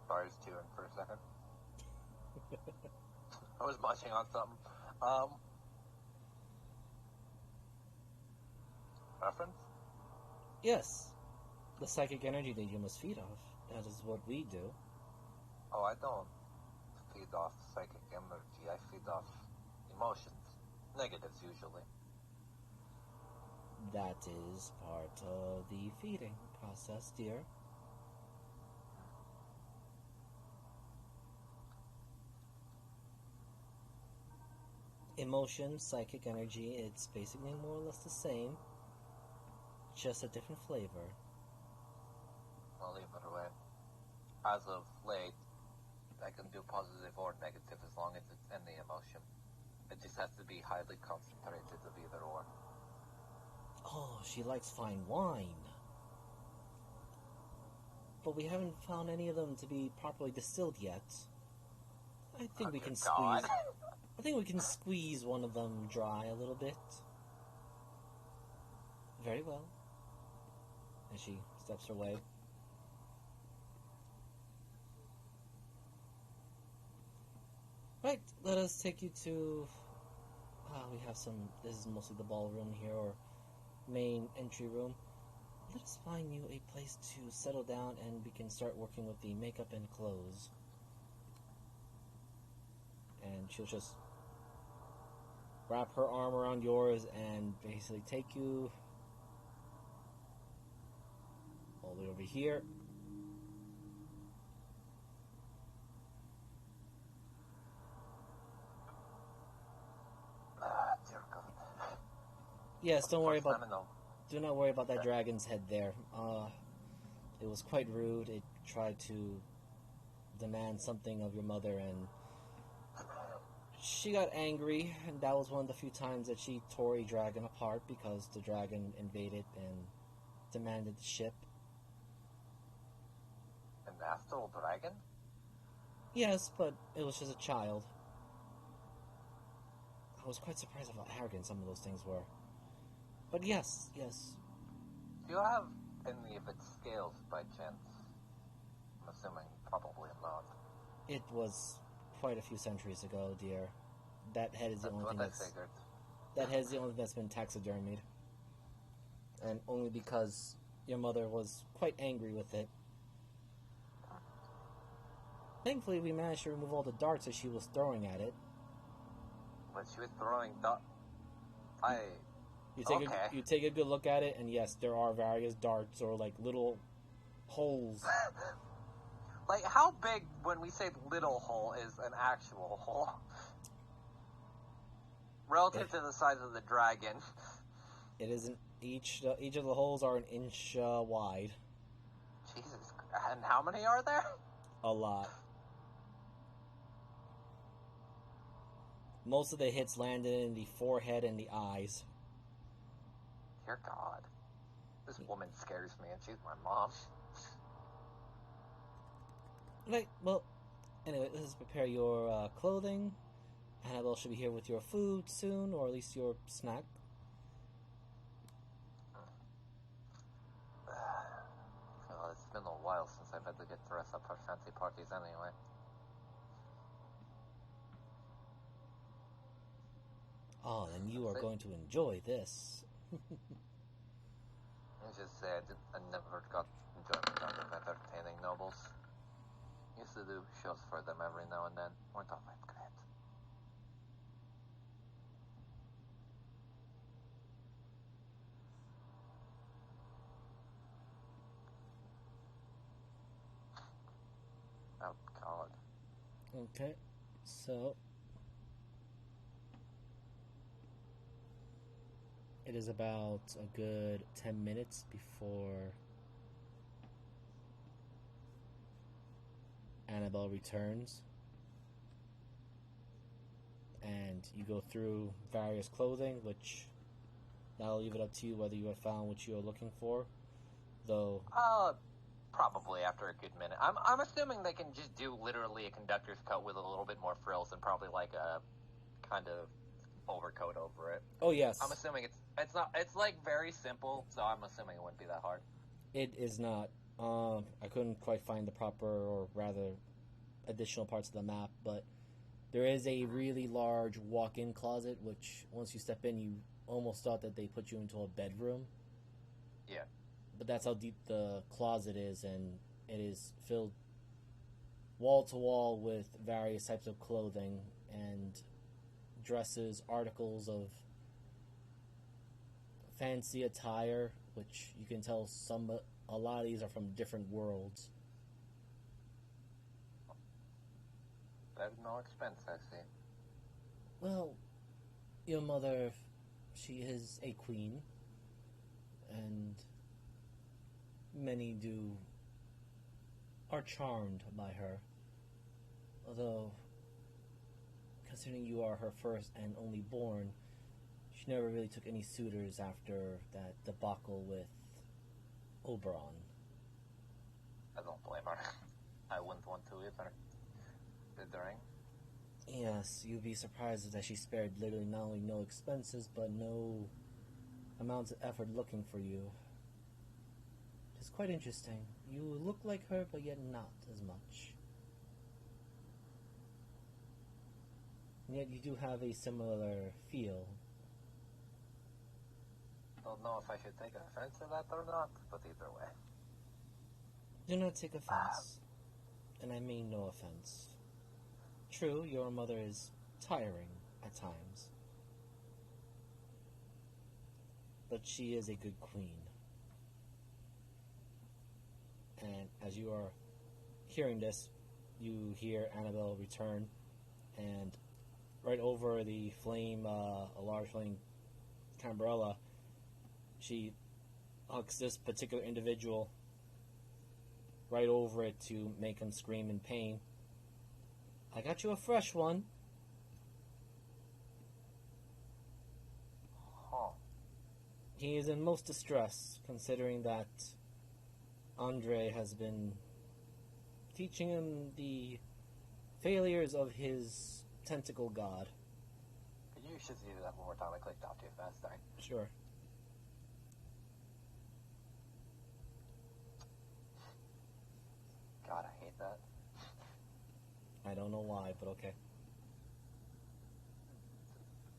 Sorry, I was chewing for a second. I was munching on something. Preference? Yes. The psychic energy that you must feed off. That is what we do. Oh, I don't feed off psychic energy. I feed off emotions. Negatives, usually. That is part of the feeding process, dear. Emotion, psychic energy, it's basically more or less the same, just a different flavor. Well, either way. As of late, I can do positive or negative as long as it's in the emotion. It just has to be highly concentrated of either or. Oh, she likes fine wine. But we haven't found any of them to be properly distilled yet. I think we can squeeze... I think we can squeeze one of them dry a little bit. Very well. And she steps her way. Right, let us take you to... we have some... This is mostly the ballroom here, or main entry room. Let us find you a place to settle down and we can start working with the makeup and clothes. And she'll just wrap her arm around yours and basically take you all the way over here. Dear God. Yes, don't worry about... No. Do not worry about that dragon's head there. It was quite rude. It tried to demand something of your mother, and she got angry, and that was one of the few times that she tore a dragon apart because the dragon invaded and demanded the ship. An astral dragon? Yes, but it was just a child. I was quite surprised at how arrogant some of those things were. But yes. Do you have any of its scales by chance? I'm assuming probably not. It was quite a few centuries ago, dear. That head is the only thing that head is the only thing that's been taxidermied. And only because your mother was quite angry with it. Thankfully, we managed to remove all the darts that she was throwing at it. But she was throwing You take a good look at it, and yes, there are various darts or like little holes. Like, how big, when we say little hole, is an actual hole? Relative to the size of the dragon. It isn't each of the holes are an inch wide. Jesus, and how many are there? A lot. Most of the hits landed in the forehead and the eyes. Dear God. This woman scares me, and she's my mom. Right, well, anyway, let's prepare your clothing. Annabelle should be here with your food soon, or at least your snack. Well, it's been a while since I've had to get dressed up for fancy parties anyway. Oh, then you are going to enjoy this. I just say I never got enjoyment out of entertaining nobles. Used to do shows for them every now and then. Weren't all that great. Oh, God. Okay, so it is about a good 10 minutes before Annabelle returns. And you go through various clothing, which I'll leave it up to you whether you have found what you are looking for. Though, Probably after a good minute. I'm assuming they can just do literally a conductor's coat with a little bit more frills and probably like a kind of overcoat over it. oh yes, I'm assuming it's like very simple, so I'm assuming it wouldn't be that hard. it is not. I couldn't quite find the proper, or rather, additional parts of the map, but there is a really large walk-in closet, which once you step in, you almost thought that they put you into a bedroom. Yeah. But that's how deep the closet is, and it is filled wall to wall with various types of clothing and dresses, articles of fancy attire, which you can tell a lot of these are from different worlds. There's no expense, I see. Well, your mother, she is a queen, and many are charmed by her. Although, considering you are her first and only born, she never really took any suitors after that debacle with Oberon. I don't blame her. I wouldn't want to either. Considering. Yes, you'd be surprised that she spared literally not only no expenses, but no amounts of effort looking for you. It's quite interesting. You look like her, but yet not as much. And yet you do have a similar feel. Don't know if I should take offense to that or not, but either way. Do not take offense. And I mean no offense. True, your mother is tiring at times. But she is a good queen. And as you are hearing this, you hear Annabelle return, and right over the flame, a large flame umbrella, she hucks this particular individual right over it to make him scream in pain. I got you a fresh one. Huh. He is in most distress, considering that Andre has been teaching him the failures of his tentacle god. You should do that one more time. I clicked off too fast, sorry. Sure. God, I hate that. I don't know why, but okay.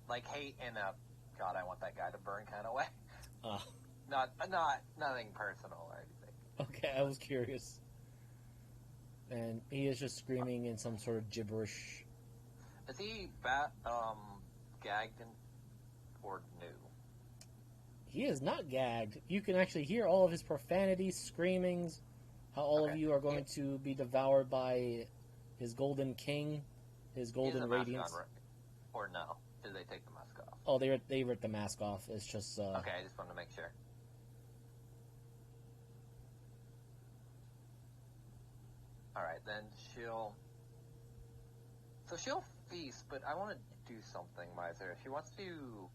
Like hate in a God, I want that guy to burn kind of way. Ah. Nothing personal or anything. Okay, I was curious. And he is just screaming in some sort of gibberish. Is he gagged or new? He is not gagged. You can actually hear all of his profanities, screamings, how all of you are going to be devoured by his golden king, his golden radiance. Mask on, or no? Did they take the mask off? Oh, they ripped the mask off. It's just okay, I just wanted to make sure. Alright, then she'll feast, but I want to do something, Miser. If she wants to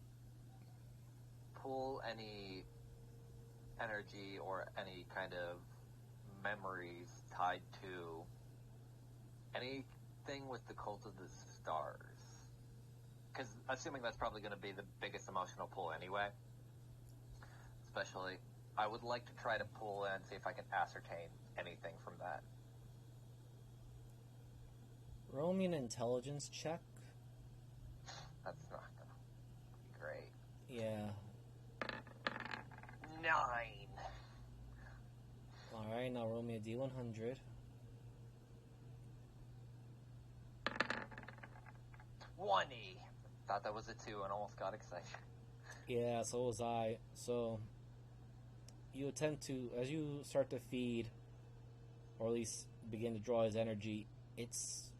pull any energy or any kind of memories tied to anything with the Cult of the Stars, because assuming that's probably going to be the biggest emotional pull anyway. Especially, I would like to try to pull and see if I can ascertain anything from that. Roll me an intelligence check. That's not going to be great. Yeah. 9. Alright, now roll me a D100. 20. Thought that was a 2 and almost got excited. Yeah, so was I. So, you attempt to, as you start to feed, or at least begin to draw his energy, it's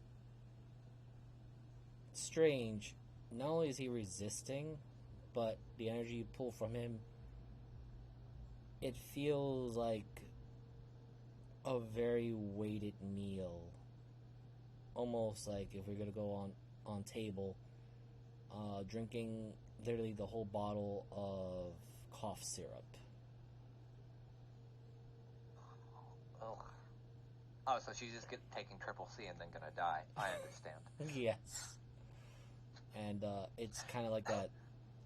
strange. Not only is he resisting, but the energy you pull from him, it feels like a very weighted meal. Almost like if we're going to go on table, drinking literally the whole bottle of cough syrup. Ugh. Oh, so she's just taking triple C and then gonna die. I understand. Yes. And it's kind of like that.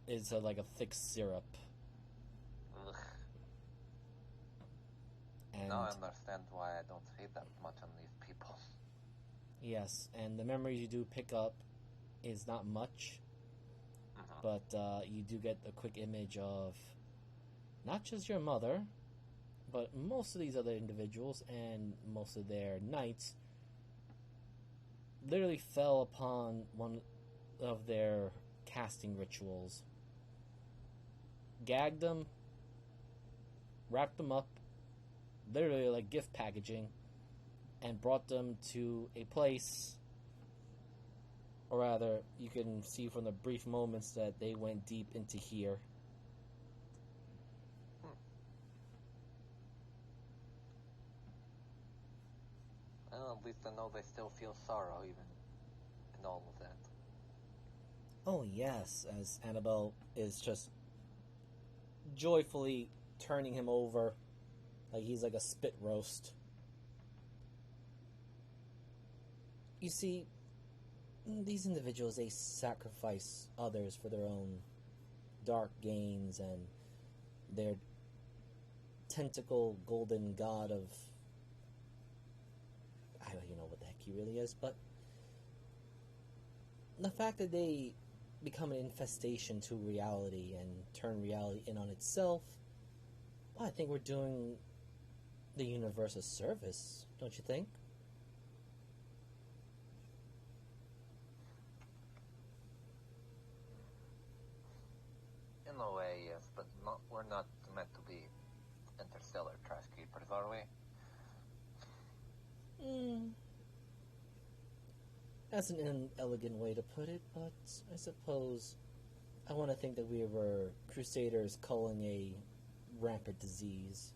It's like a thick syrup. Ugh. And Now I understand why I don't feed that much on these people. yes, and the memories you do pick up is not much, but you do get a quick image of not just your mother, but most of these other individuals and most of their knights literally fell upon one of their casting rituals, gagged them, wrapped them up, literally like gift packaging, and brought them to a place, or rather, you can see from the brief moments that they went deep into here. Well, at least I know they still feel sorrow even in all of that. Oh yes, as Annabelle is just joyfully turning him over like he's like a spit roast. You see, these individuals, they sacrifice others for their own dark gains and their tentacle golden god of, I don't even know what the heck he really is, but the fact that they become an infestation to reality and turn reality in on itself, well, I think we're doing the universe a service, don't you think? In a way, yes, but we're not meant to be interstellar trash keepers, are we? That's an inelegant way to put it, but I suppose I want to think that we were crusaders culling a rampant disease.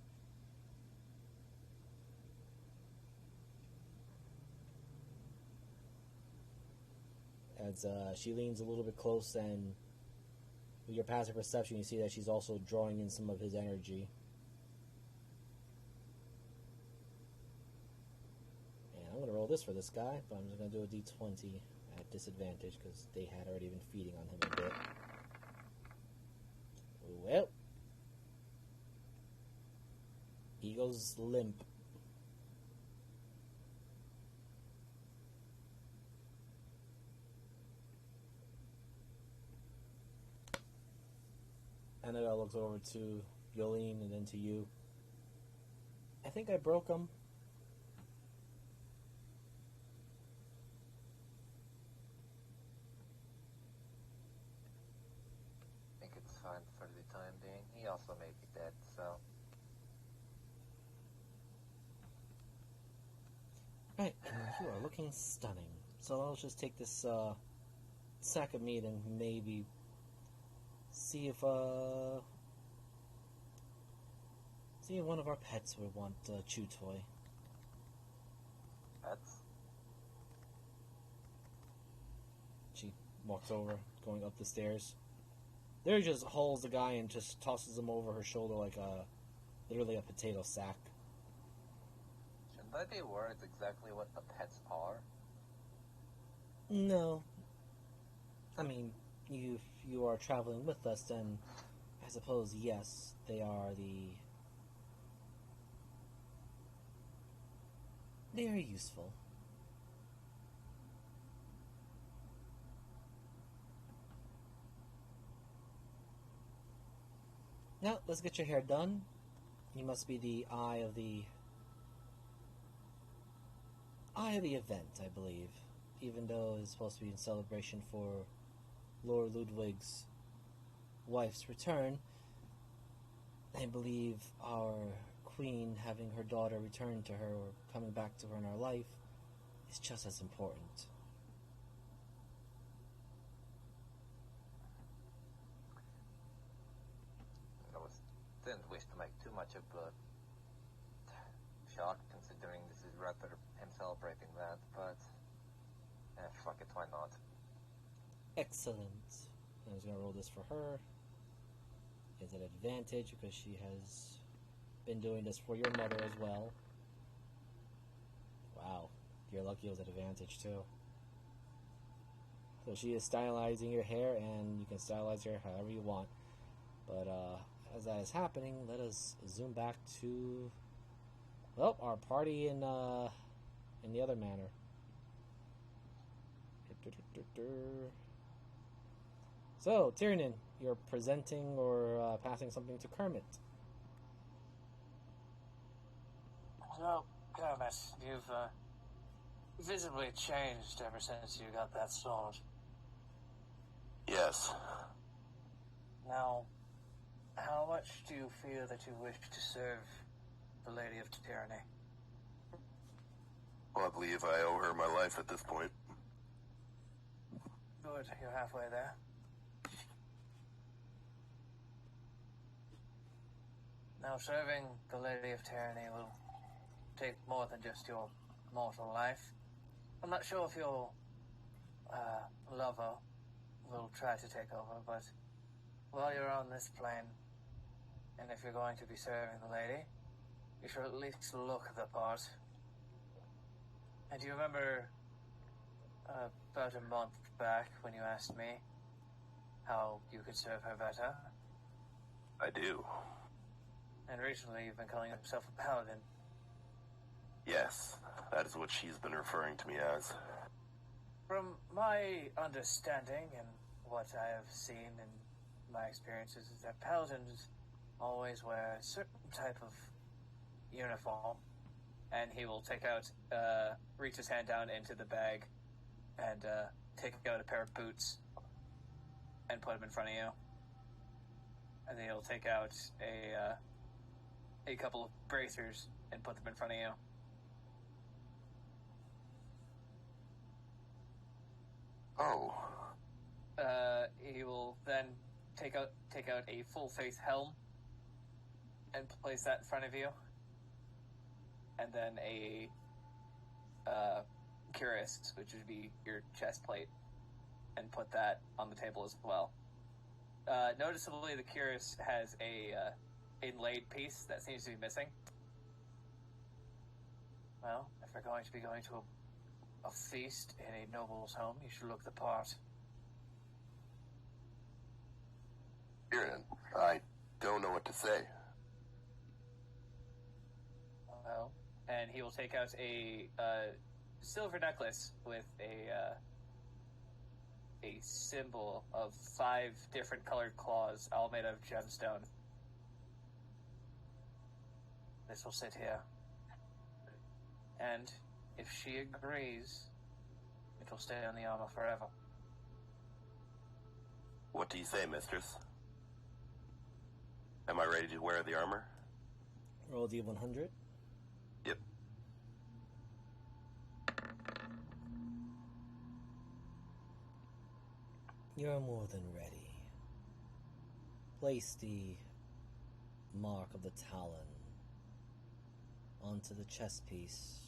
As she leans a little bit close, and with your passive perception, you see that she's also drawing in some of his energy. And I'm going to roll this for this guy, but I'm just going to do a d20 at disadvantage because they had already been feeding on him a bit. Well, he goes limp. Annabelle looks over to Yolene and then to you. I think I broke him. I think it's fine for the time being. He also may be dead, so... Right, you are looking stunning. So I'll just take this sack of meat and maybe see if one of our pets would want a chew toy. That's... She walks over, going up the stairs. There just hauls the guy and just tosses him over her shoulder like literally a potato sack. Shouldn't I be worried exactly what the pets are? No. I mean, if you are traveling with us, then I suppose yes, they are useful. Now, let's get your hair done. You must be the eye of the event, I believe. Even though it's supposed to be in celebration for Lord Ludwig's wife's return, I believe our queen having her daughter return to her or coming back to her in our life is just as important. Didn't wish to make too much of a shock, considering this is rather him celebrating that, but fuck it, why not? Excellent. I was gonna roll this for her. Is an advantage because she has been doing this for your mother as well. Wow, you're lucky it was an advantage too. So she is stylizing your hair, and you can stylize your hair however you want. But as that is happening, let us zoom back to our party in the other manor. So, Tiernan, you're presenting or passing something to Kermit. So, Kermit, you've visibly changed ever since you got that sword. Yes. Now, how much do you feel that you wish to serve the Lady of Tyranny? Well, I believe I owe her my life at this point. Good, you're halfway there. Now, serving the Lady of Tyranny will take more than just your mortal life. I'm not sure if your lover will try to take over, but while you're on this plane, and if you're going to be serving the lady, you should at least look the part. And do you remember about a month back when you asked me how you could serve her better? I do. And recently you've been calling yourself a paladin. Yes, that is what she's been referring to me as. From my understanding and what I have seen in my experiences is that paladins always wear a certain type of uniform. And he will reach his hand down into the bag and take out a pair of boots and put them in front of you. And then he'll take out a couple of bracers and put them in front of you. Oh. He will then take out a full face helm and place that in front of you, and then a cuirass, which would be your chest plate, and put that on the table as well. Noticeably, the cuirass has a inlaid piece that seems to be missing. Well, if we're going to be going to a feast in a noble's home, you should look the part. Kieran, I don't know what to say. Well, and he will take out a silver necklace with a symbol of 5 different colored claws, all made of gemstone. This will sit here. And if she agrees, it will stay on the armor forever. What do you say, mistress? Am I ready to wear the armor? Roll D100. Yep. You're more than ready. Place the mark of the talon onto the chest piece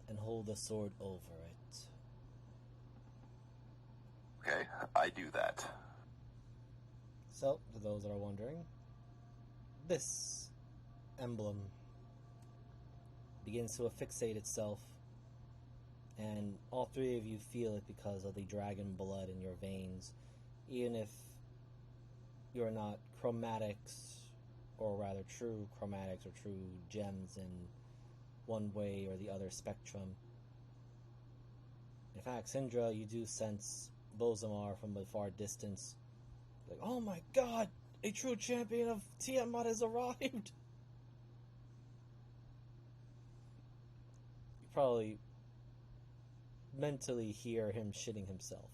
and hold the sword over it. Okay, I do that. So, to those that are wondering, this emblem begins to affixate itself And all three of you feel it because of the dragon blood in your veins, even if you're not chromatics, or rather true chromatics or true gems in one way or the other spectrum. In fact, Syndra, you do sense Bozamar from a far distance. Like, oh my god, a true champion of Tiamat has arrived! You probably mentally hear him shitting himself.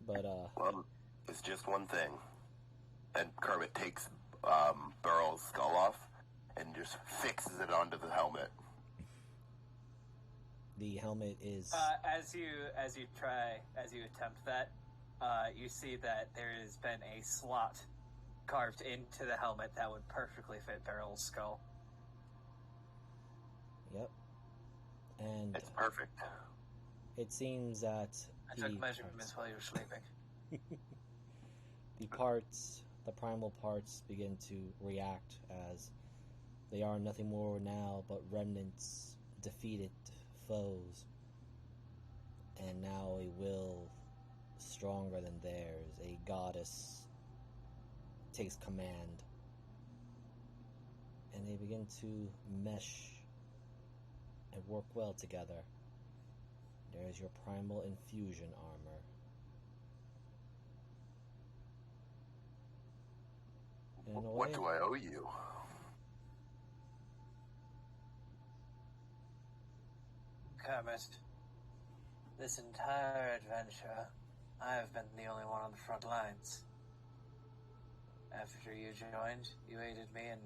But, Well, it's just one thing. And Kermit takes Burl's skull off and just fixes it onto the helmet. the helmet is... As you attempt that, you see that there has been a slot carved into the helmet that would perfectly fit Beryl's skull. Yep. And It's perfect. it seems that I took measurements while you were sleeping. the primal parts begin to react as they are nothing more now but remnants, defeated foes, and now a will stronger than theirs, a goddess takes command, and they begin to mesh and work well together. There's your primal infusion armor. In a What way, do I owe you? Kermit, this entire adventure, I have been the only one on the front lines. After you joined, you aided me in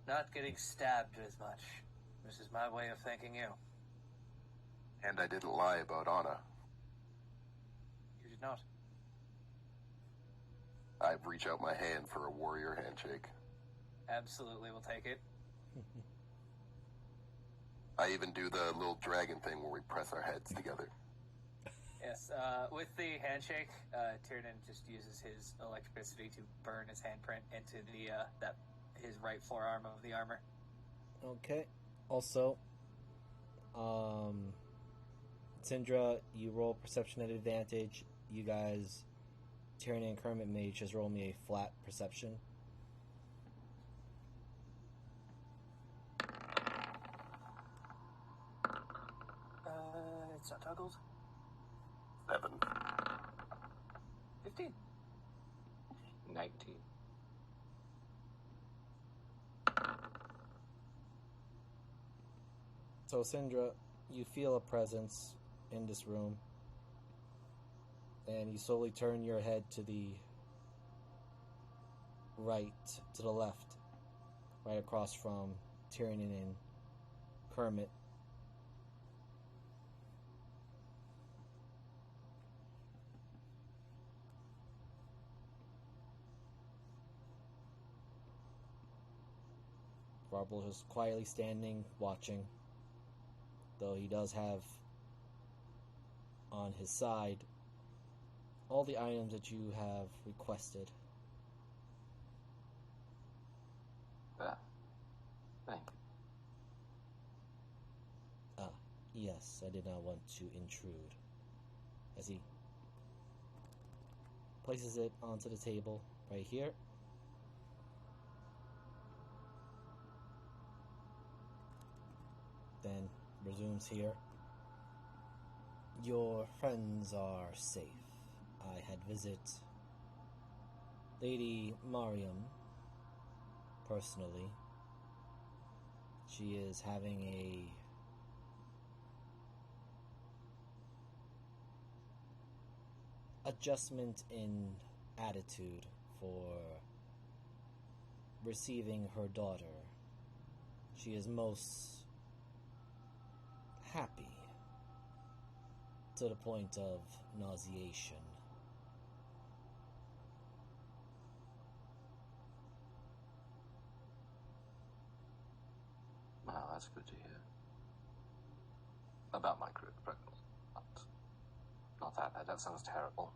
not getting stabbed as much. This is my way of thanking you. And I didn't lie about Anna. You did not. I reach out my hand for a warrior handshake. Absolutely will take it. I even do the little dragon thing where we press our heads together. Yes, with the handshake, Tiernan just uses his electricity to burn his handprint into his right forearm of the armor. okay. Also, Syndra, you roll perception at advantage. You guys, Tyranny and Kermit Mage, just roll me a flat perception. It's not toggled. 7. 15. 19. So, Syndra, you feel a presence in this room, and you slowly turn your head to the right, to the left, right across from Tyranny and Kermit. Varble is quietly standing, watching, though he does have on his side all the items that you have requested. Thank you. Yes, I did not want to intrude. As he places it onto the table right here. Then resumes here. Your friends are safe. I had visit Lady Mariam personally. She is having a adjustment in attitude for receiving her daughter. She is most happy to the point of nauseation. Wow, that's good to hear. About my pregnancy. Not that bad. That sounds terrible.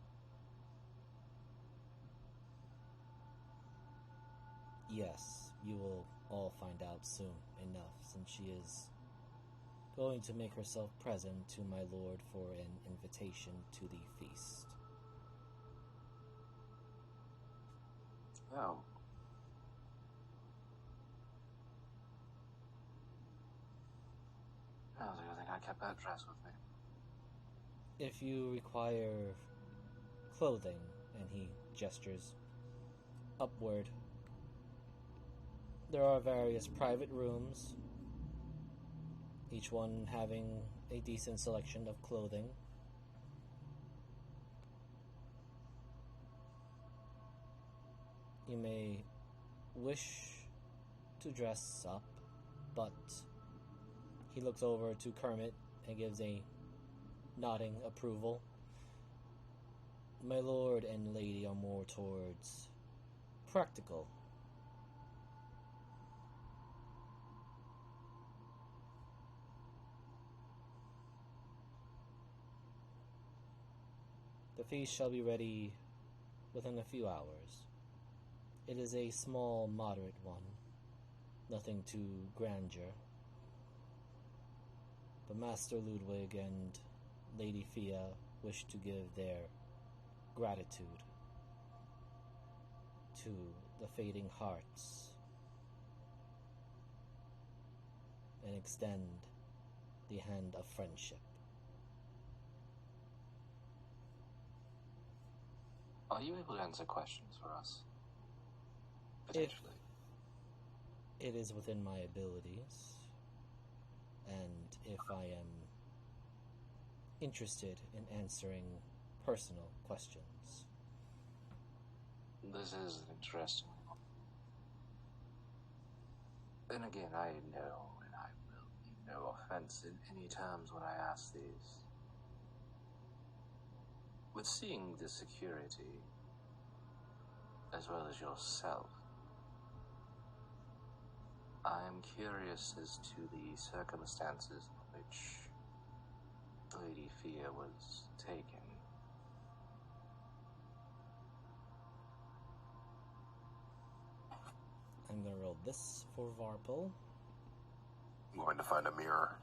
Yes, you will all find out soon enough, since she is going to make herself present to my lord for an invitation to the feast. Oh. I don't think I kept that dress with me. If you require clothing, and he gestures upward, there are various private rooms, each one having a decent selection of clothing. You may wish to dress up, but he looks over to Kermit and gives a nodding approval. My lord and lady are more towards practical. The feast shall be ready within a few hours. It is a small, moderate one, nothing too grandeur. But Master Ludwig and Lady Fia wish to give their gratitude to the fading hearts and extend the hand of friendship. Are you able to answer questions for us? Potentially. It is within my abilities, and if I am interested in answering personal questions. This is an interesting one. Then again, I know, and I will mean no offense in any terms when I ask these. With seeing the security, as well as yourself, I am curious as to the circumstances in which Lady Fia was taken. I'm gonna roll this for Varpal. I'm going to find a mirror.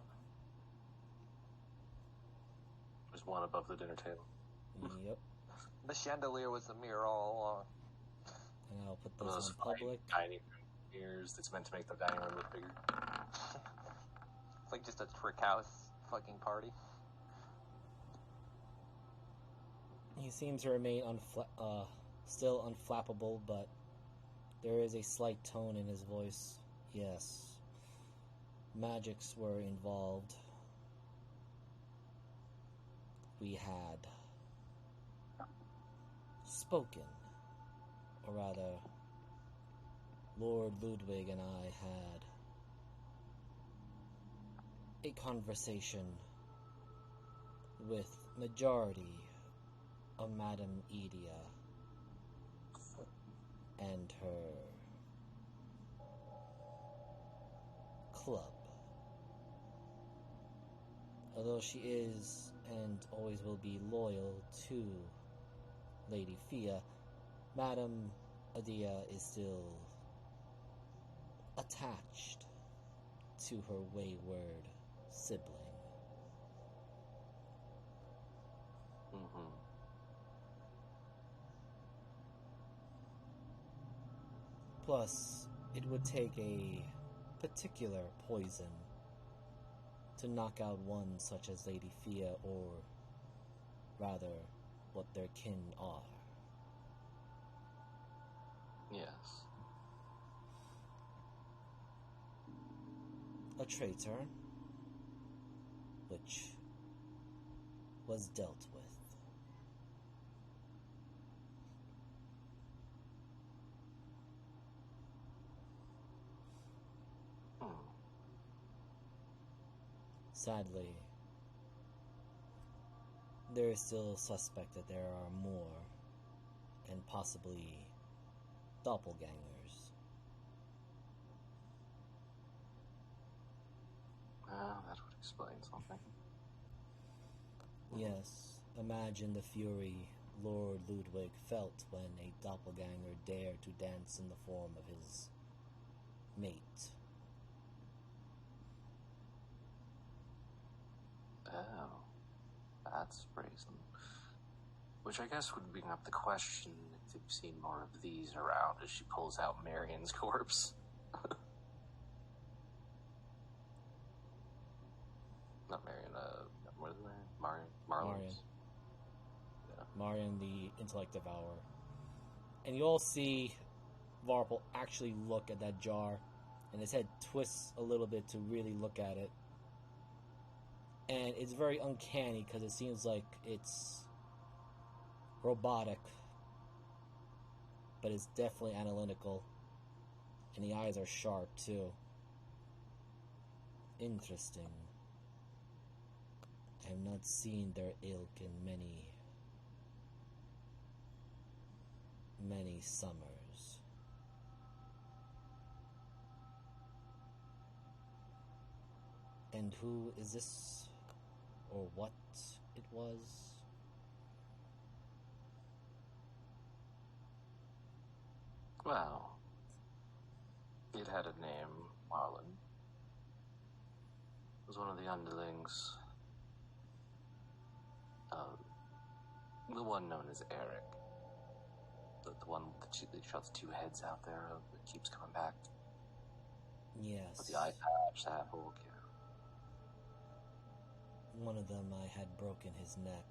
There's one above the dinner table. Yep. The chandelier was the mirror all along. And I'll put One of this those on public. dining room mirrors that's meant to make the dining room look bigger. It's like just a trick house fucking party. He seems to remain still unflappable, but there is a slight tone in his voice. Yes, magics were involved. We had spoken, or rather, Lord Ludwig and I had a conversation with majority of Madame Edia and her club. Although she is and always will be loyal to Lady Fia, Madame Edia is still attached to her wayward sibling. Mm-hmm. Plus, it would take a particular poison to knock out one such as Lady Fia, or rather, what their kin are. Yes. A traitor, which was dealt with. Sadly, there is still suspect that there are more, and possibly doppelgangers. That would explain something. Yes, imagine the fury Lord Ludwig felt when a doppelganger dared to dance in the form of his mate. Oh, that's brazen. Which I guess would bring up the question if you've seen more of these around as she pulls out Marion's corpse. Not Marion, what is her name? Marlon. Yeah. Marion, the intellect devourer. And you all see Varpal actually look at that jar, and his head twists a little bit to really look at it. And it's very uncanny because it seems like it's robotic, but it's definitely analytical. And the eyes are sharp too. Interesting. I have not seen their ilk in many summers. And who is this, or what it was? Well, it had a name, Marlon. It was one of the underlings. The one known as Eric. The one that shots two heads out there that keeps coming back. Yes. With the eye patch, that whole kid. One of them I had broken his neck.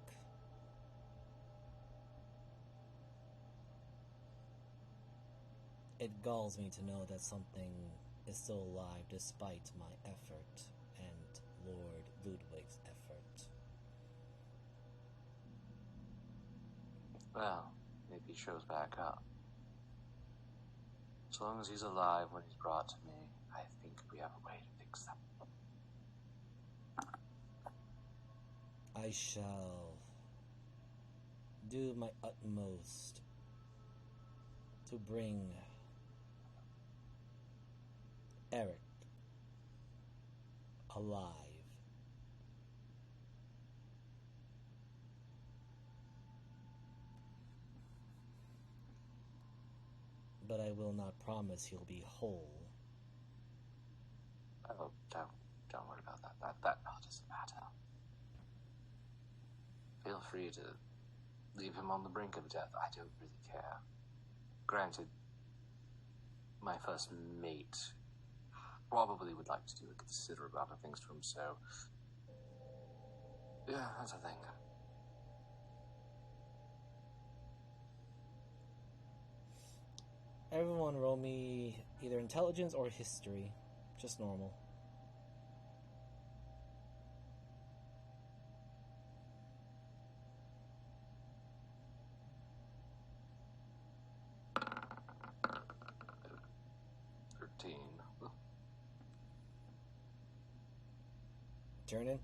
It galls me to know that something is still alive despite my effort and Lord Ludwig's effort. Well, maybe he shows back up. As long as he's alive when he's brought to me, I think we have a way to fix that. I shall do my utmost to bring Eric alive. But I will not promise he'll be whole. Oh, don't worry about that. That doesn't matter. Feel free to leave him on the brink of death. I don't really care. Granted, my first mate probably would like to do a considerable amount of things to him, so yeah, that's a thing. Everyone roll me either intelligence or history. Just normal. Turn in?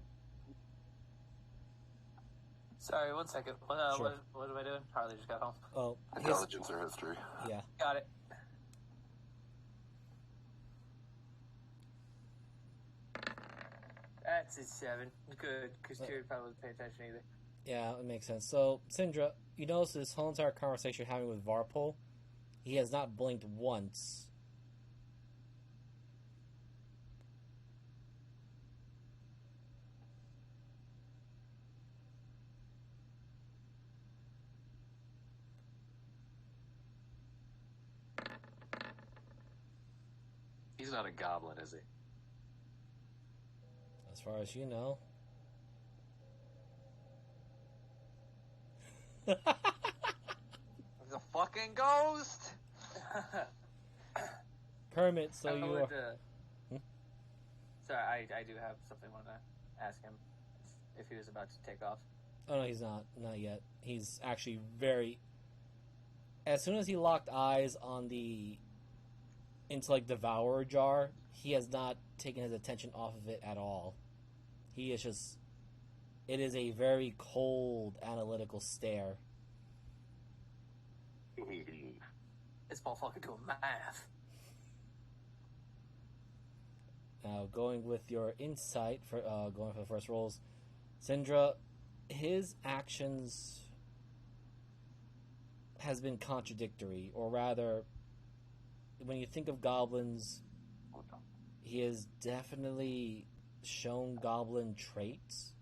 Sorry, 1 second. Sure. What am I doing? Harley just got home. Oh, Intelligence or history? Yeah. Got it. That's a 7. Good, because Tyrion probably wouldn't pay attention either. Yeah, it makes sense. So, Syndra, you notice this whole entire conversation you're having with Varpal, he has not blinked once. He's not a goblin, is he? As far as you know. He's a fucking ghost! Kermit, so you are... Sorry, I do have something I want to ask him if he was about to take off. Oh, no, he's not. Not yet. He's actually very... As soon as he locked eyes on the Intellect Devourer jar, he has not taken his attention off of it at all. He is just... It is a very cold, analytical stare. This motherfucker doing math. Now, going with your insight, for going for the first rolls, Syndra, his actions has been contradictory, or rather, when you think of goblins, he has definitely shown goblin traits,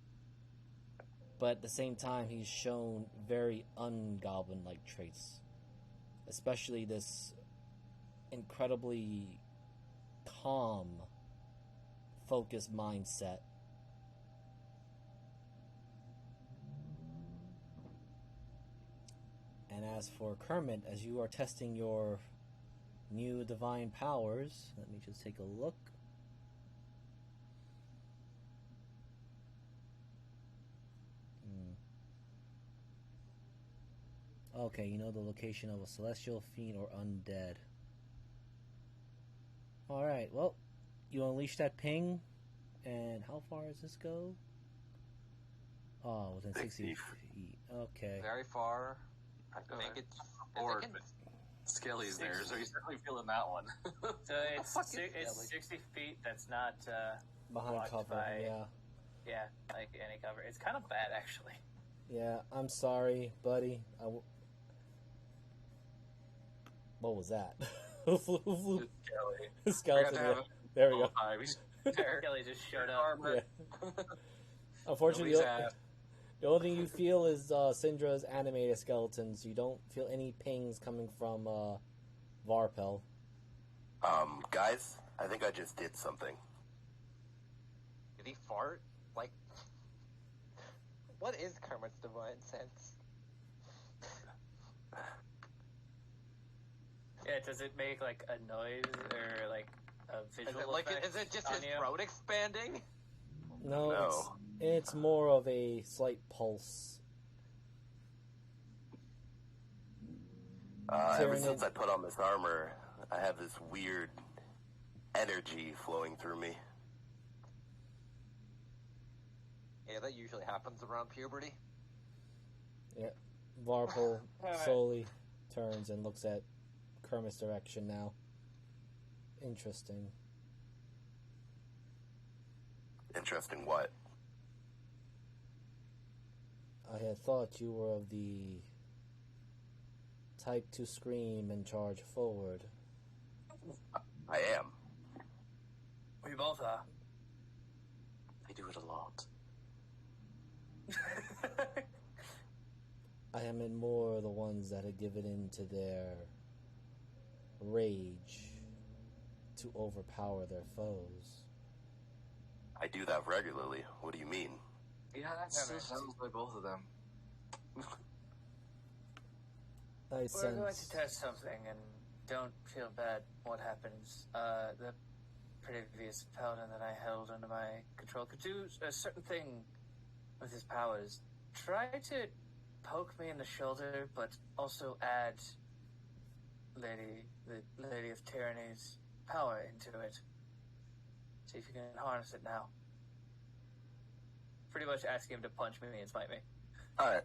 but at the same time, he's shown very ungoblin-like traits, especially this incredibly calm, focused mindset. And as for Kermit, as you are testing your new divine powers, let me just take a look. Okay, you know the location of a celestial fiend or undead. Alright, well, you unleash that ping, and how far does this go? Oh, within 60 feet. Okay. Very far. I think it's... Or Skelly's there, so he's definitely feeling that one. So it's 60 feet. That's not Behind blocked cover, by, yeah. like any cover. It's kind of bad, actually. Yeah, I'm sorry, buddy. What was that? Who flew? Skeleton. Yeah. There we go. Kelly just showed up. Yeah. Unfortunately, the only thing you feel is Syndra's animated skeletons. You don't feel any pings coming from Varpel. Guys, I think I just did something. Did he fart? Like, what is Kermit's divine sense? Yeah, does it make like a noise or like a visual effect? Is it just on his you? throat expanding? No, it's more of a slight pulse. Ever since I put on this armor, I have this weird energy flowing through me. Yeah, that usually happens around puberty. Yeah, Varpel slowly turns and looks at Kermit's direction now. Interesting. Interesting what? I had thought you were of the type to scream and charge forward. I am. We both are. I do it a lot. I am in more the ones that have given in to their rage to overpower their foes. I do that regularly. What do you mean? Yeah, that sounds like both of them. We're going to test something, and don't feel bad what happens. The previous paladin that I held under my control could do a certain thing with his powers. Try to poke me in the shoulder, but also add the Lady of Tyranny's power into it. See if you can harness it now. Pretty much asking him to punch me and smite me. Alright.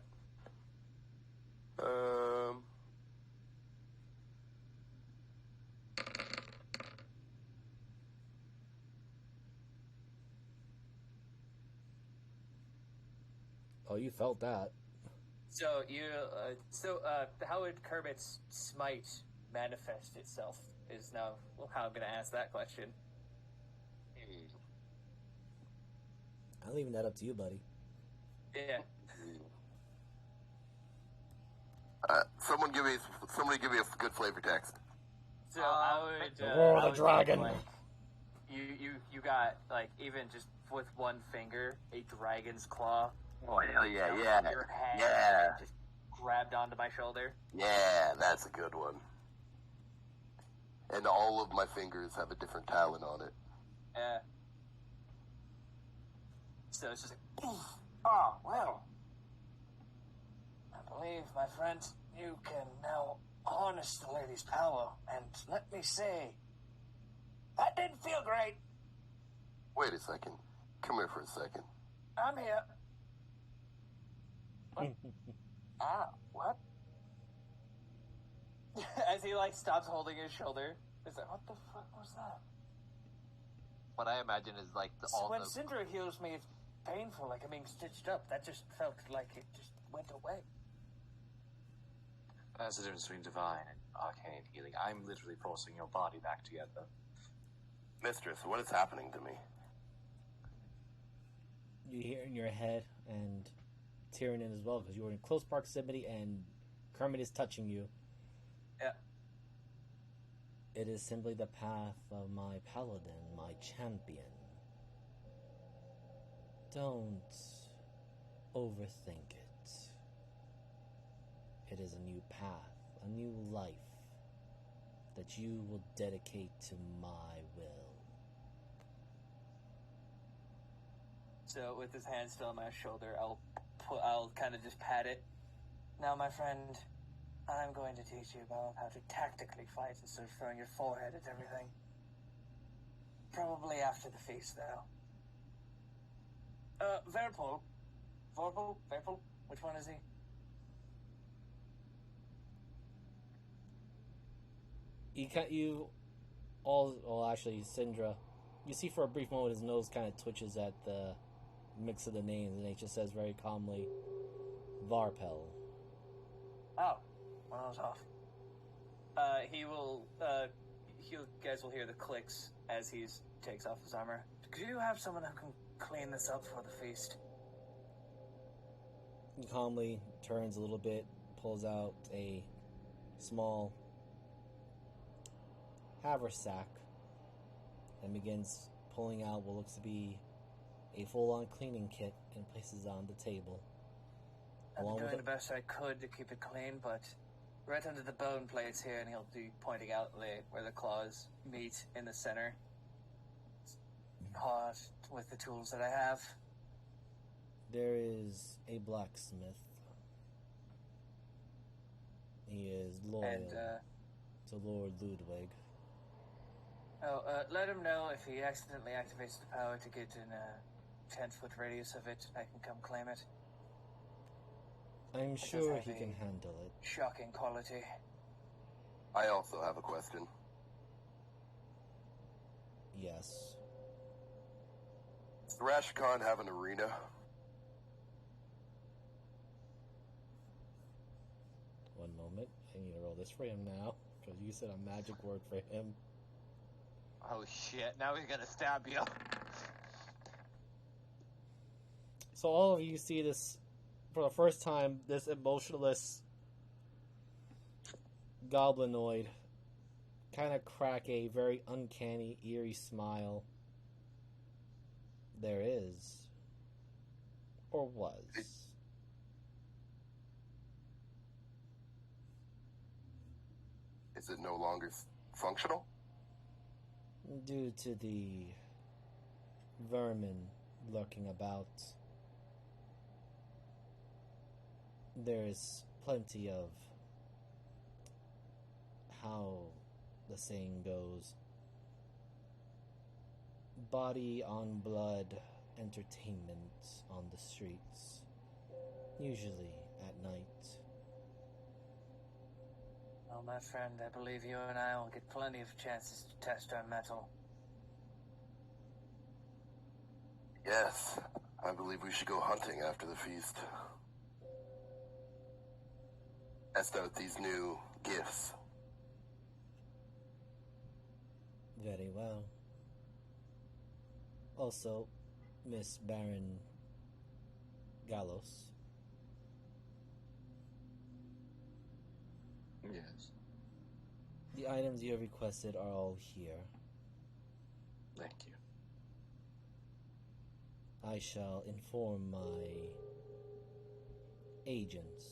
Oh, you felt that. So how would Kermit's smite manifest itself is now how I'm going to ask that question. I'm leaving that up to you, buddy. Yeah. Somebody give me a good flavor text. So I would Roar I the would dragon. think, like, you got like even just with one finger a dragon's claw. Oh hell yeah, Your yeah, hand yeah, just grabbed onto my shoulder. yeah. That's a good one. And all of my fingers have a different talent on it. Yeah. So it's just like, oh well. I believe, my friend, you can now harness the lady's power, and let me say, that didn't feel great. Wait a second. Come here for a second. I'm here. What? What? As he like stops holding his shoulder, it's like, what the fuck was that? What I imagine is like When Syndra heals me, it's painful, like I'm being stitched up. That just felt like it just went away. That's the difference between divine and arcane healing. I'm literally forcing your body back together. Mistress, what is happening to me? You hear in your head, and Tyrion as well, because you were in close proximity and Kermit is touching you. Yeah. It is simply the path of my paladin, my champion. Don't overthink it. It is a new path, a new life that you will dedicate to my will. So with his hand still on my shoulder, I'll kind of just pat it. Now, my friend, I'm going to teach you about how to tactically fight instead of throwing your forehead at everything. Probably after the feast, though. Verpul. Verpul? Which one is he? Actually, Syndra, you see for a brief moment his nose kind of twitches at the mix of the names, and he just says very calmly, Varpel. Oh, well, I was off. You guys will hear the clicks as he takes off his armor. Do you have someone who can clean this up for the feast? He calmly turns a little bit, pulls out a small haversack, and begins pulling out what looks to be a full-on cleaning kit and places it on the table. I'm doing the best I could to keep it clean, but right under the bone plates here, and he'll be pointing out where the claws meet in the center. Hard with the tools that I have. There is a blacksmith. He is loyal to Lord Ludwig. Let him know if he accidentally activates the power to get in a 10-foot radius of it, I can come claim it. I'm sure he can handle it. Shocking quality. I also have a question. Yes. Does Rashakhan have an arena? One moment. I need to roll this for him now, because you said a magic word for him. Oh shit, now he's gonna stab you. So all of you see this, for the first time, this emotionless goblinoid kind of crack a very uncanny, eerie smile. There is. Or was. Is it no longer functional? Due to the vermin lurking about, there is plenty of, how the saying goes, body on blood entertainment on the streets, usually at night. Well, my friend, I believe you and I will get plenty of chances to test our mettle. Yes, I believe we should go hunting after the feast. Test out these new gifts. Very well. Also, Miss Baron Gallos. Yes. The items you have requested are all here. Thank you. I shall inform my agents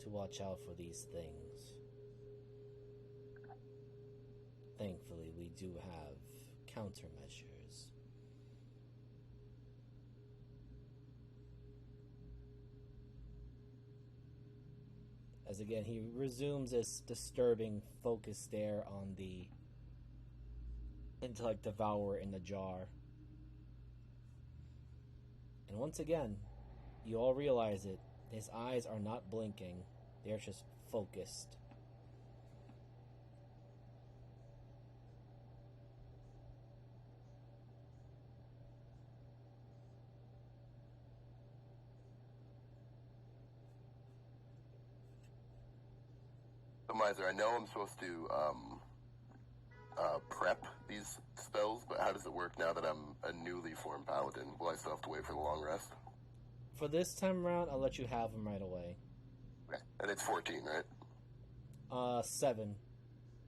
to watch out for these things. Thankfully, we do have countermeasures. As again, he resumes this disturbing focus stare on the intellect devourer in the jar. And once again, you all realize it. His eyes are not blinking. They're just focused. So, Miser, I know I'm supposed to prep these spells, but how does it work now that I'm a newly formed paladin? Will I still have to wait for the long rest? For this time around, I'll let you have them right away. Okay. And it's 14, right? 7.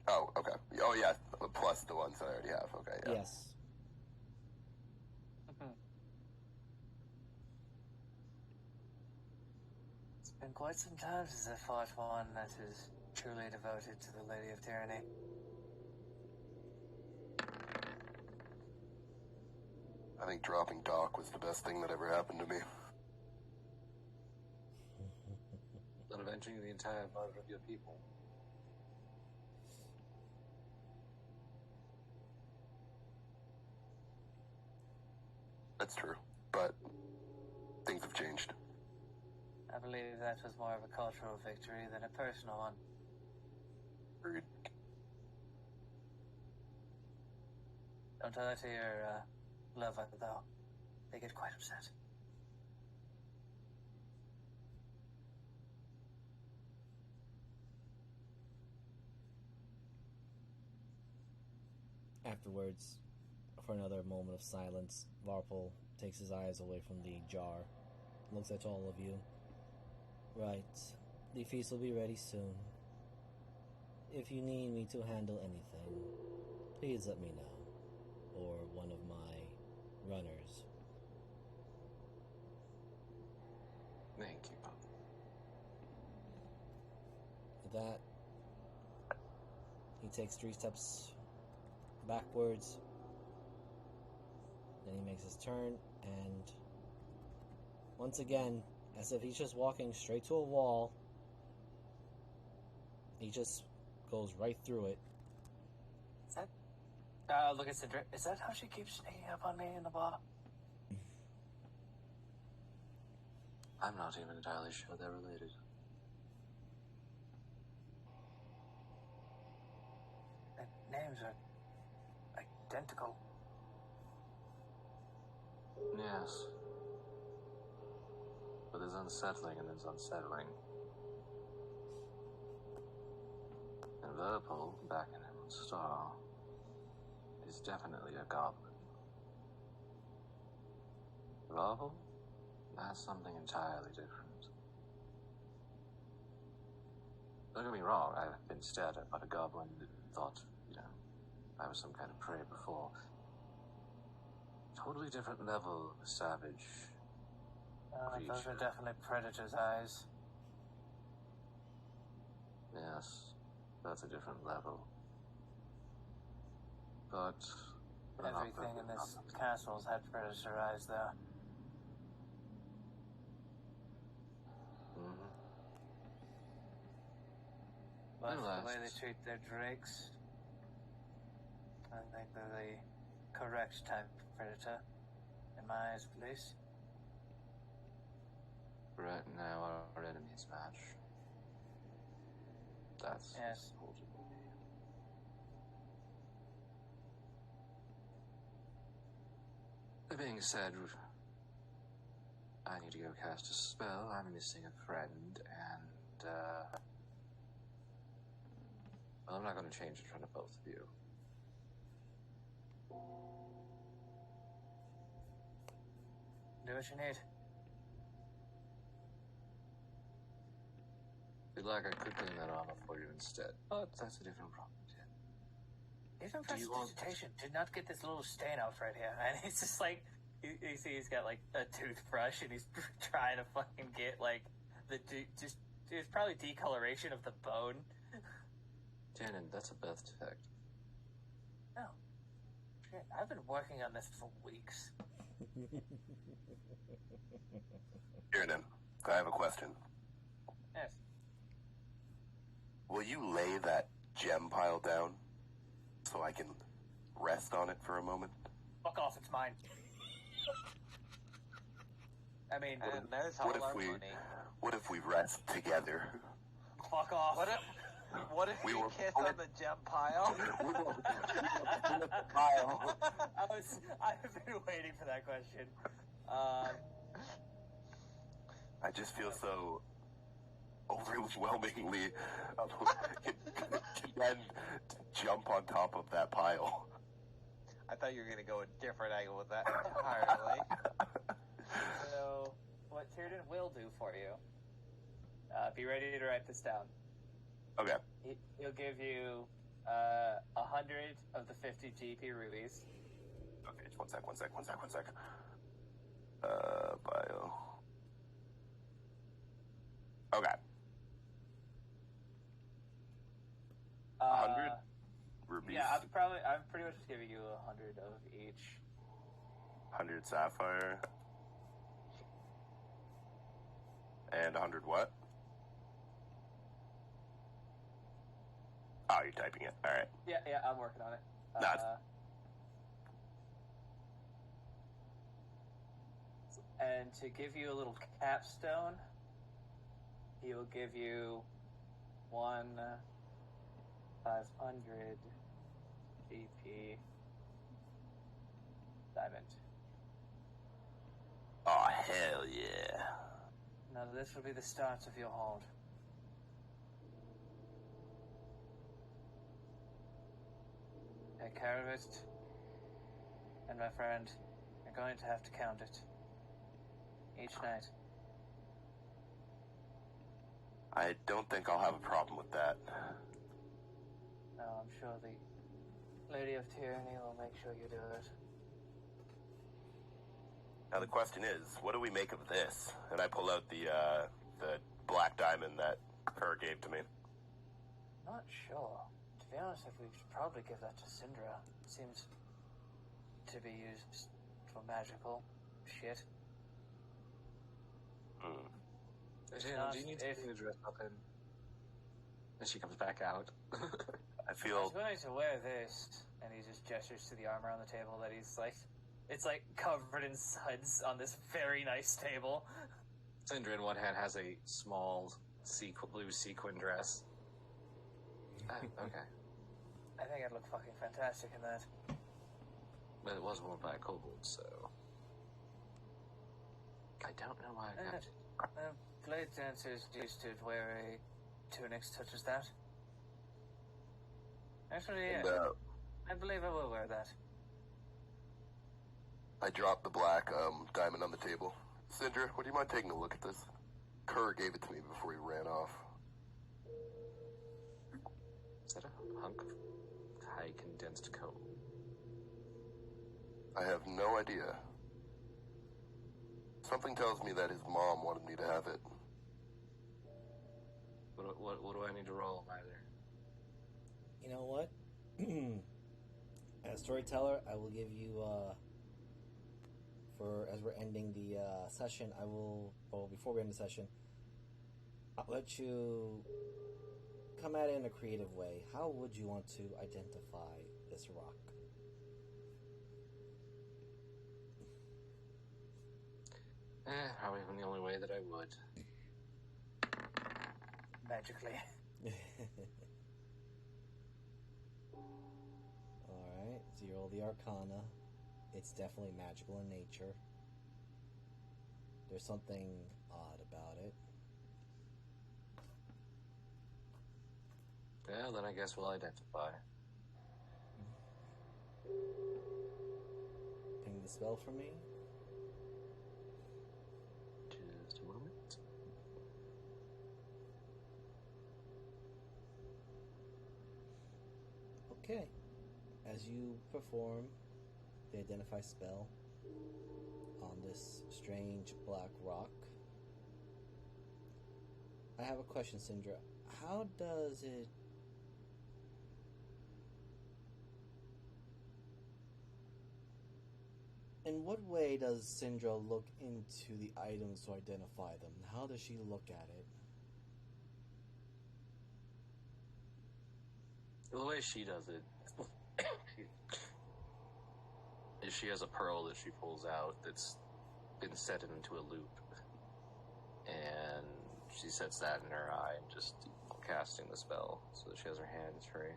Oh, okay. Oh, yeah. Plus the ones that I already have. Okay, yeah. Yes. It's been quite some time since I fought one that is truly devoted to the Lady of Tyranny. I think dropping Doc was the best thing that ever happened to me. Than avenging the entire murder of your people. That's true. But things have changed. I believe that was more of a cultural victory than a personal one. Agreed. Don't tell that to your lover, though. They get quite upset. Afterwards, for another moment of silence, Varpal takes his eyes away from the jar, looks at all of you. Right. The feast will be ready soon. If you need me to handle anything, please let me know. Or one of my runners. Thank you, Papa. With that, he takes 3 steps backwards. Then he makes his turn, and once again, as if he's just walking straight to a wall, he just goes right through it. Is that... look at Cinder. Is that how she keeps sneaking up on me in the bar? I'm not even entirely sure they're related. Their names are identical. Yes. But there's unsettling and there's unsettling. And Verpal, back in Emerald Star, is definitely a goblin. Verpal? That's something entirely different. Don't get me wrong, I've been stared at by a goblin and thought, I was some kind of prey before. Totally different level of savage. Those are definitely predator's eyes. Yes, that's a different level. But Everything in this castle's had predator eyes, though. Mm-hmm. But the way they treat their drakes, I think they're the correct type of predator, in my eyes at least. Right now, our enemies match. That's yes. That being said, I need to go cast a spell. I'm missing a friend, and well, I'm not going to change in front of both of you. Do what you need. Feel like I could clean that armor for you instead, but that's a different problem. Even prestidigitation did not get this little stain out right here, and it's just like you see he's got like a toothbrush and he's trying to fucking get like it's probably decoloration of the bone. Tannen, that's a birth defect. No, shit, I've been working on this for weeks. Kieran, I have a question. Yes. Will you lay that gem pile down so I can rest on it for a moment? Fuck off, it's mine. I mean, and there's all our money. What if we rest together? Fuck off. What if we kiss on the gem pile? I've been waiting for that question. I just feel so overwhelmingly condemned to jump on top of that pile. I thought you were going to go a different angle with that entirely. So, what what Tiernan will do for you. Be ready to write this down. Okay. He'll give you 100 of the 50 GP rubies. Okay, just one sec. Bio. Okay. 100 rubies. Yeah, I'm pretty much just giving you 100 of each. 100 sapphire. And 100 what? Oh, you're typing it. All right. Yeah, I'm working on it. And to give you a little capstone, he will give you 500 GP diamond. Oh, hell yeah. Now this will be the start of your hold. Take care of it, and my friend, you're going to have to count it each night. I don't think I'll have a problem with that. No, I'm sure the Lady of Tyranny will make sure you do it. Now the question is, what do we make of this? And I pull out the black diamond that Kerr gave to me. Not sure. To be honest, we should probably give that to Syndra. It seems to be used for magical shit. Do you need to dress up in? And she comes back out. I I feel... was going to wear this, and he just gestures to the armor on the table that he's like... It's like covered in suds on this very nice table. Syndra, in one hand, has a small blue sequin dress. Okay. I think I'd look fucking fantastic in that. But it was worn by a kobold, so... I don't know why I got it. Blade dancers used to wear a tunic such as that. Actually, yeah. And, I believe I will wear that. I dropped the black diamond on the table. Syndra, would you mind taking a look at this? Kerr gave it to me before he ran off. Is that a hunk of high condensed coal? I have no idea. Something tells me that his mom wanted me to have it. What do I need to roll, either? You know what? As storyteller, I will give you, as we're ending the session, before we end the session, I'll let you come at it in a creative way. How would you want to identify this rock? Probably the only way that I would. Magically. Alright, so you roll the Arcana. It's definitely magical in nature. There's something odd about it. Yeah, then I guess we'll identify. Ping the spell for me. Just a moment. Okay. As you perform the identify spell on this strange black rock, I have a question, Syndra. How does it... In what way does Syndra look into the items to identify them? How does she look at it? The way she does it is she has a pearl that she pulls out that's been set into a loop. And she sets that in her eye and just casting the spell so that she has her hands free.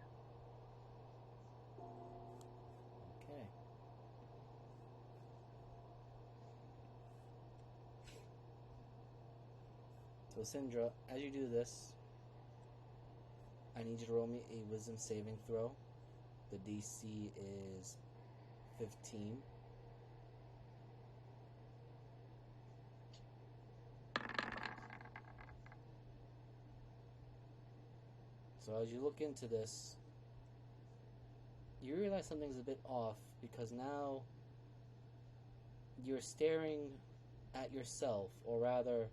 Okay. So Syndra, as you do this, I need you to roll me a wisdom saving throw. The DC is 15. So as you look into this, you realize something's a bit off because now you're staring at yourself, or rather,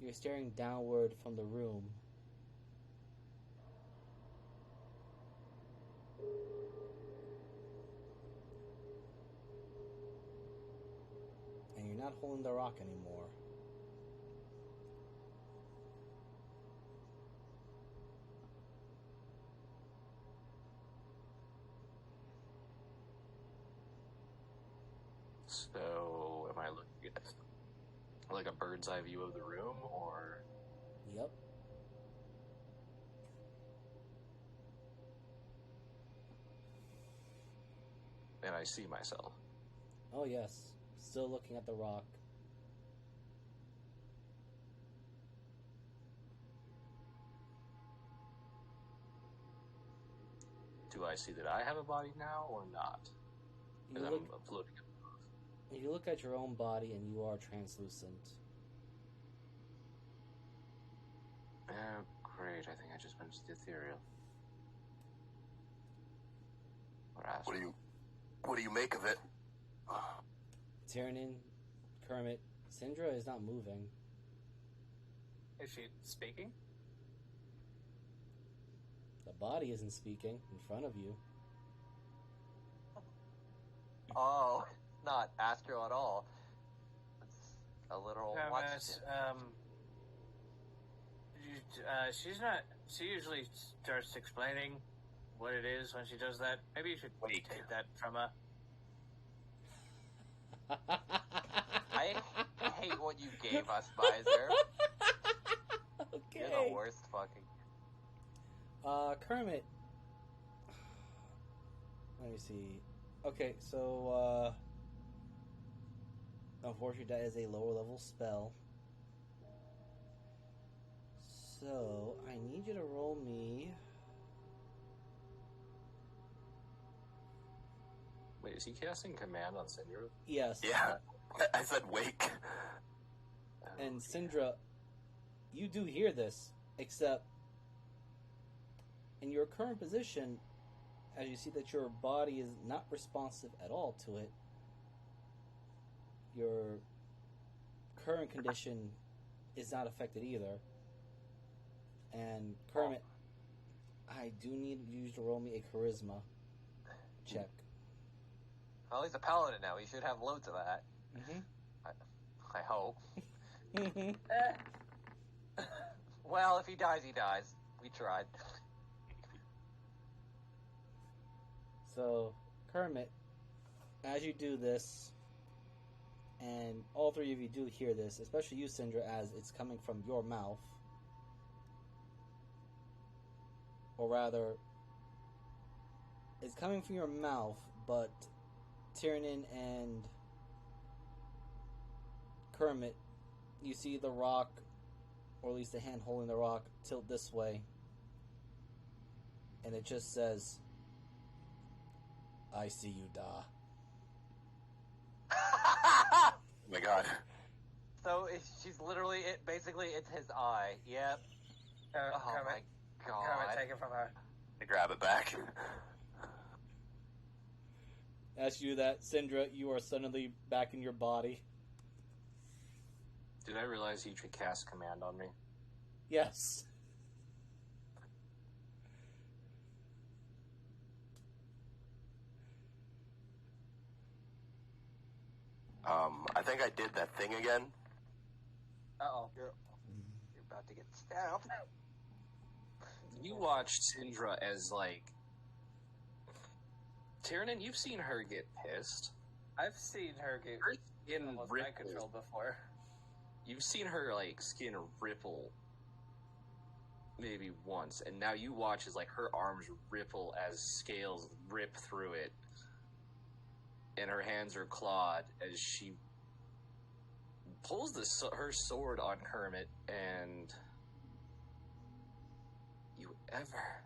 you're staring downward from the room. And you're not holding the rock anymore. So, am I looking at like a bird's eye view of the room, or? Yep. And I see myself. Oh yes. Still looking at the rock. Do I see that I have a body now, or not? Because I'm floating. You look at your own body and you are translucent. Oh, great. I think I just went to the ethereal. What do you make of it? Tyrannin, Kermit, Syndra is not moving. Is she speaking? The body isn't speaking in front of you. Oh, not Astro at all. It's a literal Thomas, she's not. She usually starts explaining what it is when she does that. Maybe you should take that from her. I hate what you gave us, Miser. Okay. You're the worst fucking... Kermit. Let me see. Okay, so, unfortunately that is a lower level spell. So, I need you to roll me... Wait, is he casting command on Syndra? Yes. Yeah, I said wake. And Syndra, you do hear this, except in your current position, as you see that your body is not responsive at all to it, your current condition is not affected either. And Kermit, I do need you to roll me a charisma check. Well, he's a paladin now. He should have loads of that. Mm-hmm. I hope. Well, if he dies, he dies. We tried. So, Kermit, as you do this, and all three of you do hear this, especially you, Syndra, as it's coming from your mouth, or rather, it's coming from your mouth, but Tyrannin and Kermit, you see the rock, or at least the hand holding the rock, tilt this way, and it just says, I see you, Da. Oh my god. So she's literally basically it's his eye. Yep. Oh Kermit, my god. Kermit, take it from her. I grab it back. As you do that, Syndra, you are suddenly back in your body. Did I realize he could cast command on me? Yes. I think I did that thing again. Uh-oh. You're about to get stabbed. You watched Syndra as, like... Tyrannin, you've seen her get pissed. I've seen her get Her skin almost ripple. mind control before. You've seen her, like, skin ripple maybe once, and now you watch as, like, her arms ripple as scales rip through it, and her hands are clawed as she pulls her sword on Kermit, and you ever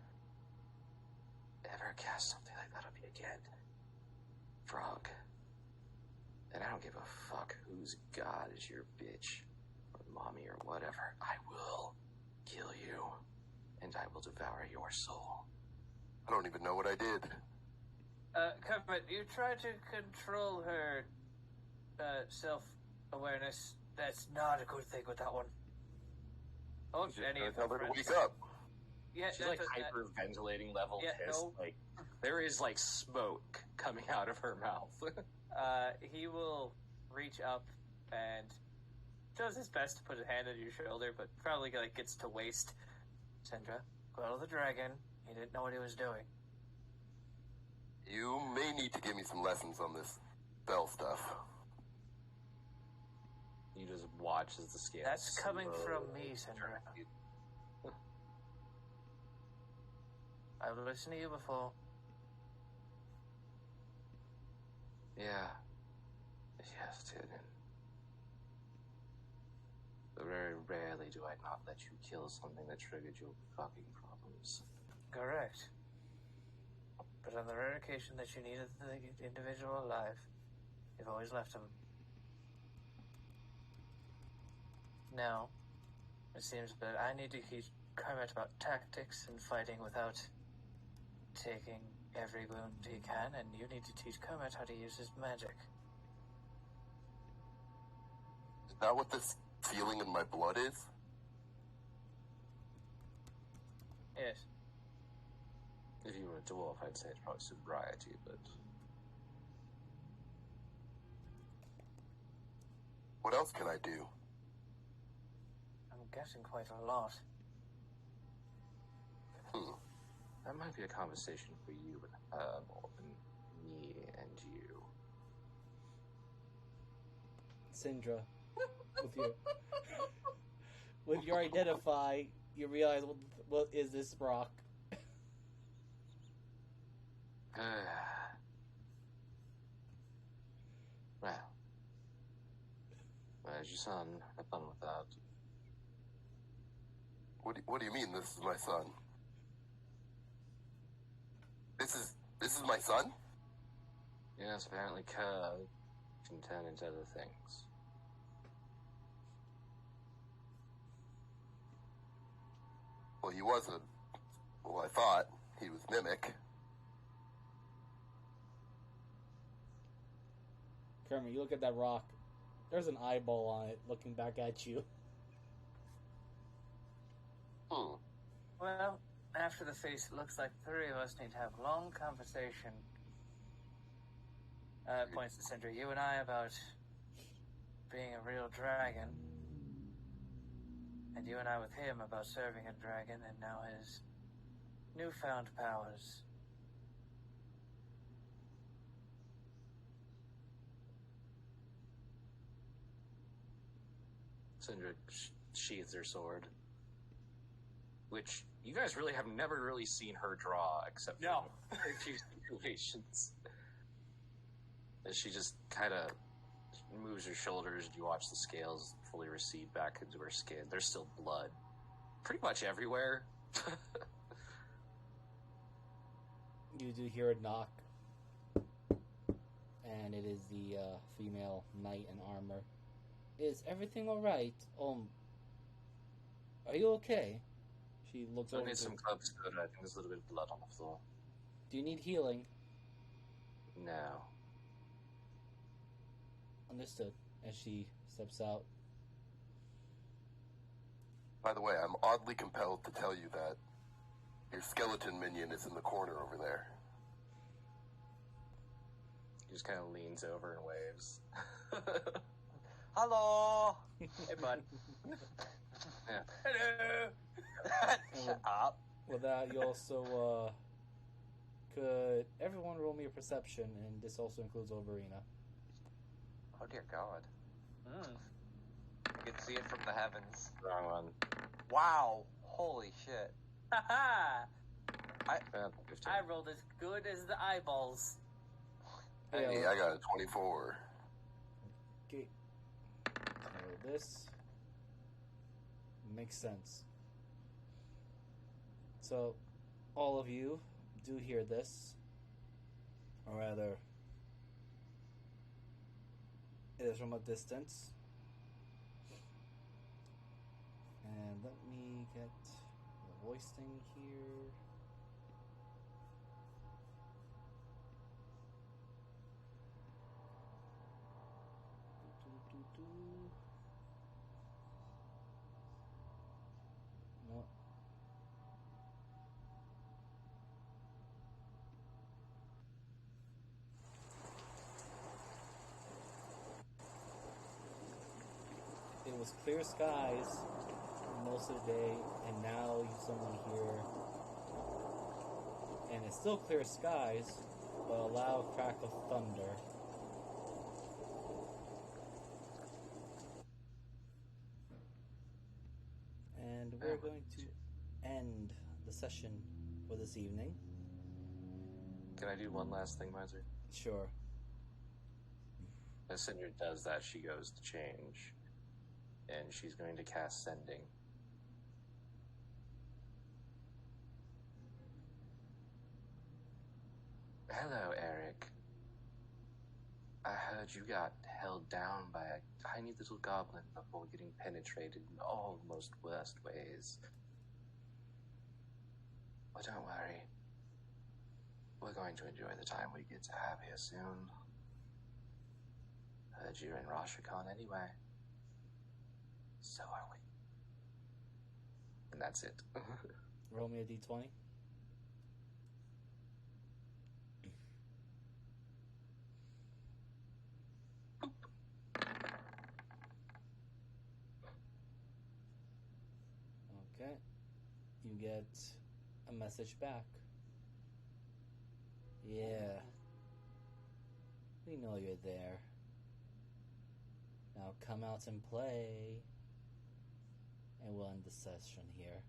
cast something like that on me again, frog, and I don't give a fuck whose god is your bitch, or mommy, or whatever, I will kill you, and I will devour your soul. I don't even know what I did. Kermit, you try to control her self-awareness. That's not a good thing with that one. Oh, any of Tell her her to friends? wake up. Yeah, She's like hyperventilating level yeah, pissed. no. Like there is like smoke coming out of her mouth. He will reach up and does his best to put a hand on your shoulder, but probably like gets to waist. Sindra, quell the dragon. He didn't know what he was doing. You may need to give me some lessons on this spell stuff. You just watch as the scales. That's coming from me, Sindra. I've listened to you before. Yeah. Yes, Tyrion. But very rarely do I not let you kill something that triggered your fucking problems. Correct. But on the rare occasion that you needed the individual alive, you've always left him. Now, it seems that I need to teach Kermit about tactics and fighting without taking every wound he can, and you need to teach Kermit how to use his magic. Is that what this feeling in my blood is? Yes. If you were a dwarf, I'd say it's probably sobriety, but... What else can I do? I'm guessing quite a lot. That might be a conversation for you and her more than me and you. Sindra, with your identify, you realize what is this rock? Well, where's your son? Have fun with that. What do you mean this is my son? This is my son? Yes, apparently Kerr can turn into other things. Well, he was I thought he was Mimic. Kermit, you look at that rock. There's an eyeball on it looking back at you. Well, after the feast, it looks like the three of us need to have a long conversation. Points to Sindra, you and I, about being a real dragon. And you and I with him about serving a dragon and now his newfound powers. Sindra sheathes her sword. Which you guys really have never really seen her draw, except for a few situations. As she just kind of moves her shoulders, and you watch the scales fully recede back into her skin. There's still blood pretty much everywhere. You do hear a knock, and it is the female knight in armor. Is everything alright? Are you okay? She looks over. I need some club soda. I think there's a little bit of blood on the floor. Do you need healing? No. Understood. As she steps out. By the way, I'm oddly compelled to tell you that your skeleton minion is in the corner over there. He just kind of leans over and waves. Hello! Hey, bud. Yeah. Hello! Shut up. With that, you also, could everyone roll me a perception, and this also includes Overina. Oh dear God. You can see it from the heavens. Wrong one. Wow. Holy shit. Haha! I 15. rolled as good as the eyeballs. Hey, I got a 24. Okay. So this makes sense. So, all of you do hear this, or rather, it is from a distance. And let me get voice thing here. No. It was clear skies most of the day, and now you suddenly hear, and it's still clear skies, but a loud crack of thunder. And we're going to end the session for this evening. Can I do one last thing, Miser? Sure. As Cinder does that, she goes to change. And she's going to cast Sending. Hello, Eric. I heard you got held down by a tiny little goblin before getting penetrated in all the most worst ways. Well, don't worry. We're going to enjoy the time we get to have here soon. Heard you're in Rashakhan anyway. So are we. And that's it. Roll me a d20. Okay. You get a message back. Yeah. We know you're there. Now come out and play. And we'll end the session here.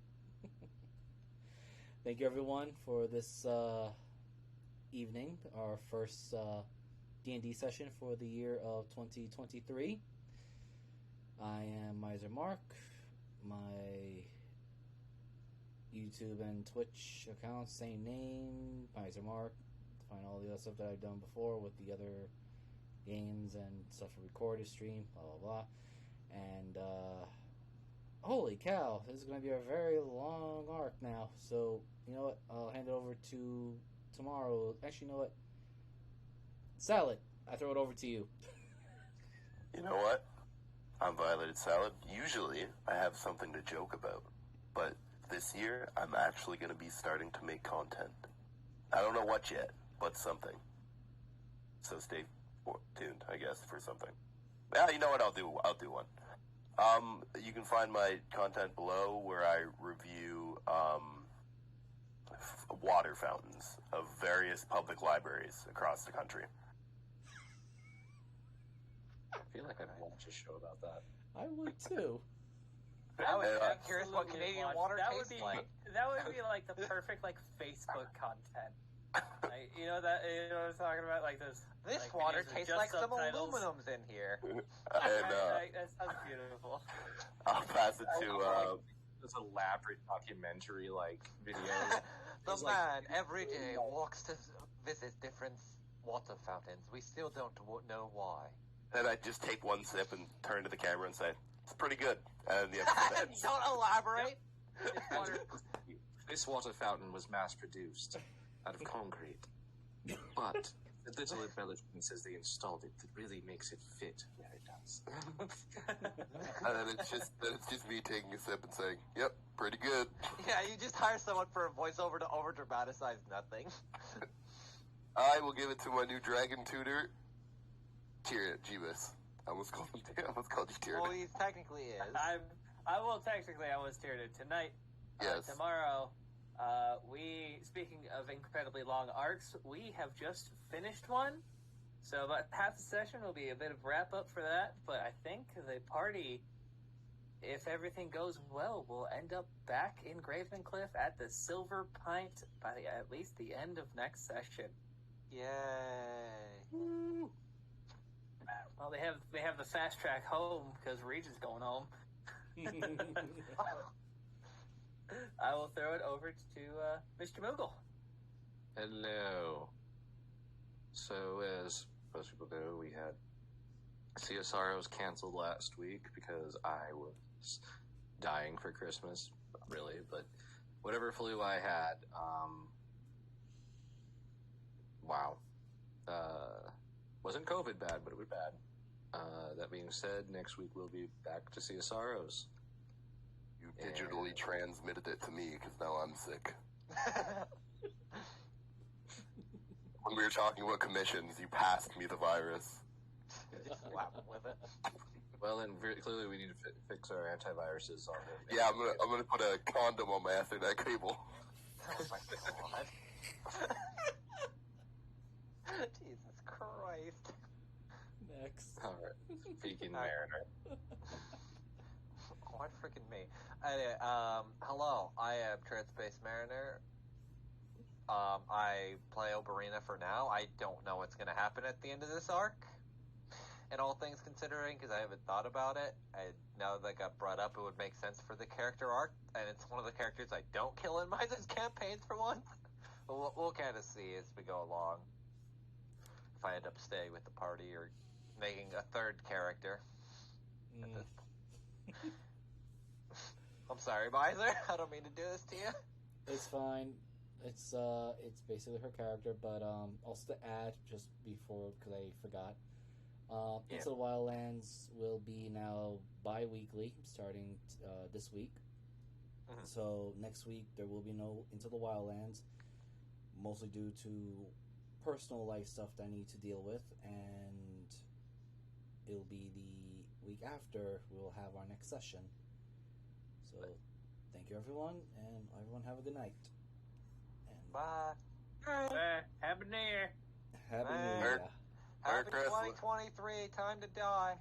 Thank you everyone for this evening, our first D&D session for the year of 2023. I am Miser Mark. My YouTube and Twitch accounts, same name, Miser Mark. Find all the other stuff that I've done before with the other games and stuff recorded, stream, blah blah blah. And holy cow, this is going to be a very long arc now. So, you know what? I'll hand it over to tomorrow. Actually, you know what? Salad, I throw it over to you. You know what? I'm Violated Salad. Usually, I have something to joke about. But this year, I'm actually going to be starting to make content. I don't know what yet, but something. So stay tuned, I guess, for something. Yeah, you know what? I'll do one. You can find my content below where I review water fountains of various public libraries across the country. I feel like I'd watch a show about that. I would too. I'm curious what Canadian water tastes like. That would be like the perfect like Facebook content. Like, you know what I'm talking about? Like this. This like, water videos with tastes just like some subtitles. aluminum's in here. And That sounds beautiful. I'll pass it to This elaborate documentary like video. The man every day walks to visit different water fountains. We still don't know why. and I just take one sip and turn to the camera and say, "It's pretty good." And the episode ends. Don't elaborate. This water fountain was mass produced out of concrete, but the little embellishments as they installed it that really makes it fit where it does. And then it's just me taking a sip and saying, "Yep, pretty good." Yeah, you just hire someone for a voiceover to over dramatize nothing. I will give it to my new dragon tutor, Jeebus. I almost called you Tyrion. Well, he technically is. I was Tyrion tonight. Yes. Tomorrow, speaking of incredibly long arcs, we have just finished one. So about half the session will be a bit of wrap up for that. But I think the party, if everything goes well, will end up back in Gravencliff at the Silver Pint by at least the end of next session. Yay. Woo. Well, they have the fast track home because Regent's going home. I will throw it over to Mr. Moogle. Hello. So, as most people know, we had CSR was canceled last week because I was dying for Christmas. Not really, but whatever flu I had, wow. Wasn't COVID bad, but it was bad. That being said, next week we'll be back to see a Sorrows. You digitally transmitted it to me because now I'm sick. When we were talking about commissions, you passed me the virus. Slap him with it. Well, then very clearly we need to fix our antiviruses on it. Yeah, I'm gonna put a condom on my Ethernet cable. Oh my god. Jesus Christ. Next. All right. Speaking Mariner. What freaking me? Hello, I am Trans-Space Mariner. I play Oberina for now. I don't know what's going to happen at the end of this arc. And all things considering, because I haven't thought about it, now that got brought up, it would make sense for the character arc. And it's one of the characters I don't kill in my campaigns for once. But we'll kind of see as we go along. If I end up staying with the party or making a third character. At this point. I'm sorry, Miser. I don't mean to do this to you. It's fine. It's basically her character, but also to add just before, because I forgot, Into the Wildlands will be now bi-weekly starting this week. Mm-hmm. So next week there will be no Into the Wildlands, mostly due to personal life stuff that I need to deal with, and it'll be the week after we'll have our next session. So thank you everyone, and everyone have a good night. And Bye. Happy New Year. Happy Bye. New Year. Happy Christmas. 2023. Time to die.